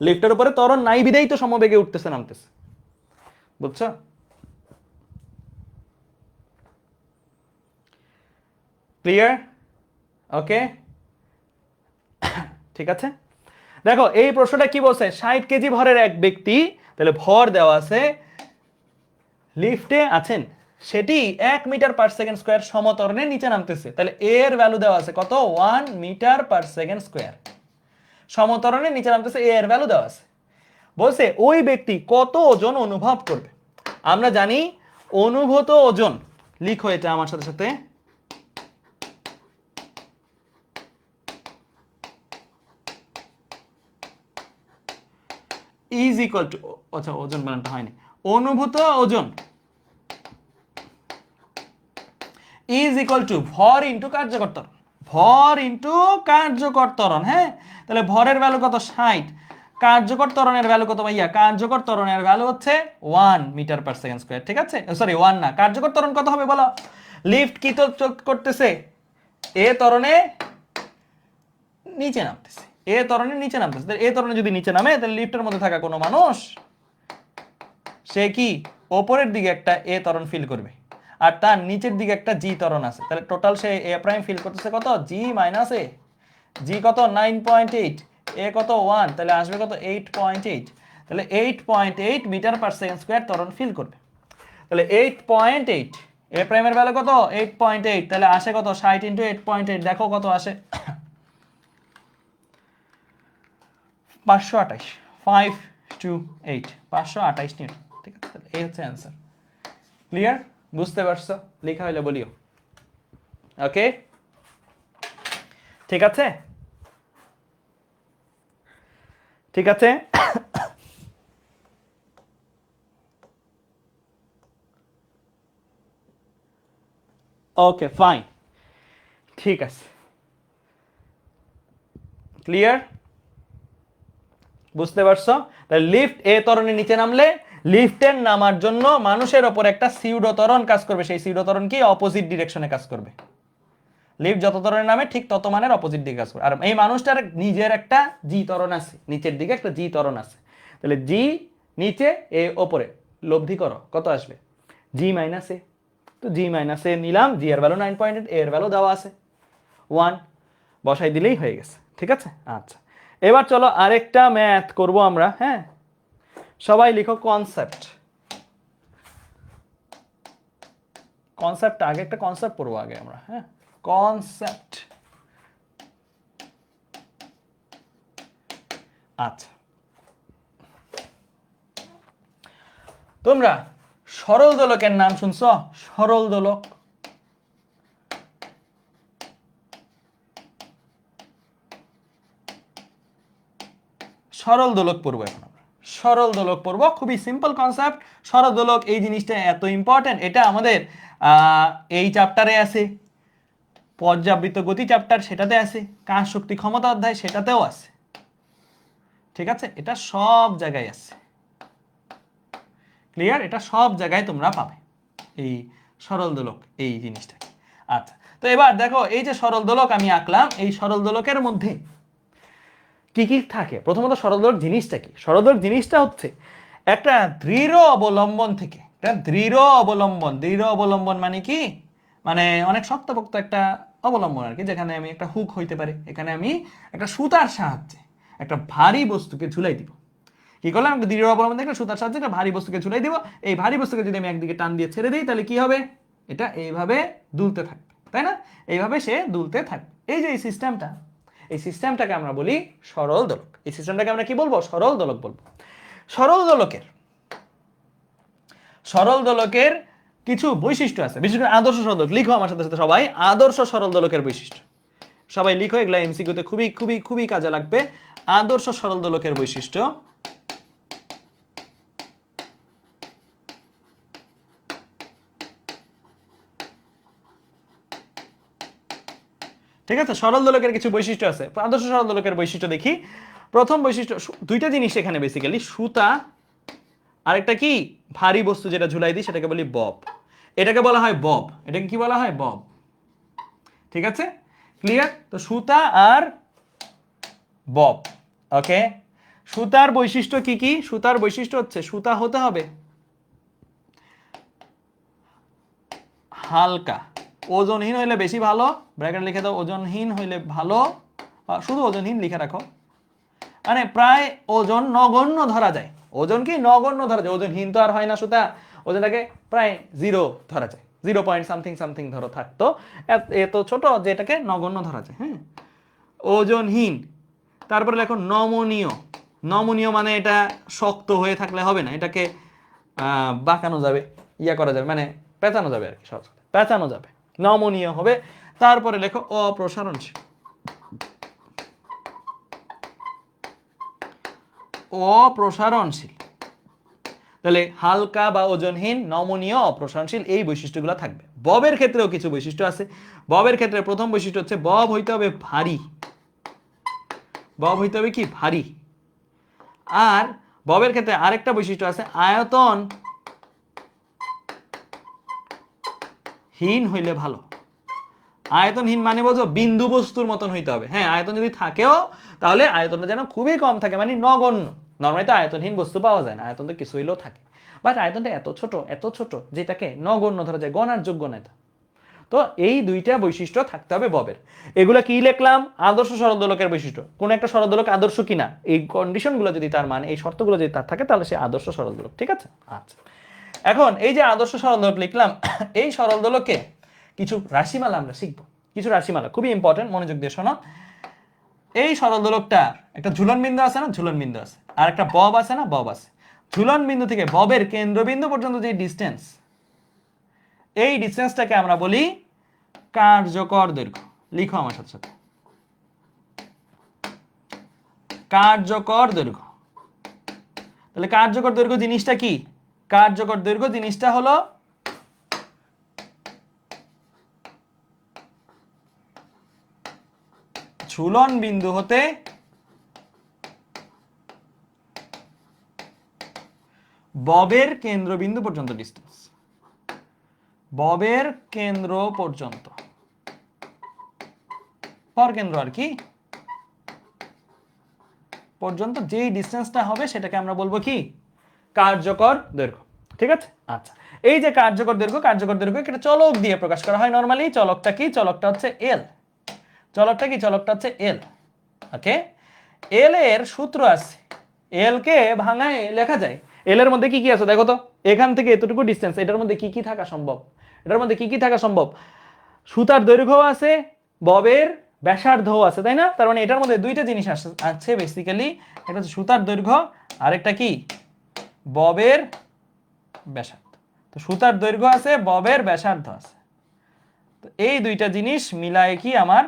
লিফটের উপরে ত্বরণ নাই বিদেই তো সমবেগে উঠতেছে নামতেছে, বুঝছো? ক্লিয়ার? ওকে, ঠিক আছে। দেখো এই প্রশ্নটা কি বলছে, 60 কেজি ভরের এক ব্যক্তি, তাহলে ভর দেওয়া আছে, লিফটে আছেন, সেটি 1 মিটার পার সেকেন্ড স্কোয়ার সমত্বরণে নিচে নামতেছে, তাহলে এর ভ্যালু দেওয়া আছে কত, 1 মিটার পার সেকেন্ড স্কোয়ার, সমত্বরণে নিচে নামতেছে, এর ভ্যালু দেওয়া আছে। বলছে ওই ব্যক্তি কত ওজন অনুভব করবে। আমরা জানি অনুভূত ওজন, লিখো এটা আমার সাথে সাথে, ইজ ইকুয়াল টু, আচ্ছা ওজন বানানটা হয়নি, অনুভূত ওজন ইজ ইকুয়াল টু ভর ইন্টু কার্যকর ত্বরণ, ভর ইন্টু কার্যকর ত্বরণ। হ্যাঁ, তাহলে ভরের ভ্যালু কত 60, কার্যকর ত্বরণের ভ্যালু কত ভাইয়া, কার্যকর ত্বরণের ভ্যালু হচ্ছে 1 মিটার পার সেকেন্ড স্কয়ার, ঠিক আছে, সরি 1 না, কার্যকর ত্বরণ কত হবে বলো, লিফট কি তো করতেছে, এ ত্বরণে নিচে নামতেছে, এ ত্বরণে নিচে নামতেছে, তাহলে এ ত্বরণে যদি নিচে নামে তাহলে লিফটের মধ্যে থাকা কোনো মানুষ সে কি ওপরের দিকে একটা এ ত্বরণ ফিল করবে, আর তার নিচের দিকে একটা জি ত্বরণ আছে, তাহলে টোটাল সে এ প্রাইম ফিল করতেছে কত, জি মাইনাস এ, জি কত 9.8, এ কত 1, তাহলে আসবে কত 8.8, তাহলে 8.8 মিটার পার সেকেন্ড স্কয়ার ত্বরণ ফিল করবে, তাহলে 8.8, এ প্রাইমের ভ্যালু কত 8.8, তাহলে আসে কত 60 ইনটু 8.8, দেখো কত আসে 528, 528, 528 নিউটন, ঠিক আছে, তাহলে এই হচ্ছে অ্যান্সার। ক্লিয়ার? বুঝতে পারছো? লেখা হইলে বলিও। ওকে, ঠিক আছে, ঠিক আছে। ওকে ফাইন, ঠিক আছে, ক্লিয়ার? বুঝতে পারছো? তাহলে লিফট এ ত্বরণের নিচে নামলে লিফটের নামার জন্য মানুষের ওপর একটা সিউডো ত্বরণ কাজ করবে, সেই সিউডো ত্বরণ কি অপোজিট ডিরেকশনে কাজ করবে, লিফট যত ত্বরণের নামে ঠিক তত মানের অপোজিট দিকে কাজ করবে, আর এই মানুষটার নিজের একটা জি ত্বরণ আছে, নিচের দিকে একটা জি ত্বরণ আছে, তাহলে জি নিচে এ ওপরে, লব্ধি করো কত আসবে, জি মাইনাস এ, তো জি মাইনাস এ নিলাম, জি এর ভ্যালু 9.8, এর ভ্যালু দেওয়া আছে 1, বসাই দিলেই হয়ে গেছে, ঠিক আছে। আচ্ছা এবার চলো আরেকটা ম্যাথ করব আমরা। হ্যাঁ, সবাই লিখো কনসেপ্ট, কনসেপ্ট আগে একটা কনসেপ্ট পড়বো আগে আমরা। হ্যাঁ, কনসেপ্ট। আচ্ছা তোমরা সরল দোলকের নাম শুনছ, সরল দোলক, সরল দোলক পড়বো এখন আমরা, সরল দোলক পড়বো, খুবই সিম্পল কনসেপ্ট। সরল দোলক এই জিনিসটা এত ইম্পর্টেন্ট, এটা আমাদের এই চ্যাপ্টারে আছে, পর্যাবৃত্ত গতি চ্যাপ্টার সেটাতে আছে, কাজ শক্তি ক্ষমতা অধ্যায় সেটাতেও আছে, ঠিক আছে, এটা সব জায়গায় আছে। ক্লিয়ার? এটা সব জায়গায় তোমরা পাবে এই সরল দোলক এই জিনিসটা। আচ্ছা তো এবার দেখো এই যে সরল দোলক আমি আঁকলাম, এই সরল দোলকের মধ্যে কি কি থাকে। প্রথমত সরল দোলক জিনিসটা কি? সরল দোলক জিনিসটা হচ্ছে একটা দৃঢ় অবলম্বন থেকে, একটা দৃঢ় অবলম্বন, দৃঢ় অবলম্বন মানে কি, মানে অনেক শক্তপোক্ত একটা অবলম্বন আর কি, যেখানে আমি একটা হুক হইতে পারে, এখানে আমি একটা সুতার সাহায্যে একটা ভারী বস্তুকে ঝুলাই দিব। কি করলাম, একটা দৃঢ় অবলম্বন থেকে সুতার সাহায্যে একটা ভারী বস্তুকে ঝুলাই দিব, এই ভারী বস্তুকে যদি আমি একদিকে টান দিয়ে ছেড়ে দিই তাহলে কি হবে, এটা এইভাবে দুলতে থাকবে, তাই না, এইভাবে সে দুলতে থাকবে। এই যে এই সিস্টেমটা, এই সিস্টেমটাকে আমরা বলি সরল দোলক। এই সিস্টেমটাকে আমরা কি বলবো, সরল দোলক বলবো। সরল দোলকের, সরল দোলকের কিছু বৈশিষ্ট্য আছে, বিশেষ করে আদর্শ সরল দোলক। লিখো আমার সাথে সাথে সবাই, আদর্শ সরল দোলকের বৈশিষ্ট্য। সবাই লিখো, এগুলা এমসিকিউতে খুবই খুবই খুবই কাজে লাগবে। আদর্শ সরল দোলকের বৈশিষ্ট্য। ঠিক আছে, সরল দোলকের কিছু বৈশিষ্ট্য আছে। আদর্শ সরল দোলকের বৈশিষ্ট্য দেখি। প্রথম বৈশিষ্ট্য, দুইটা জিনিস এখানে বেসিক্যালি, সুতা আরেকটা কি ভারী বস্তু যেটা ঝুলাই দিই সেটাকে বলি বব। এটাকে বলা হয় বব, এটাকে কি বলা হয়? বব। ঠিক আছে, ক্লিয়ার? তো সুতা আর বব। ওকে, সুতার বৈশিষ্ট্য কি কি? সুতার বৈশিষ্ট্য হচ্ছে সুতা হতে হবে হালকা, ওজনহীন হইলে বেশি ভালো, ব্র্যাকেট লিখে দাও, ওজনহীন হইলে ভালো, শুধু ওজনহীন লিখে রাখো, মানে প্রায় ওজন নগণ্য ধরা যায়। ওজন কি নগণ্য ধরা যায়, ওজনহীন তো আর হয় না সুতা, ওজনটাকে প্রায় 0 ধরা যায়, 0 পয়েন্ট সামথিং সামথিং ধরো থাকতো, এত ছোট যে এটাকে নগণ্য ধরা যায়। হ্যাঁ, ওজনহীন। তারপরে লেখো নমনীয়। নমনীয় মানে এটা শক্ত হয়ে থাকলে হবে না, এটাকে বাঁকানো যাবে, ইয়া করা যাবে, মানে পেঁচানো যাবে আর কি, সহজ কথা, পেঁচানো যাবে, নমনীয় হবে। তারপরে লেখো অপ্রসারণশীল। অপ্রসারণশীল, তাহলে হালকা বা ওজনহীন, নমনীয়, অপ্রসারণশীল, এই বৈশিষ্ট্যগুলো থাকবে। ববের ক্ষেত্রেও কিছু বৈশিষ্ট্য আছে। ববের ক্ষেত্রে প্রথম বৈশিষ্ট্য হচ্ছে বব হইতে হবে ভারী। বব হইতে হবে কি? ভারী। আর ববের ক্ষেত্রে আরেকটা বৈশিষ্ট্য আছে, আয়তন হীন হইলে ভালো। আয়তনহীন মানে বোঝো, বিন্দু বস্তুর মতন হইতে হবে। হ্যাঁ, আয়তন যদি থাকেও তাহলে আয়তনটা যেন খুবই কম থাকে, মানে নগণ্য। নর্মালি তো আয়তনহীন বস্তু পাওয়া যায় না, আয়তন তো কিছু হইলেও থাকে, বাট আয়তনটা এত ছোট যেটাকে নগণ্য ধরা যায়, গণার যোগ্য না। তো এই দুইটা বৈশিষ্ট্য থাকতে হবে ববের। এগুলো কি লিখলাম? আদর্শ সরল দোলকের বৈশিষ্ট্য। কোন একটা সরল দোলক আদর্শ কিনা, এই কন্ডিশনগুলো যদি তার মানে, এই শর্তগুলো যদি তার থাকে, তাহলে সে আদর্শ সরল দোলক। ঠিক আছে, আচ্ছা। এখন এই যে আদর্শ সরল দোলক লিখলাম, এই সরল দোলকে কিছু রাশিমালা আমরা শিখবো। কিছু রাশিমালা খুবই ইম্পর্টেন্ট, মনোযোগ দিয়ে শোনো। এই সরল দোলকটা একটা ঝুলন বিন্দু আছে না, ঝুলন বিন্দু আছে, আর একটা বব আছে না, বব আছে। ঝুলন বিন্দু থেকে ববের কেন্দ্রবিন্দু পর্যন্ত যে ডিস্টেন্স, এই ডিস্টেন্সটাকে আমরা বলি কার্যকর দৈর্ঘ্য। লিখো আমার সাথে সাথে, কার্যকর দৈর্ঘ্য। তাহলে কার্যকর দৈর্ঘ্য জিনিসটা কি? কার্যকর দৈর্ঘ্য জিনিসটা হলো ঝুলন বিন্দু হতে ববের কেন্দ্রবিন্দু পর্যন্ত ডিস্টেন্স। ববের কেন্দ্র পর্যন্ত, পর কেন্দ্র আর কি, পর্যন্ত যেই ডিস্টেন্সটা হবে সেটাকে আমরা বলবো কি? কার্যকর দৈর্ঘ্য। ঠিক আছে, আচ্ছা। এই যে কার্যকর দৈর্ঘ্য, কার্যকর দৈর্ঘ্য এটা চলক দিয়ে প্রকাশ করা হয় নরমালি। চলকটা কি? চলকটা হচ্ছে এল। চলকটা কি? চলকটা হচ্ছে এল। ওকে, এল এর সূত্র আছে, এল কে ভাঙায় লেখা যায়। এল এর মধ্যে কি কি আছে দেখো তো, এখান থেকে এতটুকু ডিস্টেন্স, এটার মধ্যে কি কি থাকা সম্ভব? এটার মধ্যে কি কি থাকা সম্ভব? সুতার দৈর্ঘ্য আছে, ববের ব্যাসার্ধও আছে, তাই না? তার মানে এটার মধ্যে দুইটা জিনিস আছে বেসিক্যালি, একটা হচ্ছে সুতার দৈর্ঘ্য, আরেকটা কি? ববের ব্যাসার্ধ। তো সুতার দৈর্ঘ্য আছে, ববের ব্যাসার্ধ আছে, তো এই দুইটা জিনিস মিলায় কি আমার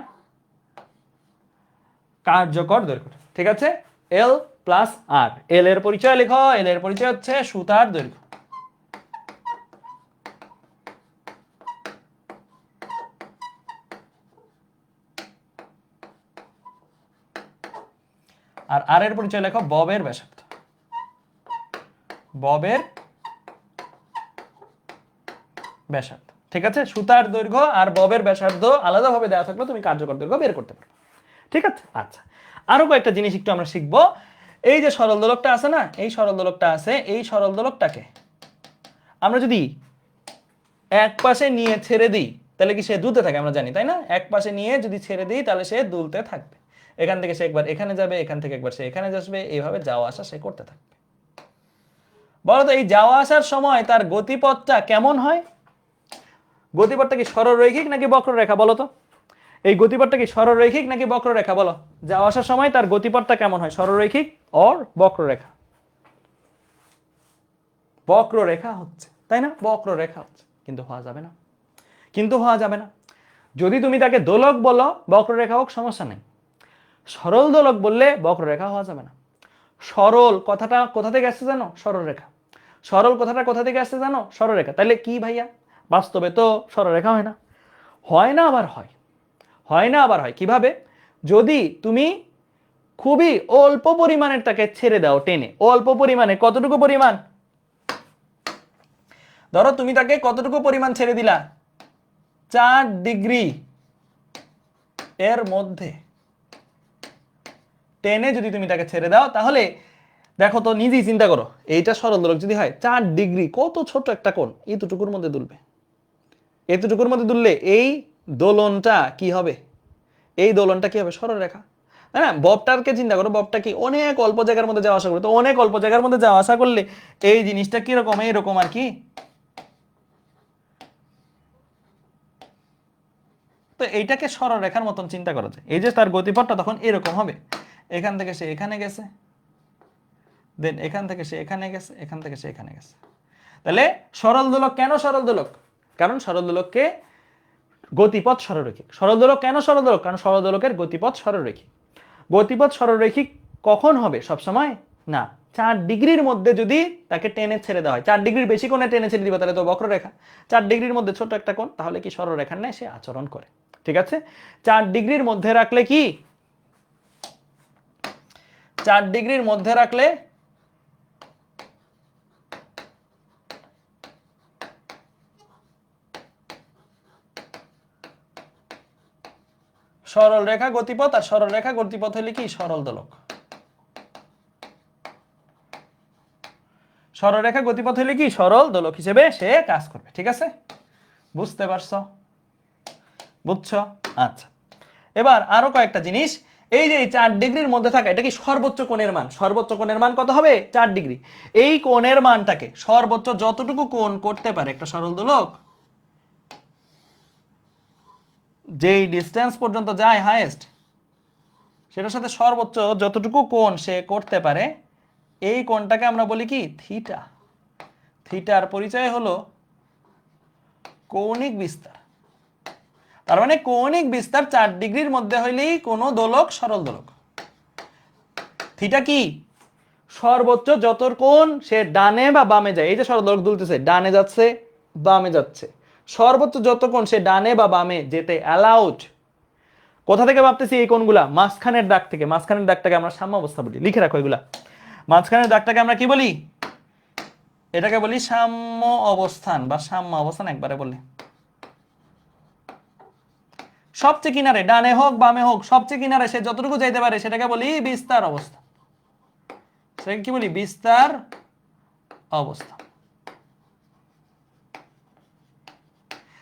কার্যকর দৈর্ঘ্য। ঠিক আছে, এল প্লাস আর। এল এর পরিচয় লেখো, এল এর পরিচয় হচ্ছে সুতার দৈর্ঘ্য। আর আর এর পরিচয় লেখো ববের ব্যাসার্ধ। ববের ব্যাসার্ধ। ঠিক আছে, সুতার দৈর্ঘ্য আর ববের ব্যাসার্ধ আলাদাভাবে দেওয়া থাকলে তুমি কার্যকর দৈর্ঘ্য বের করতে পারবে। ঠিক আছে, আচ্ছা। আরো কয়েকটা জিনিস একটু আমরা শিখবো। এই যে সরল দোলকটা আছে না, এই সরল দোলকটা আছে, এই সরল দোলকটাকে আমরা যদি এক পাশে নিয়ে ছেড়ে দিই তাহলে কি সে দুলতে থাকে? আমরা জানি, তাই না? এক পাশে নিয়ে যদি ছেড়ে দিই তাহলে সে দুলতে থাকবে। এখান থেকে সে একবার এখানে যাবে, এখান থেকে একবার সে এখানে আসবে, এইভাবে যাওয়া আসা সে করতে থাকবে। বলতো এই যাওয়া আসার সময় তার গতিপথটা কেমন হয়? গতিপথটা কি সরলরৈখিক নাকি বক্ররেখা বলো তো? এই গতিপথটা কি সরলরৈখিক নাকি বক্ররেখা বলো? যাওয়া আসার সময় তার গতিপথটা কেমন হয়, সরলরৈখিক অর বক্ররেখা? বক্ররেখা হচ্ছে, তাই না? বক্ররেখা হচ্ছে, কিন্তু হওয়া যাবে না, কিন্তু হওয়া যাবে না। যদি তুমি তাকে দোলক বলো, বক্ররেখা হোক, সমস্যা নেই। সরল দোলক বললে বক্ররেখা হওয়া যাবে না। সরল কথাটা কোথা থেকে আসছে জানো? সরলরেখা। সরল কথাটা কোথা থেকে আসছে জানো? সরলরেখা। তাহলে কি ভাইয়া, বাস্তবে তো সরলরেখা হয় না। হয় না আবার হয়, হয় না আবার হয়। কিভাবে? যদি তুমি খুবই অল্প পরিমাণের তাকে ছেড়ে দাও টেনে, অল্প পরিমাণে, কতটুকু পরিমাণ? ধরো তুমি তাকে কতটুকু পরিমাণ ছেড়ে দিলা? 4 ডিগ্রি এর মধ্যে টেনে যদি তুমি তাকে ছেড়ে দাও, তাহলে দেখো তো, নিজেই চিন্তা করো, এইটা সরল দোলক যদি হয়, 4 ডিগ্রি কত ছোট একটা কোণ, এতটুকুর মধ্যে দুলবে। এতটুকুর মধ্যে দুললে এই দোলনটা কি হবে? এই দোলনটা কি হবে? সরলরেখা। তাই না? ববটাকে চিন্তা করো, ববটা কি অনেক অল্প জায়গার মধ্যে যাওয়া আসা করে, তো অনেক অল্প জায়গার মধ্যে যাওয়া আসা করলে এই জিনিসটা কিরকম? এইরকম আর কি। তো এইটাকে সরলরেখার মতন চিন্তা করা যায়। এই যে তার গতিপথটা তখন এরকম হবে, এখান থেকে সে এখানে গেছে, দেন এখান থেকে সে এখানে গেছে, এখান থেকে সে এখানে গেছে। তাহলে সরল দোলক কেন সরল দোলক? কারণ সরল দোলককে গতিপথ সরলরৈখিক। সরল দোলক কেন সরল দোলক? কারণ সরল দোলকের গতিপথ সরলরৈখিক। গতিপথ সরলরৈখিক কখন হবে? সব সময় না। 4 ডিগ্রির মধ্যে যদি তাকে টেনে ছেড়ে দেওয়া হয়, 4 ডিগ্রির বেশি কোণে টেনে ছেড়ে দিবা তাহলে তো বক্ররেখা। 4 ডিগ্রির মধ্যে ছোট একটা কোণ, তাহলে কি সরলরেখার ন্যায় সে আচরণ করে। ঠিক আছে? 4 ডিগ্রির মধ্যে রাখলে কি? 4 ডিগ্রির মধ্যে রাখলে সরল রেখা গতিপথ, আর সরল রেখা গতিপথ হলে কি? সরল দোলক। সরলরেখা গতিপথ হলে কি? সরল দোলক হিসেবে সে কাজ করবে। ঠিক আছে? বুঝতে পারছো? বুঝছো? আচ্ছা, এবার আরো কয়েকটা জিনিস। এই যে 4 ডিগ্রির মধ্যে থাকা, এটা কি সর্বোচ্চ কোণের মান? সর্বোচ্চ কোণের মান কত হবে? 4 ডিগ্রি। এই কোণের মানটাকে সর্বোচ্চ যতটুকু কোণ করতে পারে একটা সরল দোলক, যেই ডিস্টেন্স পর্যন্ত যায় হাইয়েস্ট, সেটার সাথে সর্বোচ্চ যতটুকু কোণ সে করতে পারে, এই কোণটাকে আমরা বলি কি? থিটা। থিটার পরিচয় হলো কৌণিক বিস্তার। তার মানে কৌণিক বিস্তার 4 ডিগ্রির মধ্যে হইলেই কোনো দোলক সরল দোলক। থিটা কি? সর্বোচ্চ যত কোণ সে ডানে বা বামে যায়, এই যে সরল দোলক দুলতেছে, ডানে যাচ্ছে, বামে যাচ্ছে, সর্বোচ্চ যত কোণ সে ডানে বা বামে যেতে অ্যালাউড। কোথা থেকে ভাবতেছি এই কোণগুলা? মাঝখানের দাগ থেকে। মাঝখানের দাগটাকে আমরা সাম্য অবস্থা বলি, লিখে রাখো এগুলা। মাঝখানের দাগটাকে আমরা কি বলি? এটাকে বলি সাম্য অবস্থান বা সাম্য অবস্থান একবারে বলি। সবচেয়ে কিনারে, ডানে হোক বামে হোক, সবচেয়ে কিনারে সে যতটুকু যাইতে পারে সেটাকে বলি বিস্তার অবস্থা। সেটাকে কি বলি? বিস্তার অবস্থা।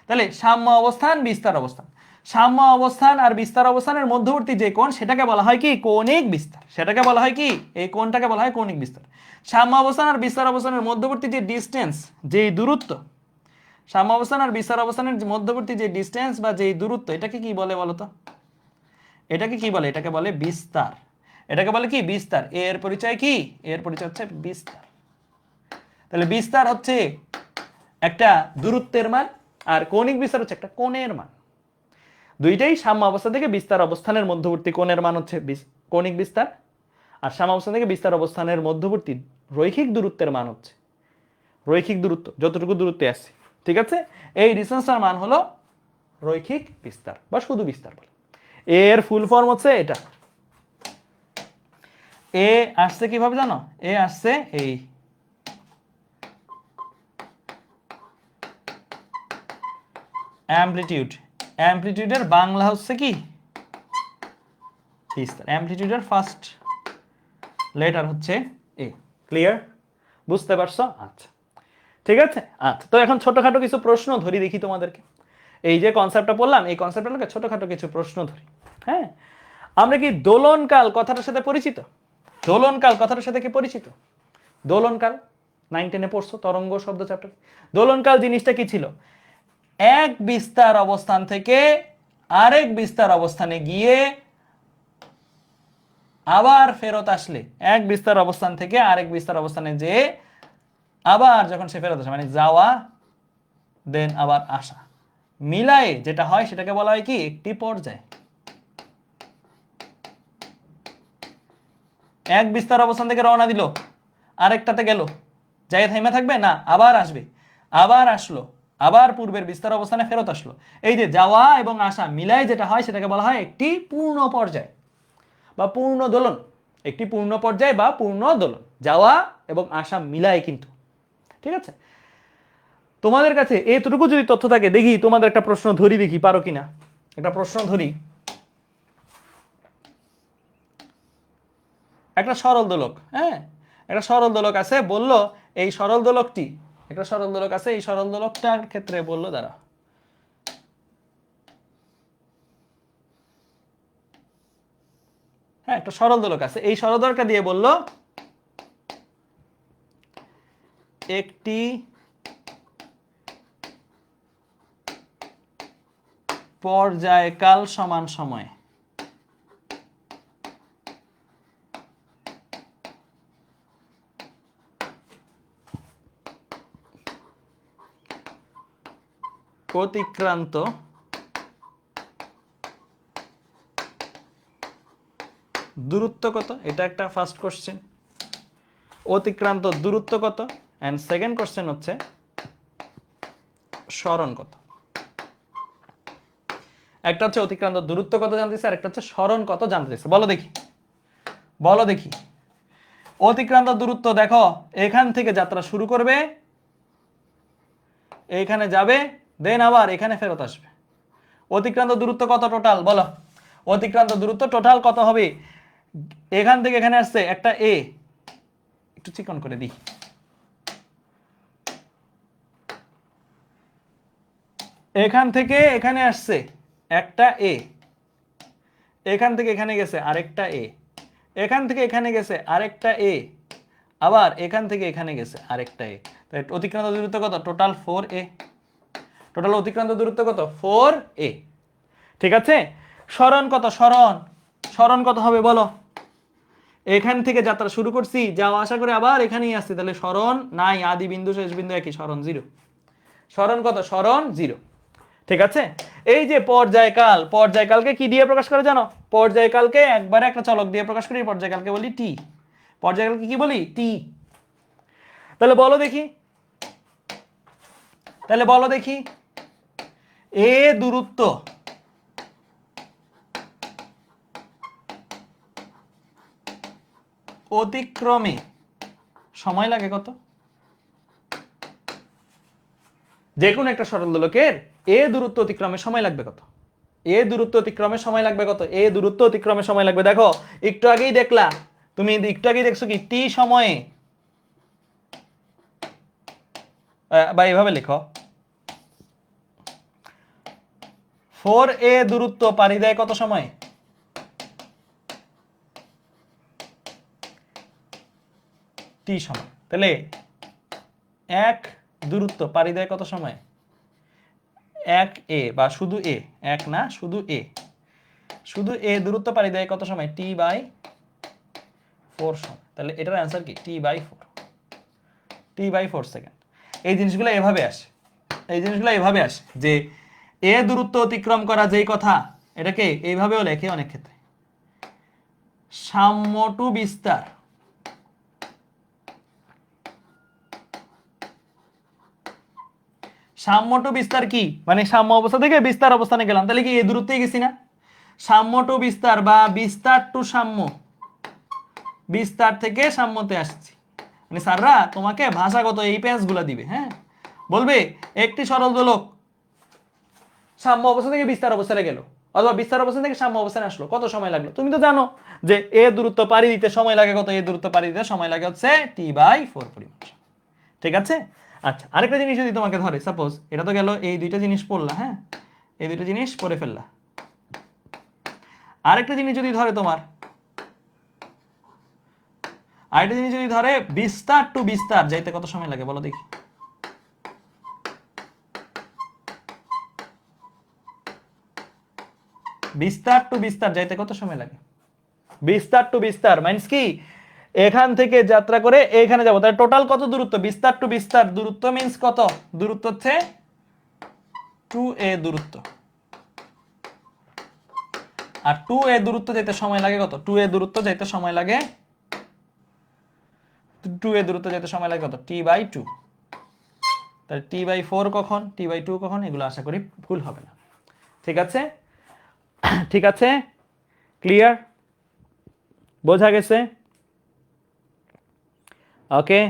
তাহলে সাম্য অবস্থান, বিস্তার অবস্থান। সাম্য অবস্থান আর বিস্তার অবস্থানের মধ্যবর্তী যে কোণ, সেটাকে বলা হয় কি? কৌণিক বিস্তার। সেটাকে বলা হয় কি? এই কোণটাকে বলা হয় কৌণিক বিস্তার। সাম্য অবস্থান আর বিস্তার অবস্থানের মধ্যবর্তী যে ডিস্টেন্স, যে দূরত্ব, সাম্য অবস্থান আর বিস্তার অবস্থানের মধ্যবর্তী যে ডিস্টেন্স বা যে দূরত্ব, এটাকে কি বলে বলতো? এটাকে কি বলে? এটাকে বলে বিস্তার। এটাকে বলে কি? বিস্তার। এর পরিচয় কি? এর পরিচয় হচ্ছে বিস্তার। তাহলে বিস্তার হচ্ছে একটা দূরত্বের মান, আর কৌণিক বিস্তার হচ্ছে একটা কোণের মান। দুইটাই সাম্য অবস্থা থেকে বিস্তার অবস্থানের মধ্যবর্তী কোণের মান হচ্ছে কৌণিক বিস্তার, আর সাম্য অবস্থা থেকে বিস্তার অবস্থানের মধ্যবর্তী রৈখিক দূরত্বের মান হচ্ছে রৈখিক দূরত্ব, যতটুকু দূরত্বে আসছে। ঠিক আছে? এই ডিসটেন্সটার মান হলো রৈখিক বিস্তার বা শুধু বিস্তার বলে। এর ফুল ফর্ম হচ্ছে এটা। এ আসছে কিভাবে জানো? এ আসছে এই অ্যামপ্লিটিউড। অ্যামপ্লিটিউডের বাংলা হচ্ছে কি? বিস্তার। অ্যামপ্লিটিউডের ফার্স্ট লেটার হচ্ছে এ। ক্লিয়ার? বুঝতে পারছো? আচ্ছা, ঠিক আছে। আচ্ছা, তো এখন ছোটখাটো কিছু প্রশ্ন ধরি দেখি তোমাদেরকে। এই যে কনসেপ্টটা বললাম, এই কনসেপ্টটাকে ছোটখাটো কিছু প্রশ্ন ধরি। হ্যাঁ, আমরা কি দোলনকাল কথাটার সাথে পরিচিত? দোলনকাল কথাটার সাথে কি পরিচিত? দোলনকাল 9 10-এ পড়ছো, তরঙ্গ শব্দ চ্যাপ্টার। দোলনকাল জিনিসটা কি ছিল? এক বিস্তার অবস্থান থেকে আরেক বিস্তার অবস্থানে গিয়ে আবার ফেরত আসলে, এক বিস্তার অবস্থান থেকে আরেক বিস্তার অবস্থানে যে আবার যখন সে ফেরত আসে, মানে যাওয়া দেন আবার আসা, মিলায়ে যেটা হয় সেটাকে বলা হয় কি একটি পর্যায়। এক বিস্তার অবস্থান থেকে রওনা দিল, আরেকটাতে গেল, যাই থেমে থাকবে না, আবার আসবে, আবার আসলো, আবার পূর্বের বিস্তার অবস্থানে ফেরত আসলো। এই যে যাওয়া এবং আসা মিলায় যেটা হয় সেটাকে বলা হয় একটি পূর্ণ পর্যায় বা পূর্ণ দোলন। একটি পূর্ণ পর্যায় বা পূর্ণ দোলন, যাওয়া এবং আসা মিলায় কিন্তু। ঠিক আছে, তোমাদের কাছে এতটুকু যদি তথ্য থাকে, দেখি তোমাদের একটা প্রশ্ন ধরি, দেখি পারো কিনা। একটা প্রশ্ন ধরি, একটা সরল দোলক, হ্যাঁ, একটা সরল দোলক আছে, বলল এই সরল দোলকটি, একটা সরল দোলক আছে, এই সরল দোলকটার ক্ষেত্রে বললো দ্বারা, হ্যাঁ একটা সরল দোলক আছে, এই সরল দোলকটা দিয়ে বলল একটি পর্যায়কাল সমান সময়। অতিক্রান্ত দূরত্ব কত, এটা একটা ফার্স্ট কোশ্চেন। অতিক্রান্ত দূরত্ব কত, এন্ড সেকেন্ড কোশ্চেন হচ্ছে সরণ কত। একটা হচ্ছে অতিক্রান্ত দূরত্ব কত জানতেছে, আর একটা হচ্ছে সরণ কত জানতেছে। বলো দেখি, বলো দেখি। অতিক্রান্ত দূরত্ব দেখো, এখান থেকে যাত্রা শুরু করবে, এইখানে যাবে, দেন আবার এখানে ফেরত আসবে। অতিক্রান্ত দূরত্ব কত টোটাল, বলো। অতিক্রান্ত দূরত্ব টোটাল কত হবে? এখান থেকে এখানে আসছে একটা এ, একটু চিকন করে দিই, এখান থেকে এখানে আসছে একটা এ, এখান থেকে এখানে গেছে আরেকটা এ, এখান থেকে এখানে গেছে আরেকটা এ, আবার এখান থেকে এখানে গেছে আরেকটা এ। তাই অতিক্রান্ত দূরত্ব কত টোটাল 4a। টোটাল অতিক্রান্ত দূরত্ব কত 4a। ঠিক আছে, সরণ কত, সরণ, সরণ কত হবে বলো। এখান থেকে যাত্রা শুরু করছি, যাওয়া আসা করে আবার এখানেই আসছি, তাহলে সরণ নাই, আদি বিন্দু শেষ বিন্দু একই, সরণ 0। সরণ কত, সরণ 0। ঠিক আছে, এই যে পর্যায়কাল, পর্যায়কালকে কি দিয়ে প্রকাশ করে জানো? পর্যায়কালকে একবারে একটা চলক দিয়ে প্রকাশ করি, পর্যায়কালকে বলি টি। পর্যায়কালকে কি বলি? টি। তাহলে বলো দেখি, তাহলে বলো দেখি, এ দূরত্ব অতিক্রমে সময় লাগে কত? যে কোনো একটা সরল দোলকের এ দূরত্ব অতিক্রমে সময় লাগবে কত? এ দূরত্ব অতিক্রমে সময় লাগবে কত? এ দূরত্ব অতিক্রমে সময় লাগবে, দেখো একটু আগেই দেখলা, তুমি একটু আগেই দেখছো কি টি সময়ে, বা এভাবে লিখো 4a দূরত্ব পাড়ি দেয় কত সময়? টি সময়। তাহলে এক দূরত্ব পাড়ি দেয় কত সময়? 1a, বা শুধু এ, এক না শুধু এ, শুধু এ দূরত্ব পাড়ি দেয় কত সময়? t/4 সময়। তাহলে এটার অ্যান্সার কি? t/4, t/4 second. এই জিনিসগুলো এভাবে আসে, এই জিনিসগুলো এভাবে আসে যে এ দূরত্ব অতিক্রম করা যেই কথা, এটাকে এইভাবেও লেখে অনেক ক্ষেত্রে, সাম্য টু বিস্তার। সাম্য টু বিস্তার কি মানে? সাম্য অবস্থা থেকে বিস্তার অবস্থানে গেলাম, তাহলে কি এ দূরত্বেই গেছি না? সাম্য টু বিস্তার বা বিস্তার টু সাম্য, বিস্তার থেকে সাম্যতে আসছি। মানে স্যাররা তোমাকে ভাষাগত এই পেঁচগুলা দিবে, হ্যাঁ, বলবে একটি সরল দোলক সাম্য অবস্থা থেকে বিস্তার অবস্থানে গেল, অথবা বিস্তার অবস্থান থেকে সাম্য অবস্থানে আসলো, কত সময় লাগলো? তুমি তো জানো যে এ দূরত্ব পাড়ি দিতে সময় লাগে কত? এ দূরত্ব পাড়ি দিতে সময় লাগে হচ্ছে t/4 পরিমাণ। ঠিক আছে, আচ্ছা আরেকটা জিনিস যদি তোমাকে ধরে, সাপোজ এটা তো গেল, এই দুইটা জিনিস পড়লা, হ্যাঁ, এই দুইটা জিনিস পড়ে ফেললা। আরেকটা জিনিস যদি ধরে তোমার, আরেকটা জিনিস যদি ধরে বিস্তার টু বিস্তার যাইতে কত সময় লাগে বলো দেখি? বিস্তার টু বিস্তার যাইতে কত সময় লাগে? বিস্তার টু বিস্তার মাইন্স কি? এখান থেকে যাত্রা করে এখানে যাবো, তাহলে টোটাল কত দূরত্ব? বিস্তার টু বিস্তার দূরত্ব মিন্স কত? দূরত্ব হচ্ছে 2a দূরত্ব, আর 2a দূরত্ব যেতে সময় লাগে কত? 2a দূরত্ব যেতে সময় লাগে 2a দূরত্ব যেতে সময় লাগে কত? t/2। তাহলে t/4 কখন, t/2 কখন, এগুলো আশা করি ভুল হবে না। ঠিক আছে, ঠিক আছে, ক্লিয়ার, বোঝা গেছে? ওকে,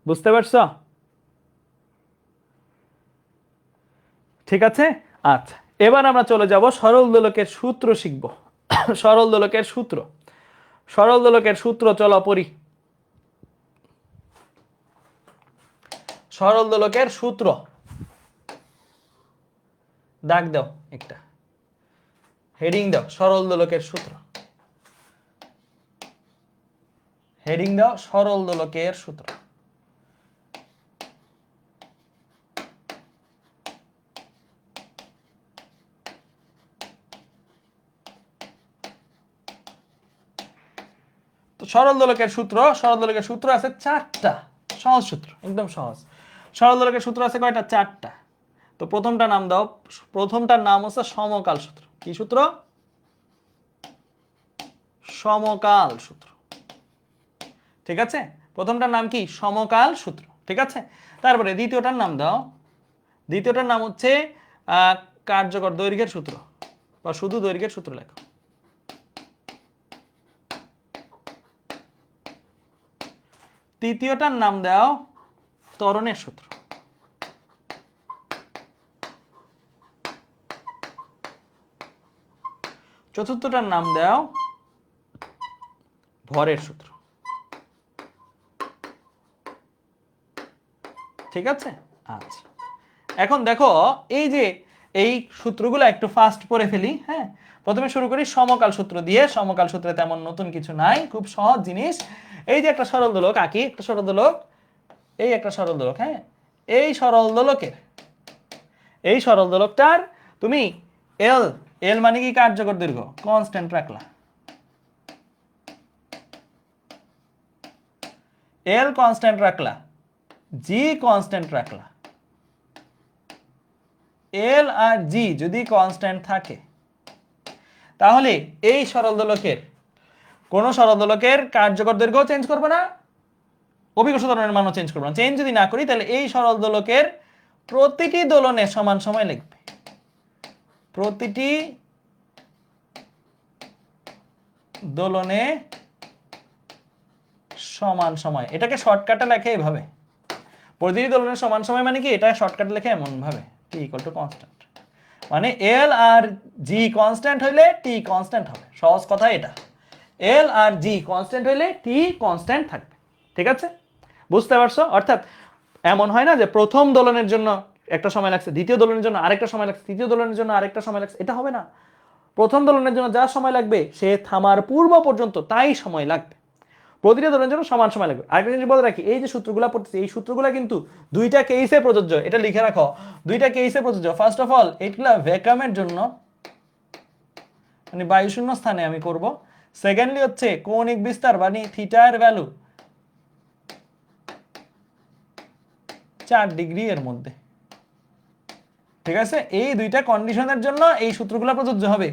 বুঝতে পারছো? ঠিক আছে, আচ্ছা এবার আমরা চলে যাব সরল দোলকের সূত্র শিখব। সরল দোলকের সূত্র, সরল দোলকের সূত্র চলো পড়ি। সরল দোলকের সূত্র দাগ দাও, একটা হেডিং দাও, সরল দোলকের সূত্র, হেডিং দাও সরল দোলকের সূত্র। তো সরল দোলকের সূত্র, সরল দোলকের সূত্র আছে 4টা, সহজ সূত্র, একদম সহজ। সরল দোলকের সূত্র আছে কয়টা? 4টা। তো প্রথমটা নাম দাও, প্রথমটার নাম হচ্ছে সমকাল সূত্র। কি সূত্র? সমকাল সূত্র। ঠিক আছে, প্রথমটার নাম কি? সমকাল সূত্র। ঠিক আছে, তারপরে দ্বিতীয়টার নাম দাও, দ্বিতীয়টার নাম হচ্ছে কার্যকর দৈর্ঘ্যের সূত্র, বা শুধু দৈর্ঘ্যের সূত্র লেখো। তৃতীয়টার নাম দাও ত্বরণের সূত্র। চতুর্থটার নাম দাও ভরের সূত্র। ঠিক আছে, আচ্ছা এখন দেখো এই যে এই সূত্রগুলো একটু ফাস্ট পড়ে ফেলি। হ্যাঁ, প্রথমে শুরু করি সমকাল সূত্র দিয়ে। সমকাল সূত্রে তেমন নতুন কিছু নাই, খুব সহজ জিনিস। এই যে একটা সরল দোলক আঁকি, একটা সরল দোলক, এই একটা সরল দোলক। হ্যাঁ, এই সরল দোলকের, এই সরল দোলকটার তুমি এল, এল মানে কি? কার্যকর দৈর্ঘ্য, কনস্ট্যান্ট রাখলা। এল কনস্ট্যান্ট রাখলা, জি কনস্ট্যান্ট রাখলা। এল আর জি যদি কনস্ট্যান্ট থাকে তাহলে এই সরল দোলকের, কোন সরল দোলকের কার্যকর দৈর্ঘ্য চেঞ্জ করবে না, অভিকর্ষ ত্বরণের মানও চেঞ্জ করবে না। চেঞ্জ যদি না করি তাহলে এই সরল দোলকের প্রতিটি দোলনে সমান সময় লিখবে, প্রতিটি দোলনে সমান সময়। এটাকে শর্টকাটে লেখে এভাবে, প্রতিটি দোলনের সমান সময় মানে কি? এটা শর্টকাটে লেখে এমন ভাবে, টি ইকুয়াল টু কনস্ট্যান্ট। মানে এল আর জি কনস্ট্যান্ট হইলে টি কনস্ট্যান্ট হবে। সহজ কথা এটা, এল আর জি কনস্ট্যান্ট হইলে টি কনস্ট্যান্ট থাকবে। ঠিক আছে, বুঝতে পারছো? অর্থাৎ এমন হয় না যে প্রথম দোলনের জন্য একটা সময় লাগছে, দ্বিতীয় দোলনের জন্য আরেকটা সময় লাগছে, তৃতীয় দোলনের জন্য আরেকটা সময় লাগছে, এটা হবে না। প্রথম দোলনের জন্য যা সময় লাগবে সে থামার পূর্ব পর্যন্ত তাই সময় লাগবে, প্রতিটা দোলনের জন্য সমান সময় লাগবে। আরেকটা জিনিস বলে রাখি, এই যে সূত্রগুলো পড়তেছি এই সূত্রগুলো কিন্তু দুইটা কেসে প্রযোজ্য, এটা লিখে রাখো, দুইটা কেসে প্রযোজ্য। ফার্স্ট অফ অল এইগুলা ভ্যাকুয়ামের জন্য, মানে বায়ু শূন্য স্থানে আমি করব। সেকেন্ডলি হচ্ছে কৌণিক বিস্তার মানে থিটার ভ্যালু 4 ডিগ্রি এর মধ্যে। ঠিক আছে, এই দুইটা কন্ডিশনের জন্য এই সূত্রগুলো প্রযোজ্য হবে।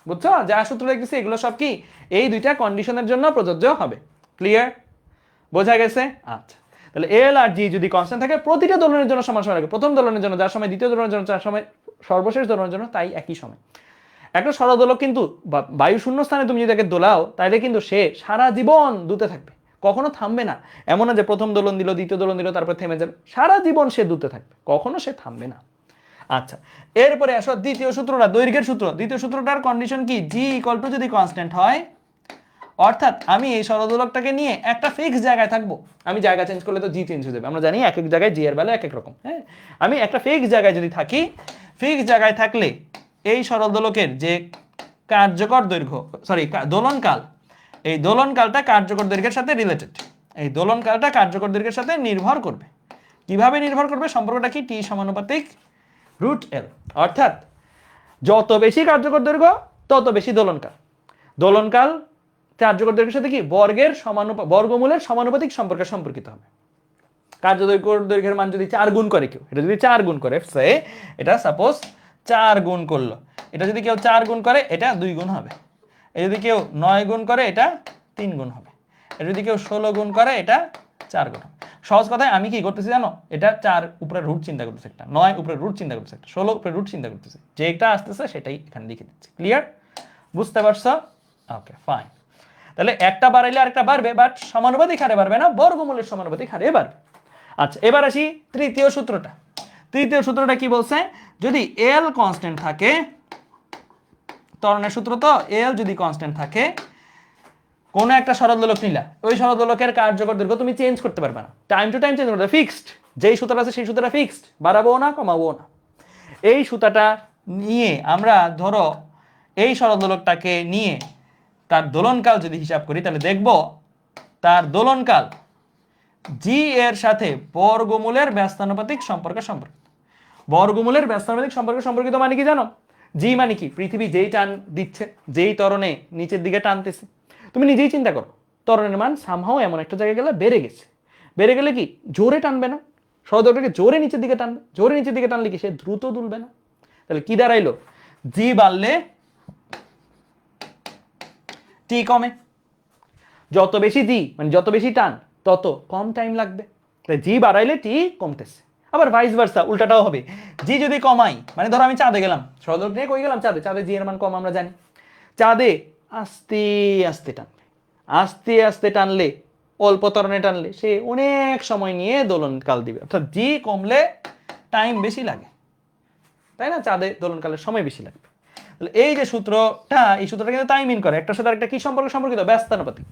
বুঝছো? যা সূত্র লিখতেছি এগুলো সব কি এই দুইটা কন্ডিশনের জন্য প্রযোজ্য হবে। ক্লিয়ার, বোঝা গেছে? আচ্ছা, তাহলে এল আর জি যদি কনস্ট্যান্ট থাকে প্রতিটা দোলনের জন্য সমান সময় লাগে। প্রথম দোলনের জন্য যার সময়, দ্বিতীয় দোলনের জন্য যার সময়, সর্বশেষ দোলনের জন্য তাই একই সময়। একটা সরল দোলক কিন্তু বায়ু শূন্য স্থানে তুমি যদি তাকে দোলাও তাহলে কিন্তু সে সারা জীবন দুতে থাকবে, কখনো থামবে না। এমন না যে প্রথম দোলন দিল, দ্বিতীয় দোলন দিল, তারপর থেমে যাবে। সারা জীবন সে দুতে থাকবে, কখনো সে থামবে না। আচ্ছা, এরপরে আসো দ্বিতীয় সূত্রটা, দৈর্ঘ্যের সূত্র। দ্বিতীয় সূত্রটার কন্ডিশন কি? জি ইকুয়াল টু যদি কনস্ট্যান্ট হয়, অর্থাৎ আমি এই সরলদোলকটাকে নিয়ে একটা ফিক্স জায়গায় থাকবো। আমি জায়গা চেঞ্জ করলে তো জি চেঞ্জ হয়ে যাবে, আমরা জানি এক এক জায়গায় জি এর ভ্যালু এক এক রকম। হ্যাঁ, আমি একটা ফিক্স জায়গায় যদি থাকি, ফিক্স জায়গায় থাকলে এই সরলদোলকের যে কার্যকর দৈর্ঘ্য, সরি দোলনকাল, এই দোলনকালটা কার্যকর দৈর্ঘ্যের সাথে রিলেটেড। এই দোলনকালটা কার্যকর দৈর্ঘ্যের সাথে নির্ভর করবে। কিভাবে নির্ভর করবে? সম্পর্কটা কি? টি সমানুপাতিক রুট এল। অর্থাৎ যত বেশি কার্যকর দৈর্ঘ্য তত বেশি দোলনকাল। দোলনকাল কার্যকর দৈর্ঘ্যের সাথে কি? বর্গমূলের সমানুপাতিক সম্পর্কে সম্পর্কিত হবে। দৈর্ঘ্যের মান যদি 4 গুণ করে কেউ, এটা যদি 4 গুণ করে, সে এটা সাপোজ 4 গুণ করলো, এটা যদি কেউ 4 গুণ করে এটা 2 গুণ হবে, এটা যদি কেউ 9 গুণ করে এটা 3 গুণ হবে, এটা যদি কেউ 16 গুণ করে এটা 4 গুণ হবে। সহজ কথায় আমি কি করতেছি জানো, এটা 4 উপরে রুট চিন্তা করতেছে একটা, 9 উপরে রুট চিন্তা করতেছে একটা, 16 উপরে রুট চিন্তা করতেছে, যেটা আসতেছে সেটাই এখানে লিখে দিচ্ছি। ক্লিয়ার? বুঝতে পারছো? Okay fine. তাহলে একটা বাড়াইলে আরেকটা বাড়বে, বাট সমানুপাতিক হারে বাড়বে না, বর্গমূলের সমানুপাতিক হারে বাড়বে। আচ্ছা, এবার আসি তৃতীয় সূত্রটা। তৃতীয় সূত্রটা কি বলছে, যদি এল কনস্ট্যান্ট থাকে, ত্বরণের সূত্র তো, এল যদি কনস্ট্যান্ট থাকে, কোন একটা সরল দোলক নিলা, ওই সরল দোলকের কার্যকর দৈর্ঘ্য তুমি চেঞ্জ করতে পারবে না, টাইম টু টাইম চেঞ্জ করতে, ফিক্সড, যেই সূত্রটা আছে সেই সূত্রটা ফিক্সড, বাড়াবো না কমাবো না। এই সূত্রটা নিয়ে আমরা ধরো এই সরল দোলকটাকে নিয়ে তার দোলনকাল যদি হিসাব করি, তাহলে দেখব তার দোলনকাল জি এর সাথে বর্গমূলের ব্যস্তানুপাতিক সম্পর্কিত। বর্গমূলের ব্যস্তানুপাতিক সম্পর্কিত মানে কি জানো? জি মানে কি, পৃথিবী যেই টান দিচ্ছে, যেই ত্বরণে নিচের দিকে টানতেছে, তুমি নিজেই চিন্তা করো, ত্বরণের মান সামহাও এমন একটা জায়গায় গেলে বেড়ে গেছে, বেড়ে গেলে কি জোরে টানবে না, সরলদৈর্ঘ্যকে জোরে নিচের দিকে টানবে, জোরে নিচের দিকে টানলে কি সে দ্রুত দুলবে না? তাহলে কি দাঁড়াইলো, জি বাড়লে টি কমে, যত বেশি জি মানে যত বেশি টান তত কম টাইম লাগবে, তাই জি বাড়াইলে টি কমতেছে। আবার ভাইস ভার্সা, উল্টাটাও হবে, জি যদি কমাই, মানে ধরো আমি চাঁদে গেলাম, সরলদৈর্ঘ্য নিয়ে কই গেলাম, চাঁদে, চাঁদে জি এর মান কম আমরা জানি, চাঁদে আস্তে আস্তে টানবে, আস্তে আস্তে টানলে, অল্প ত্বরণে টানলে সে অনেক সময় নিয়ে দোলনকাল দিবে, অর্থাৎ জি কমলে টাইম বেশি লাগে, তাই না? চাঁদে দোলনকালের সময় বেশি লাগবে। এই যে সূত্রটা, এই সূত্রটা কিন্তু তাই মিন করে, একটার সাথে আরেকটা কি সম্পর্কিত, ব্যস্তানুপাতিক।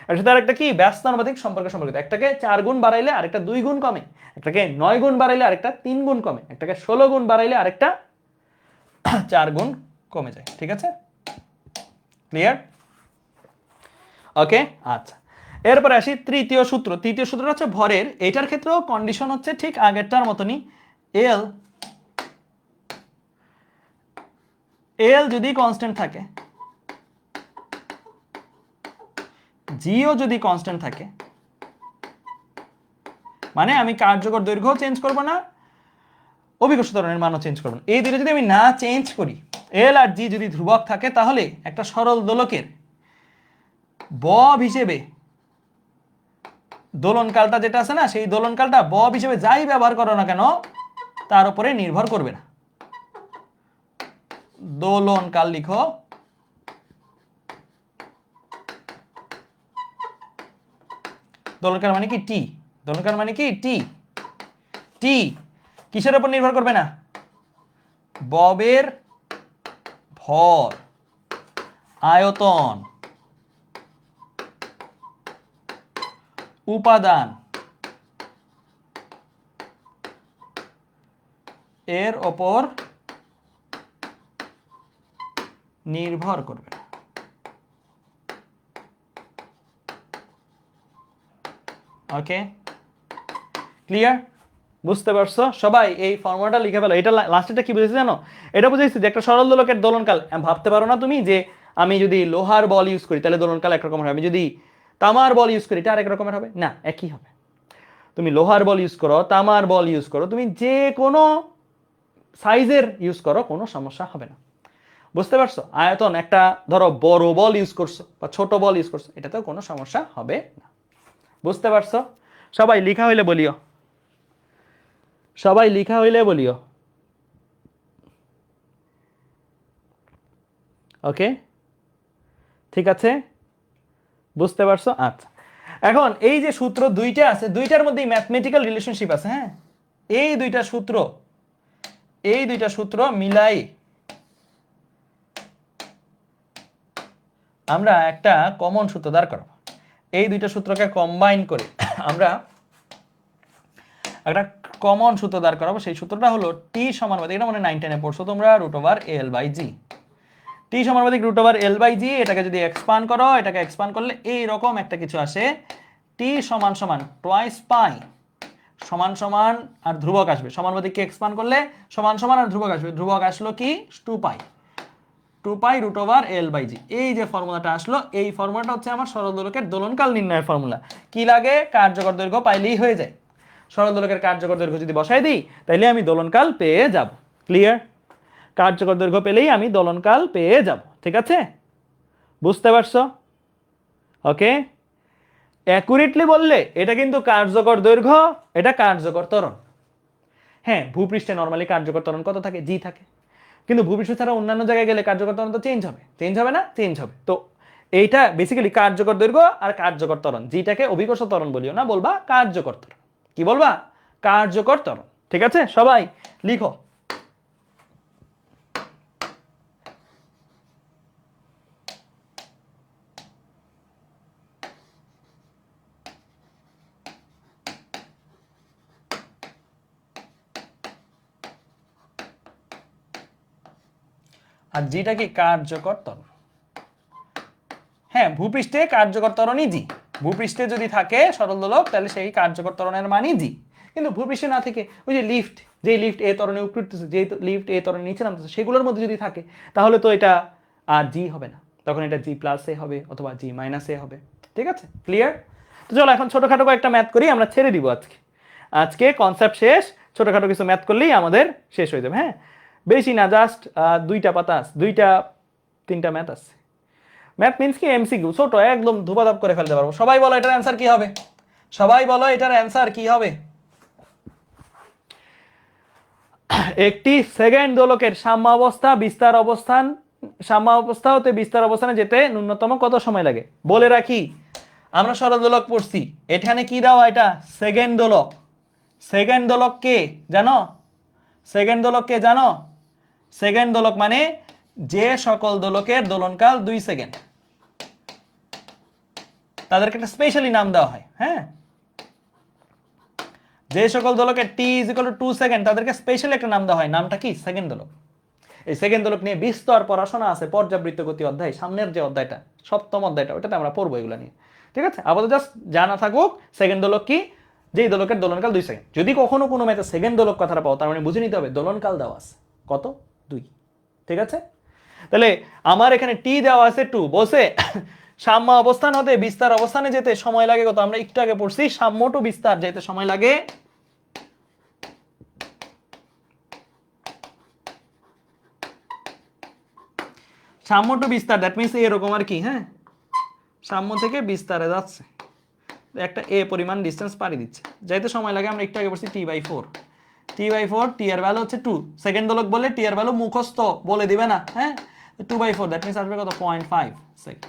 একটার সাথে আরেকটা কি ব্যস্তানুপাতিক সম্পর্কিত, একটাকে 4 গুণ বাড়াইলে আরেকটা 2 গুণ কমে, একটাকে 9 গুণ বাড়াইলে আরেকটা 3 গুণ কমে, একটাকে 16 গুণ বাড়াইলে আরেকটা 4 গুণ কমে যায়। ঠিক আছে? ক্লিয়ার? ওকে, আচ্ছা, এরপরে আসি তৃতীয় সূত্র। তৃতীয় সূত্রটা হচ্ছে ভরের, এটার ক্ষেত্রেও কন্ডিশন হচ্ছে ঠিক আগেরটার মতনই, এল যদি কনস্ট্যান্ট থাকে, জিও যদি কনস্ট্যান্ট থাকে, মানে আমি কার্যকর দৈর্ঘ্য চেঞ্জ করব না, অভিকর্ষ ত্বরণের মানও চেঞ্জ করব না, এই দুটো যদি আমি না চেঞ্জ করি, এল আর জি যদি ধ্রুবক থাকে, তাহলে একটা সরল দোলকের বব হিসেবে দোলনকালটা যেটা আছে না, সেই দোলনকালটা বব হিসেবে যাই ব্যবহার করো না কেন তার উপরে নির্ভর করবে না। দোলনকাল লিখো, দোলনকাল মানে কি টি, দোলনকাল মানে কি টি, টি কিসের উপর নির্ভর করবে না, ববের ভর, আয়তন, উপাদান এর ওপর নির্ভর করবে না। ওকে, ক্লিয়ার? বুঝতে পারছো সবাই? এই ফর্মুলাটা লিখে ফেলো। এটা লাস্টেটা কি বুঝেছি জানো? এটা বুঝেছি যে একটা সরল দোলকের দোলনকাল, ভাবতে পারো না তুমি যে আমি যদি লোহার বল ইউজ করি তাহলে দোলনকাল একরকম হবে, আমি যদি তামার বল ইউজ করি এটা আরেক রকমের হবে না, একই হবে। তুমি লোহার বল ইউজ করো, তামার বল ইউজ করো, তুমি যে কোনো সাইজের ইউজ করো, কোনো সমস্যা হবে না। বুঝতে পারছো? আয়তন, একটা ধরো বড় বল ইউজ করছো বা ছোট বল ইউজ করছো, এটাতেও কোনো সমস্যা হবে না। বুঝতে পারছো? সবাই লিখা হইলে বলিও, সবাই লিখা হইলে বলিও। ওকে, ঠিক আছে, বুঝতে পারছো? আচ্ছা, এখন এই যে সূত্র দুইটা আছে, দুইটার মধ্যে ম্যাথমেটিক্যাল রিলেশনশিপ আছে। হ্যাঁ, এই দুইটা সূত্র মিলাই আমরা একটা কমন সূত্র দাঁড় করাবো। এই দুইটা সূত্রকে কম্বাইন করে আমরা একটা কমন সূত্র দাঁড় করাবো। সেই সূত্রটা হলো টি সমানুপাতিক, এটা মনে 9 10 পড়ছো তোমরা, √L/G। টি সমানুপাতিক √L/G, এটাকে যদি এক্সপান্ড করো, এটাকে এক্সপান্ড করলে এই রকম একটা কিছু আসে, টি সমান সমান টুয়াইস পাই সমান সমান আর ধ্রুবক আসবে, সমানুপাতিককে এক্সপান্ড করলে সমান সমান আর ধ্রুবক আসবে, ধ্রুবক আসলো কি 2 পাই √L/G। এই যে ফর্মুলাটা আসলো, এই ফর্মুলাটা হচ্ছে আমার সরল দোলকের দোলনকাল নির্ণয়ের ফর্মুলা। কি লাগে? কার্যকর দৈর্ঘ্য পাইলেই হয়ে যায়। সরল দোলকের কার্যকর দৈর্ঘ্য যদি বসাই দিই তাহলে আমি দোলনকাল পেয়ে যাব। ক্লিয়ার? কার্যকর দৈর্ঘ্য পেলেই আমি দোলনকাল পেয়ে যাব। ঠিক আছে, বুঝতে পারছো? ওকে, অ্যাকুরেটলি বললে এটা কিন্তু কার্যকর দৈর্ঘ্য, এটা কার্যকর ত্বরণ। হ্যাঁ, ভূপৃষ্ঠে নরমালি কার্যকর ত্বরণ কত থাকে? জি থাকে। কিন্তু ভূপৃষ্ঠ ছাড়া অন্যান্য জায়গায় গেলে কার্যকর ত্বরণ তো চেঞ্জ হবে, চেঞ্জ হবে না? চেঞ্জ হবে। তো এইটা বেসিক্যালি কার্যকর দৈর্ঘ্য আর কার্যকর ত্বরণ, যেটাকে অভিকর্ষ ত্বরণ বলিও না, বলবা কার্যকর ত্বরণ। কি বলবা? কার্যকর ত্বরণ। ঠিক আছে, সবাই লিখো। আর যেটা কি কার্যকর ত্বরণ। হ্যাঁ, ভূপৃষ্ঠে কার্যকর ত্বরণই জি। ভূপৃষ্ঠে যদি থাকে সরল দোলক তাহলে সেই কার্যকর ত্বরণের মানই জি। কিন্তু ভূপৃষ্ঠে না থেকে ওই যে লিফট, যে লিফট এ ত্বরণে উপরে উঠতেছে, যে লিফট এ ত্বরণে নিচে নামতেছে, সেগুলোর মধ্যে যদি থাকে তাহলে তো এটা আর জি হবে না, তখন এটা জি প্লাস এ হবে অথবা জি মাইনাস এ হবে। ঠিক আছে, ক্লিয়ার? তো চলো এখন ছোটখাটো কয়েকটা ম্যাথ করি, আমরা ছেড়ে দিব আজকে। আজকে কনসেপ্ট শেষ, ছোটখাটো কিছু ম্যাথ করলেই আমাদের শেষ হয়ে যাবে। হ্যাঁ, বেশি না, জাস্ট 2টা পাতা আছে, 3টা ম্যাথ আছে। ম্যাথ মিন্স কি এমসিকিউ, ছোট, একদম ধুপাধাপ করে ফেলতে পারবো। সবাই বলো এটার অ্যান্সার কি হবে? সবাই বলো এটার অ্যান্সার কি হবে? একটি সেকেন্ড দোলকের সাম্যাবস্থা বিস্তার অবস্থান, সাম্যাবস্থা হতে বিস্তার অবস্থানে যেতে ন্যূনতম কত সময় লাগে? বলে রাখি, আমরা সরল দোলক পড়ছি, এখানে কি দেওয়া? এটা সেকেন্ড দোলক। সেকেন্ড দোলক কে জানো? সেকেন্ড দোলক কে জানো? সেকেন্ড দোলক মানে যে সকল দোলকের দোলনকাল 2 সেকেন্ড, তাদেরকে একটা স্পেশালি নাম দেওয়া হয়। হ্যাঁ, যে সকল দোলকের টি ইজ ইকুয়াল টু 2 সেকেন্ড তাদেরকে স্পেশালি একটা নাম দেওয়া হয়। নামটা কি? সেকেন্ড দোলক। এই সেকেন্ড দোলক নিয়ে বিস্তর পড়াশোনা আছে, পর্যাবৃত্ত গতি অধ্যায়, সামনের যে অধ্যায়টা, সপ্তম অধ্যায়টা, ওটাতে আমরা পড়বো এগুলো নিয়ে। ঠিক আছে, আপাতত জাস্ট জানা থাকুক সেকেন্ড দোলক কি, যেই দোলকের দোলনকাল 2 সেকেন্ড। যদি কখনো কোনো ম্যাথে সেকেন্ড দোলক কথাটা পাও, তার মানে বুঝে নিতে হবে দোলনকাল দেওয়া আছে কত? 2। ঠিক আছে, তাহলে আমার এখানে টি দেওয়া আছে 2, বসে সাম্য অবস্থান হতে বিস্তার অবস্থানে যেতে সময় লাগে কত? আমরা একটু আগে পড়ছি, সাম্য টু বিস্তার যেতে সময় লাগে সাম্য টু বিস্তার, দ্যাট মিনস এরকম আর কি। হ্যাঁ, সাম্য থেকে বিস্তারে যাচ্ছে, একটা এ পরিমাণ ডিস্টেন্স পাড়ি দিচ্ছে, যাইতে সময় লাগে আমরা একটু আগে পড়ছি টি/4। টি/4, টি এর ভ্যালু হচ্ছে 2। সেকেন্ড দোলক বললে টি এর ভ্যালু মুখস্থ বলে দিবে না। হ্যাঁ, 2/4 দ্যাট মিনস আসবে কত? 0.5 সেকেন্ড।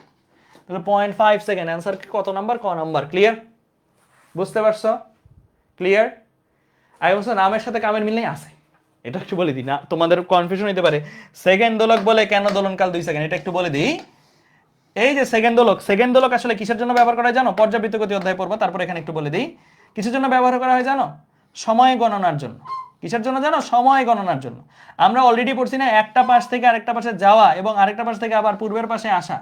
তাহলে 0.5 সেকেন্ড অ্যান্সার কত নাম্বার? ক নাম্বার। ক্লিয়ার? বুঝতে পারছো? ক্লিয়ার? আগে বলছো নামের সাথে কামের মিল নেই, আছে, এটা একটু বলে দিই না, তোমাদের কনফিউশন হতে পারে। সেকেন্ড দোলক বলে কেন দোলনকাল 2 সেকেন্ড, এটা একটু বলে দিই। এই যে সেকেন্ড দোলক, সেকেন্ড দোলক আসলে কিসের জন্য ব্যবহার করা হয় জানো? পর্যাবৃত্ত গতি অধ্যায় পড়বো, তারপর এখানে একটু বলে দিই কিসের জন্য ব্যবহার করা হয় জানো? সময় গণনার জন্য। কিসের জন্য জানো? সময় গণনার জন্য। আমরা অলরেডি পড়ছি না, একটা পাশ থেকে আরেকটা পাশে যাওয়া এবং আরেকটা পাশ থেকে আবার পূর্বের পাশে আসা,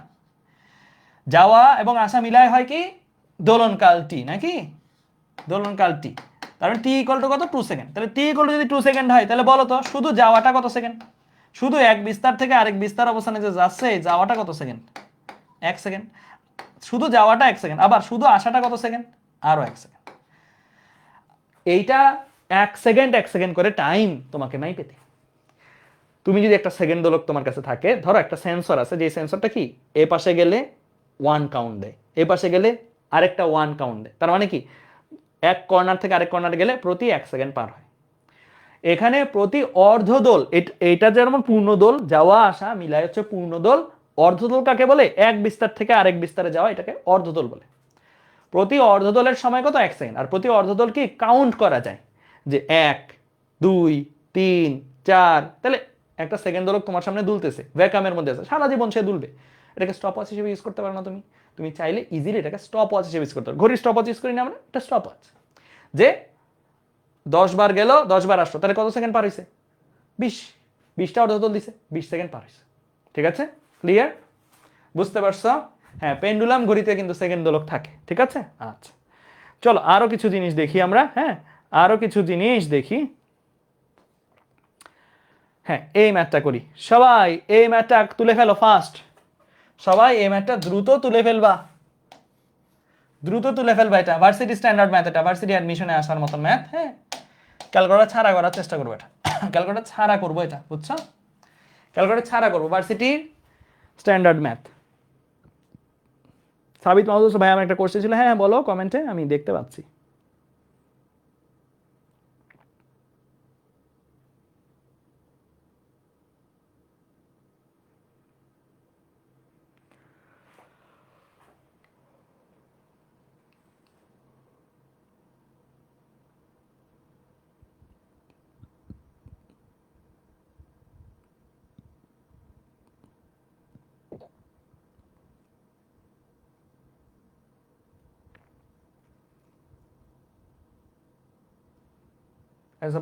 যাওয়া এবং আসা মিলায় হয় কি? দোলনকাল টি, নাকি? দোলনকাল টি। তার মানে টি ইকুয়াল টু কত? 2 সেকেন্ড। তাহলে টি ইকুয়াল টু যদি 2 সেকেন্ড হয়, তাহলে বলো তো শুধু যাওয়াটা কত সেকেন্ড? শুধু এক বিস্তার থেকে আরেক বিস্তার অবস্থানে যে যাচ্ছে, যাওয়াটা কত সেকেন্ড? 1 সেকেন্ড। শুধু যাওয়াটা 1 সেকেন্ড, আবার শুধু আসাটা কত সেকেন্ড? আরো 1 সেকেন্ড। এইটা 1 সেকেন্ড 1 সেকেন্ড করে টাইম তোমাকে নাই পেতে। তুমি যদি একটা সেকেন্ড দোলক তোমার কাছে থাকে, ধরো একটা সেন্সর আছে, যে সেন্সরটা কি এ পাশে গেলে 1 কাউন্ট দেয়, এ পাশে গেলে আরেকটা 1 কাউন্ট দেয়, তার মানে কি এক কর্নার থেকে আরেক কর্নারে গেলে প্রতি 1 সেকেন্ড পার হয়। এখানে প্রতি অর্ধদোল, এটা যেমন পূর্ণদোল, যাওয়া আসা মিলাই হচ্ছে পূর্ণদোল। অর্ধদোল কাকে বলে? এক বিস্তার থেকে আরেক বিস্তারে যাওয়া, এটাকে অর্ধদোল বলে। প্রতি অর্ধদোলের সময় কত? 1 সেকেন্ড। আর প্রতি অর্ধদোল কি কাউন্ট করা যায়, যে 1 2 3 4, তাহলে একটা সেকেন্ড দোলক তোমার সামনে দুলতেছে, ভ্যাকামের মধ্যে আছে, সারা জীবন সে দুলবে। এটাকে স্টপ ওয়াচ হিসেবে ইউজ করতে পারো না তুমি? তুমি চাইলে ইজিলি এটাকে স্টপ ওয়াচ হিসেবে ইউজ করতে পারো। ঘড়ির স্টপ ওয়াচ ইউজ করি না আমরা? এটা স্টপ ওয়াচ, যে 10 বার গেল 10 বার আসলো, তাহলে কত সেকেন্ড পার হয়েছে? 20টা অর্ধদোল দিছে, 20 সেকেন্ড পার হয়েছে। ঠিক আছে, ক্লিয়ার? বুঝতে পারছো? হ্যাঁ, পেন্ডুলাম ঘড়িতে কিন্তু সেকেন্ড দোলক থাকে। ঠিক আছে, আচ্ছা চলো আরো কিছু জিনিস দেখি আমরা। হ্যাঁ, আরো কিছু জিনিস দেখি। হ্যাঁ, এই ম্যাথটা করি। সবাই এই ম্যাথটা তুলে ফেলো ফাস্ট। সবাই এই ম্যাথটা দ্রুত তুলে ফেলবা, দ্রুত তুলে ফেলবা এটা, ভার্সিটি স্ট্যান্ডার্ড ম্যাথ, এটা ভার্সিটি অ্যাডমিশনে আসার মতো ম্যাথ। হ্যাঁ, ক্যালকুলেটর ছাড়া করার চেষ্টা করবো এটা, ক্যালকুলেটর ছাড়া করবো এটা, বুঝছো? ক্যালকুলেটর ছাড়া করবো, ভার্সিটির স্ট্যান্ডার্ড ম্যাথ। সাবিত মাহমুদ ভাই আমার একটা কোর্সে ছিল, হ্যাঁ বলো কমেন্টে, আমি দেখতে পাচ্ছি।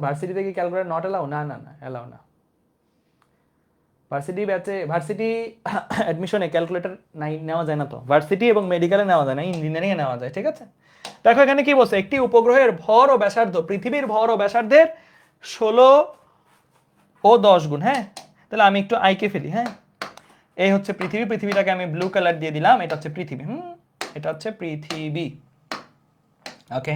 ভার্সিটিতে কি ক্যালকুলেটর নট এলাও? না না না, এলাও না। ভার্সিটি ব্যাচে, ভার্সিটি অ্যাডমিশনে ক্যালকুলেটর নাই, নেওয়া যায় না তো। ভার্সিটি এবং মেডিকেলে নেওয়া যায় না, ইঞ্জিনিয়ারিং এ নেওয়া যায়, ঠিক আছে? দেখো এখানে কি বলছে, একটি উপগ্রহের ভর ও ব্যাসার্ধ পৃথিবীর ভর ও ব্যাসার্ধের 16 ও 10 গুণ। হ্যাঁ, তাহলে আমি একটু আইকে ফেলি। হ্যাঁ, এই হচ্ছে পৃথিবী, পৃথিবীটাকে আমি ব্লু কালার দিয়ে দিলাম, এটা হচ্ছে পৃথিবী। এটা হচ্ছে পৃথিবী। ওকে,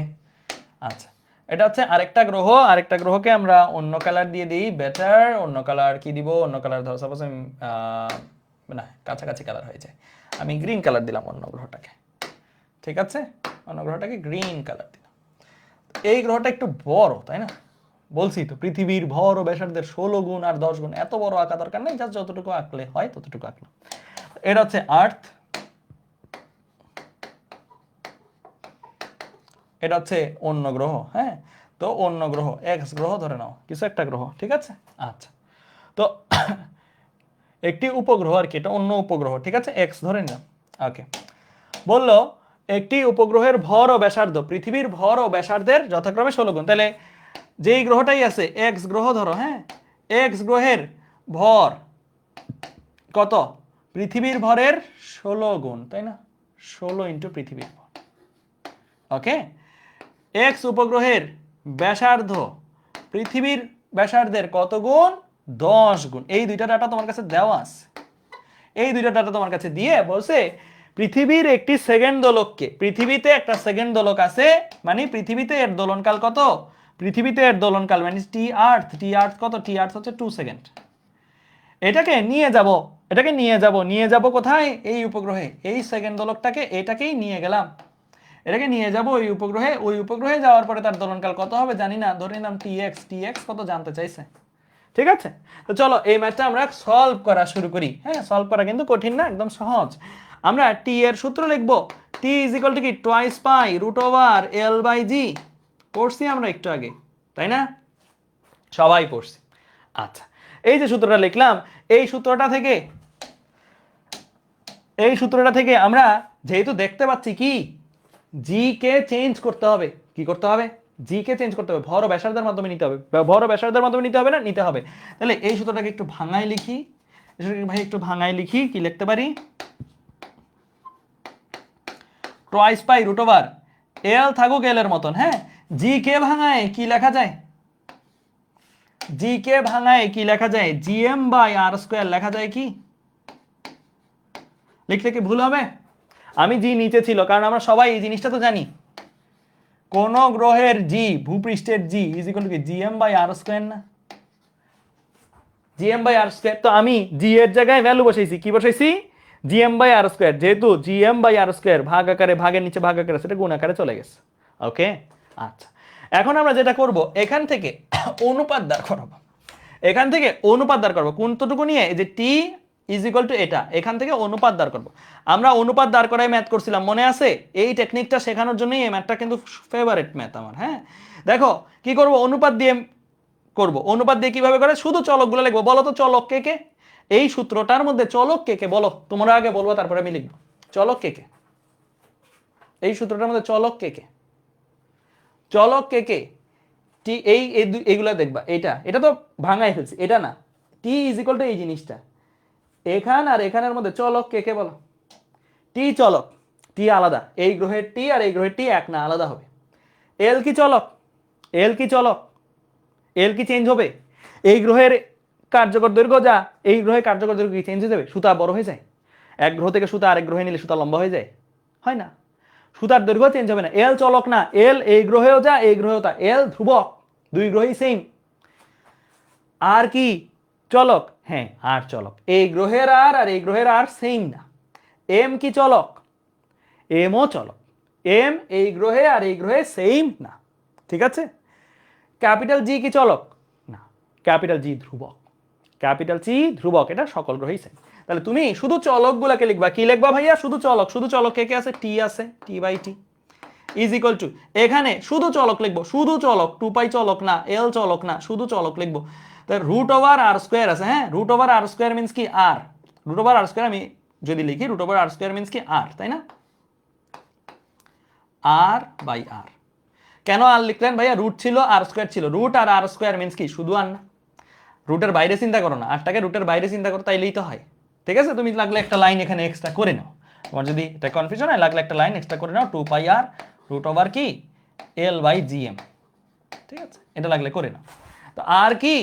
আচ্ছা, এটা হচ্ছে আরেকটা গ্রহ, আরেকটা গ্রহকে আমরা অন্য কালার দিয়ে দিই, বেটার। অন্য কালার কি দিব? অন্য কালার ধরো সাপোজ আমি না, কাছাকাছি কালার হয়ে যায়, আমি গ্রিন কালার দিলাম অন্য গ্রহটাকে, ঠিক আছে? অন্য গ্রহটাকে গ্রিন কালার দিলাম। এই গ্রহটা একটু বড়, তাই না? বলছি তো পৃথিবীর ভর ও ব্যাসার্ধের 16 গুণ আর 10 গুণ, এত বড় আঁকা দরকার নেই, জাস্ট যতটুকু আঁকলে হয় ততটুকু আঁকলাম। এটা হচ্ছে আর্থ, এটা হচ্ছে অন্য গ্রহ। হ্যাঁ, তো অন্য গ্রহ এক্স গ্রহ ধরে নাও, কিছু একটা গ্রহ, ঠিক আছে? আচ্ছা, তো একটি উপগ্রহ আর কি, এটা অন্য উপগ্রহ, ঠিক আছে? এক্স ধরে নিলাম। ওকে, বললো একটি উপগ্রহের ভর ও ব্যাসার্ধ পৃথিবীর ভর ও ব্যাসার্ধের যথাক্রমে 16 গুণ। তাহলে যেই গ্রহটাই আছে এক্স গ্রহ ধরো, হ্যাঁ, এক্স গ্রহের ভর কত? পৃথিবীর ভরের 16 গুণ, তাই না? 16 ইন্টু পৃথিবীর ভর। ওকে, এক্স উপগ্রহের ব্যাসার্ধ পৃথিবীর ব্যাসার্ধের কত গুণ? 10 গুণ। এই দুইটা ডাটা তোমার কাছে দেওয়া আছে, এই দুইটা ডাটা তোমার কাছে দিয়ে বলছে পৃথিবীর একটি সেকেন্ড দোলককে, পৃথিবীতে একটা সেকেন্ড দোলক আছে, মানে পৃথিবীতে এর দোলনকাল কত? পৃথিবীতে এর দোলনকাল মানে টি আর্থ, টি আর্থ কত? টি আর্থ হচ্ছে 2 সেকেন্ড। এটাকে নিয়ে যাব, এটাকে নিয়ে যাব কোথায়? এই উপগ্রহে। এই সেকেন্ড দোলকটাকে এটাকেই নিয়ে গেলাম, এটাকে নিয়ে যাব ওই উপগ্রহে। ওই উপগ্রহে যাওয়ার পরে তার দোলনকাল কত হবে জানি না, ধরে নিলাম টিএক্স। টিএক্স কত জানতে চাইছে, ঠিক আছে? তো চলো এই ম্যাথটা আমরা সলভ করা শুরু করি। হ্যাঁ, সলভ করা কিন্তু কঠিন না, একদম সহজ। আমরা টি এর সূত্র লিখবো, টি ইজ ইকুয়াল টু কি? Twice pi root over l by g. পড়ছি আমরা একটু আগে, তাই না? সবাই পড়ছি। আচ্ছা, এই যে সূত্রটা লিখলাম, এই সূত্রটা থেকে আমরা যেহেতু দেখতে পাচ্ছি কি, জি কে চেঞ্জ করতে হবে। কি করতে হবে? জি কে চেঞ্জ করতে হবে, ভর ও ব্যাসার্ধের মাধ্যমে নিতে হবে। ভর ও ব্যাসার্ধের মাধ্যমে নিতে হবে না? নিতে হবে। তাহলে এই সূত্রটাকে একটু ভাঙায় লিখি, ভাই একটু ভাঙায় লিখি, কি লিখতে পারি? টোয়াইস পাই রুট ওভার এল থাকুক এল এর মতন। হ্যাঁ, জি কে ভাঙায় কি লেখা যায়? জি কে ভাঙায় কি লেখা যায়? জিএম বাই আর স্কোয়ার লেখা যায় কি? লিখলে কি ভুল হবে? আমি জি নিচে ছিল, কারণ আমরা সবাই এই জিনিসটা তো জানি, কোন গ্রহের জি, ভূপৃষ্ঠের জি ইজ ইকুয়াল টু কি? জিএম বাই আর স্কোয়ার না? GM by R square. তো আমি জি এর জায়গায় ভ্যালু বসাইছি, কি বসাইছি? GM by R square. যেহেতু জিএম বাই আর স্কোয়ার ভাগ আকারে, ভাগের নিচে ভাগ আকারে, সেটা গুণ আকারে চলে গেছে। ওকে, আচ্ছা, এখন আমরা যেটা করব, এখান থেকে অনুপাত দাঁড় করাবো। এখান থেকে অনুপাত দাঁড় করবো কোনটুকু নিয়ে? যে টি ইজ ইকুয়াল টু এটা, এখান থেকে অনুপাত দাঁড় করবো। আমরা অনুপাত দাঁড় করায় ম্যাথ করছিলাম, মনে আছে? এই টেকনিকটা শেখানোর জন্যই এই ম্যাথটা কিন্তু ফেভারিট ম্যাথ আমার। হ্যাঁ, দেখো কি করব, অনুপাত দিয়ে করব। অনুপাত দিয়ে কিভাবে করে? শুধু চলকগুলো লিখবো। বলো তো চলক কে কে? এই সূত্রটার মধ্যে চলক কে কে বলো? তোমরা আগে বলবো, তারপরে আমি লিখবো। চলক কে কে? এই সূত্রটার মধ্যে চলক কে কে? চলক কে কে? টি এইগুলা দেখবা, এটা তো ভাঙাই ফেলছি, এটা না। টি ইজ ইকুয়াল টু এই জিনিসটা, এখান আর এখানের মধ্যে চলক কে কে বলো? টি চলক, টি আলাদা। এই গ্রহের টি আর এই গ্রহের টি এক না, আলাদা হবে। এল কি চলক? এল কি চলক? এল কি চেঞ্জ হবে? এই গ্রহের কার্যকর দৈর্ঘ্য যা, এই গ্রহের কার্যকর দৈর্ঘ্য কি চেঞ্জ হয়ে যাবে? সুতা বড় হয়ে যায়? এক গ্রহ থেকে সুতা আরেক গ্রহে নিলে সুতা লম্বা হয়ে যায়? হয় না। সুতার দৈর্ঘ্য চেঞ্জ হবে না। এল চলক না, এল এই গ্রহেও যা এই গ্রহেও তা, এল ধ্রুবক, দুই গ্রহই সেম। আর কি চলক? হ্যাঁ আর চলক, এই গ্রহের আর এই গ্রহের আর সেম না। এম কি চলক? এমও চলক, এম এই গ্রহে আর এই গ্রহে সেম না, ঠিক আছে। ক্যাপিটাল জি কি চলক? না, ক্যাপিটাল জি ধ্রুবক, ক্যাপিটাল জি ধ্রুবক, এটা সকল গ্রহেই সেম। তাহলে তুমি শুধু চলকগুলোকে লিখবা, কি লিখবা ভাইয়া? শুধু চলক, শুধু চলক কে কে আছে? টি আছে, T by T is equal to, এখানে শুধু চলক লিখবো, শুধু চলক, 2 পাই চলক না, এল চলক না, শুধু চলক লিখবো। তাহলে রুট ওভার আর স্কোয়ার আছে, হ্যাঁ রুট ওভার আর স্কোয়ার মিন্স কি? আর। রুট ওভার আর স্কোয়ার আমি যদি লিখি, রুট ওভার আর স্কোয়ার মিন্স কি? আর, তাই না? আর বাই আর। কেন আর লিখলেন ভাইয়া? রুট ছিল আর স্কোয়ার ছিল, রুট আর আর স্কোয়ার মিন্স কি? শুধু আর না, রুটের বাইরে চিন্তা করো না, আরটাকে রুটের বাইরে চিন্তা করো, তাইলেই তো হয়, ঠিক আছে। তুমি লাগলে একটা লাইন এখানে এক্সট্রা করে নাও, তোমার যদি এটা কনফিউশন হয় লাগলে একটা লাইন এক্সট্রা করে নাও, 2 পাই আর রুট ওভার কি? এল বাই জি এম, ঠিক আছে, এটা লাগলে করে নাও। তো আর কি?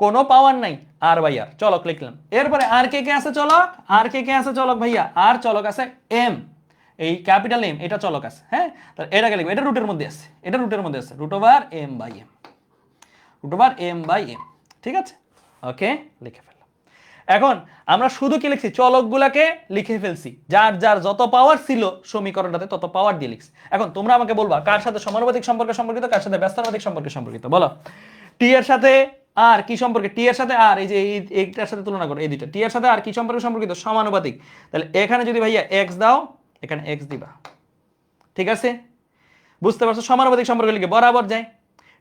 কোনো পাওয়ার নাই, আর বাই আর, চলক লিখলাম। এরপরে আর কে কে আছে চলক? আর কে কে আছে চলক ভাইয়া? আর চলক আছে এম, এই ক্যাপিটাল এম, এটা চলক আছে, হ্যাঁ। তাহলে এটাকে লিখবো, এটা রুটের মধ্যে আছে, এটা রুটের মধ্যে আছে, root over M by M, root over M by M, ঠিক আছে। ওকে, লিখে ফেললাম। এখন আমরা শুধু কি লিখছি? চলকগুলাকে লিখে ফেলছি, যার যার যত পাওয়ার ছিল সমীকরণটাতে তত পাওয়ার দিয়ে লিখছি। এখন তোমরা আমাকে বলবা কার সাথে সমানুপাতিক সম্পর্কে সম্পর্কিত, কার সাথে ব্যস্তানুপাতিক সম্পর্কে সম্পর্কিত? বলো। টি এর সাথে আর কি সম্পর্কে? টি এর সাথে আর, এই যে এইটার সাথে তুলনা করো, এই দুইটা টি এর সাথে আর কি সম্পর্কে সম্পর্কিত? সমানুপাতিক। তাহলে এখানে যদি ভাইয়া এক্স দাও, এখানে এক্স দিবা, ঠিক আছে, বুঝতে পারছো? সমানুপাতিক সম্পর্ক লিখে বরাবর যায়,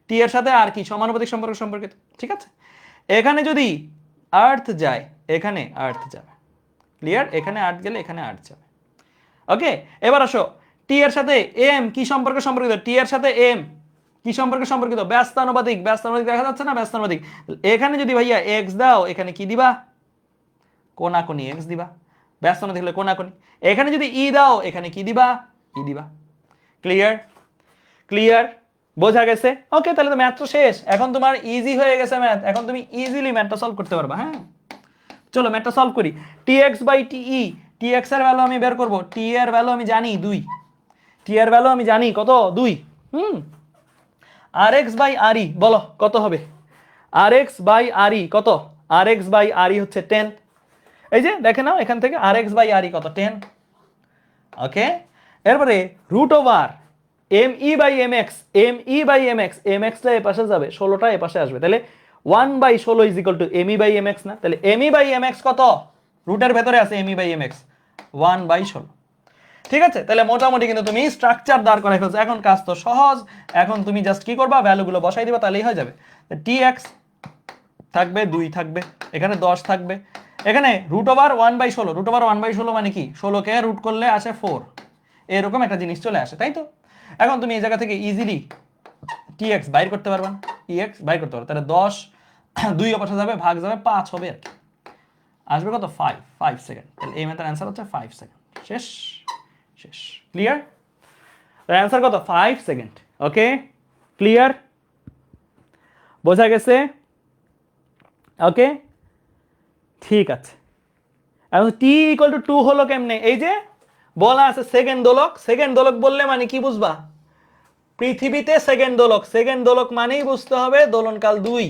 টি এর সাথে আর কি সমানুপাতিক সম্পর্ক সম্পর্কিত, ঠিক আছে। এখানে যদি আর্থ যায়, এখানে আর্থ যাবে, ক্লিয়ার? এখানে আর্থ গেলে এখানে আর্থ যাবে, ওকে। এবার আসো, টি এর সাথে এম কি সম্পর্কে সম্পর্কিত? টি এর সাথে এম কি সম্পর্কে সম্পর্কিত? ব্যস্তানুপাতিক, ব্যস্তানুপাতিক দেখা যাচ্ছে না? ব্যস্তানুপাতিক। এখানে যদি ভাইয়া এক্স দাও, এখানে কি দিবা? কোনাকুনি এক্স দিবা, ব্যস্তানুপাতিক হলে কোনাকুনি। এখানে যদি ই দাও, এখানে কি দিবা? ই দিবা, ক্লিয়ার? ক্লিয়ার, বোঝা গেছে? ওকে, তাহলে তো ম্যাথ তো শেষ, এখন তোমার ইজি হয়ে গেছে ম্যাথ, এখন তুমি ইজিলি ম্যাথটা সলভ করতে পারবা, হ্যাঁ। চলো ম্যাথটা সলভ করি। T x by T e, T x এর ভ্যালু আমি বের করবো, টি এর ভ্যালু আমি জানি 2, টি এর ভ্যালু আমি জানি কত? 2। আর এক্স বাই আর ই বলো কত হবে? আর এক্স বাই আর ই কত? আর এক্স বাই আর ই হচ্ছে 10, এই যে দেখে নাও এখান থেকে আর এক্স বাই আর ই কত? 10, ওকে। এরপরে root over m e by m x, m e by m x, m এক্সটা এ পাশে যাবে, 16টা এ পাশে আসবে, তাহলে 1/16 is equal to m e by m x না? তাহলে m e by m x কত? রুটের ভেতরে আছে m e by m x, 1/16, ঠিক আছে। তাহলে মোটামুটি কিন্তু তুমি স্ট্রাকচার দাঁড় করাই ফেলছো। এখন কাজ তো সহজ, এখন তুমি জাস্ট কি করবা? ভ্যালুগুলো বসাই দিবা, তাহলেই হয়ে যাবে। টি এক্স থাকবে 2 থাকবে, এখানে 10 থাকবে, এখানে রুট ওভার 1/16, রুট ওভার 1/16 মানে কি? 16কে রুট করলে আসে 4, এরকম একটা জিনিস চলে আসে, তাই তো। এখন তুমি এই জায়গা থেকে ইজিলি টি এক্স বাইর করতে পারবা না? টি এক্স বাইর করতে পারো, তাহলে 10 2 পাশে যাবে, ভাগ যাবে, 5 হবে আর কি, আসবে কত? 5 সেকেন্ড। তাহলে এই ম্যাথের অ্যান্সার হচ্ছে 5 সেকেন্ড। শেষ, শেষ, ক্লিয়ার? তার অ্যান্সার কত? 5 সেকেন্ড, ওকে, ক্লিয়ার, বোঝা গেছে? ওকে, ঠিক আছে। এখন টি ইকুয়াল টু 2 হলো কেমনে? এই যে বলা আছে সেকেন্ড দোলক, সেকেন্ড দোলক বললে মানে কি বুঝবা? পৃথিবীতে সেকেন্ড দোলক, সেকেন্ড দোলক মানেই বুঝতে হবে দোলনকাল 2।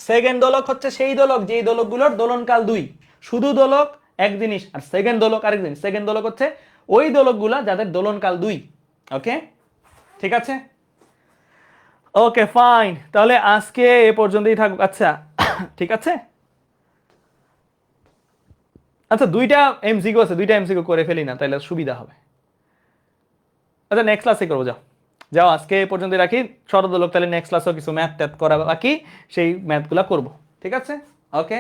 সেকেন্ড দোলক হচ্ছে সেই দোলক যেই দোলকগুলোর দোলনকাল 2, শুধু দোলক এক জিনিস আর সেকেন্ড দোলক আরেক জিনিস। সেকেন্ড দোলক হচ্ছে ওই দোলকগুলা যাদের দোলনকাল 2, ওকে, ঠিক আছে, ওকে ফাইন। তাহলে আজকে এ পর্যন্তই থাকবে, আচ্ছা ঠিক আছে। আচ্ছা, 2টা এমসিকিউ আছে, 2টা এমসিকিউ করে ফেলি না, তাহলে সুবিধা হবে। আচ্ছা নেক্সট ক্লাসে করবো, যাও যাও, আজকে এই পর্যন্ত রাখি। শরদোলক তাহলে নেক্সট ক্লাসেও কিছু ম্যাথ ট্যাথ করা বাকি, সেই ম্যাথগুলো করবো, ঠিক আছে, ওকে,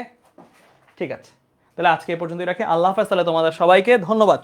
ঠিক আছে। তাহলে আজকে এই পর্যন্তই রাখি। আল্লাহ হাফেজ। তাহলে তোমাদের সবাইকে ধন্যবাদ।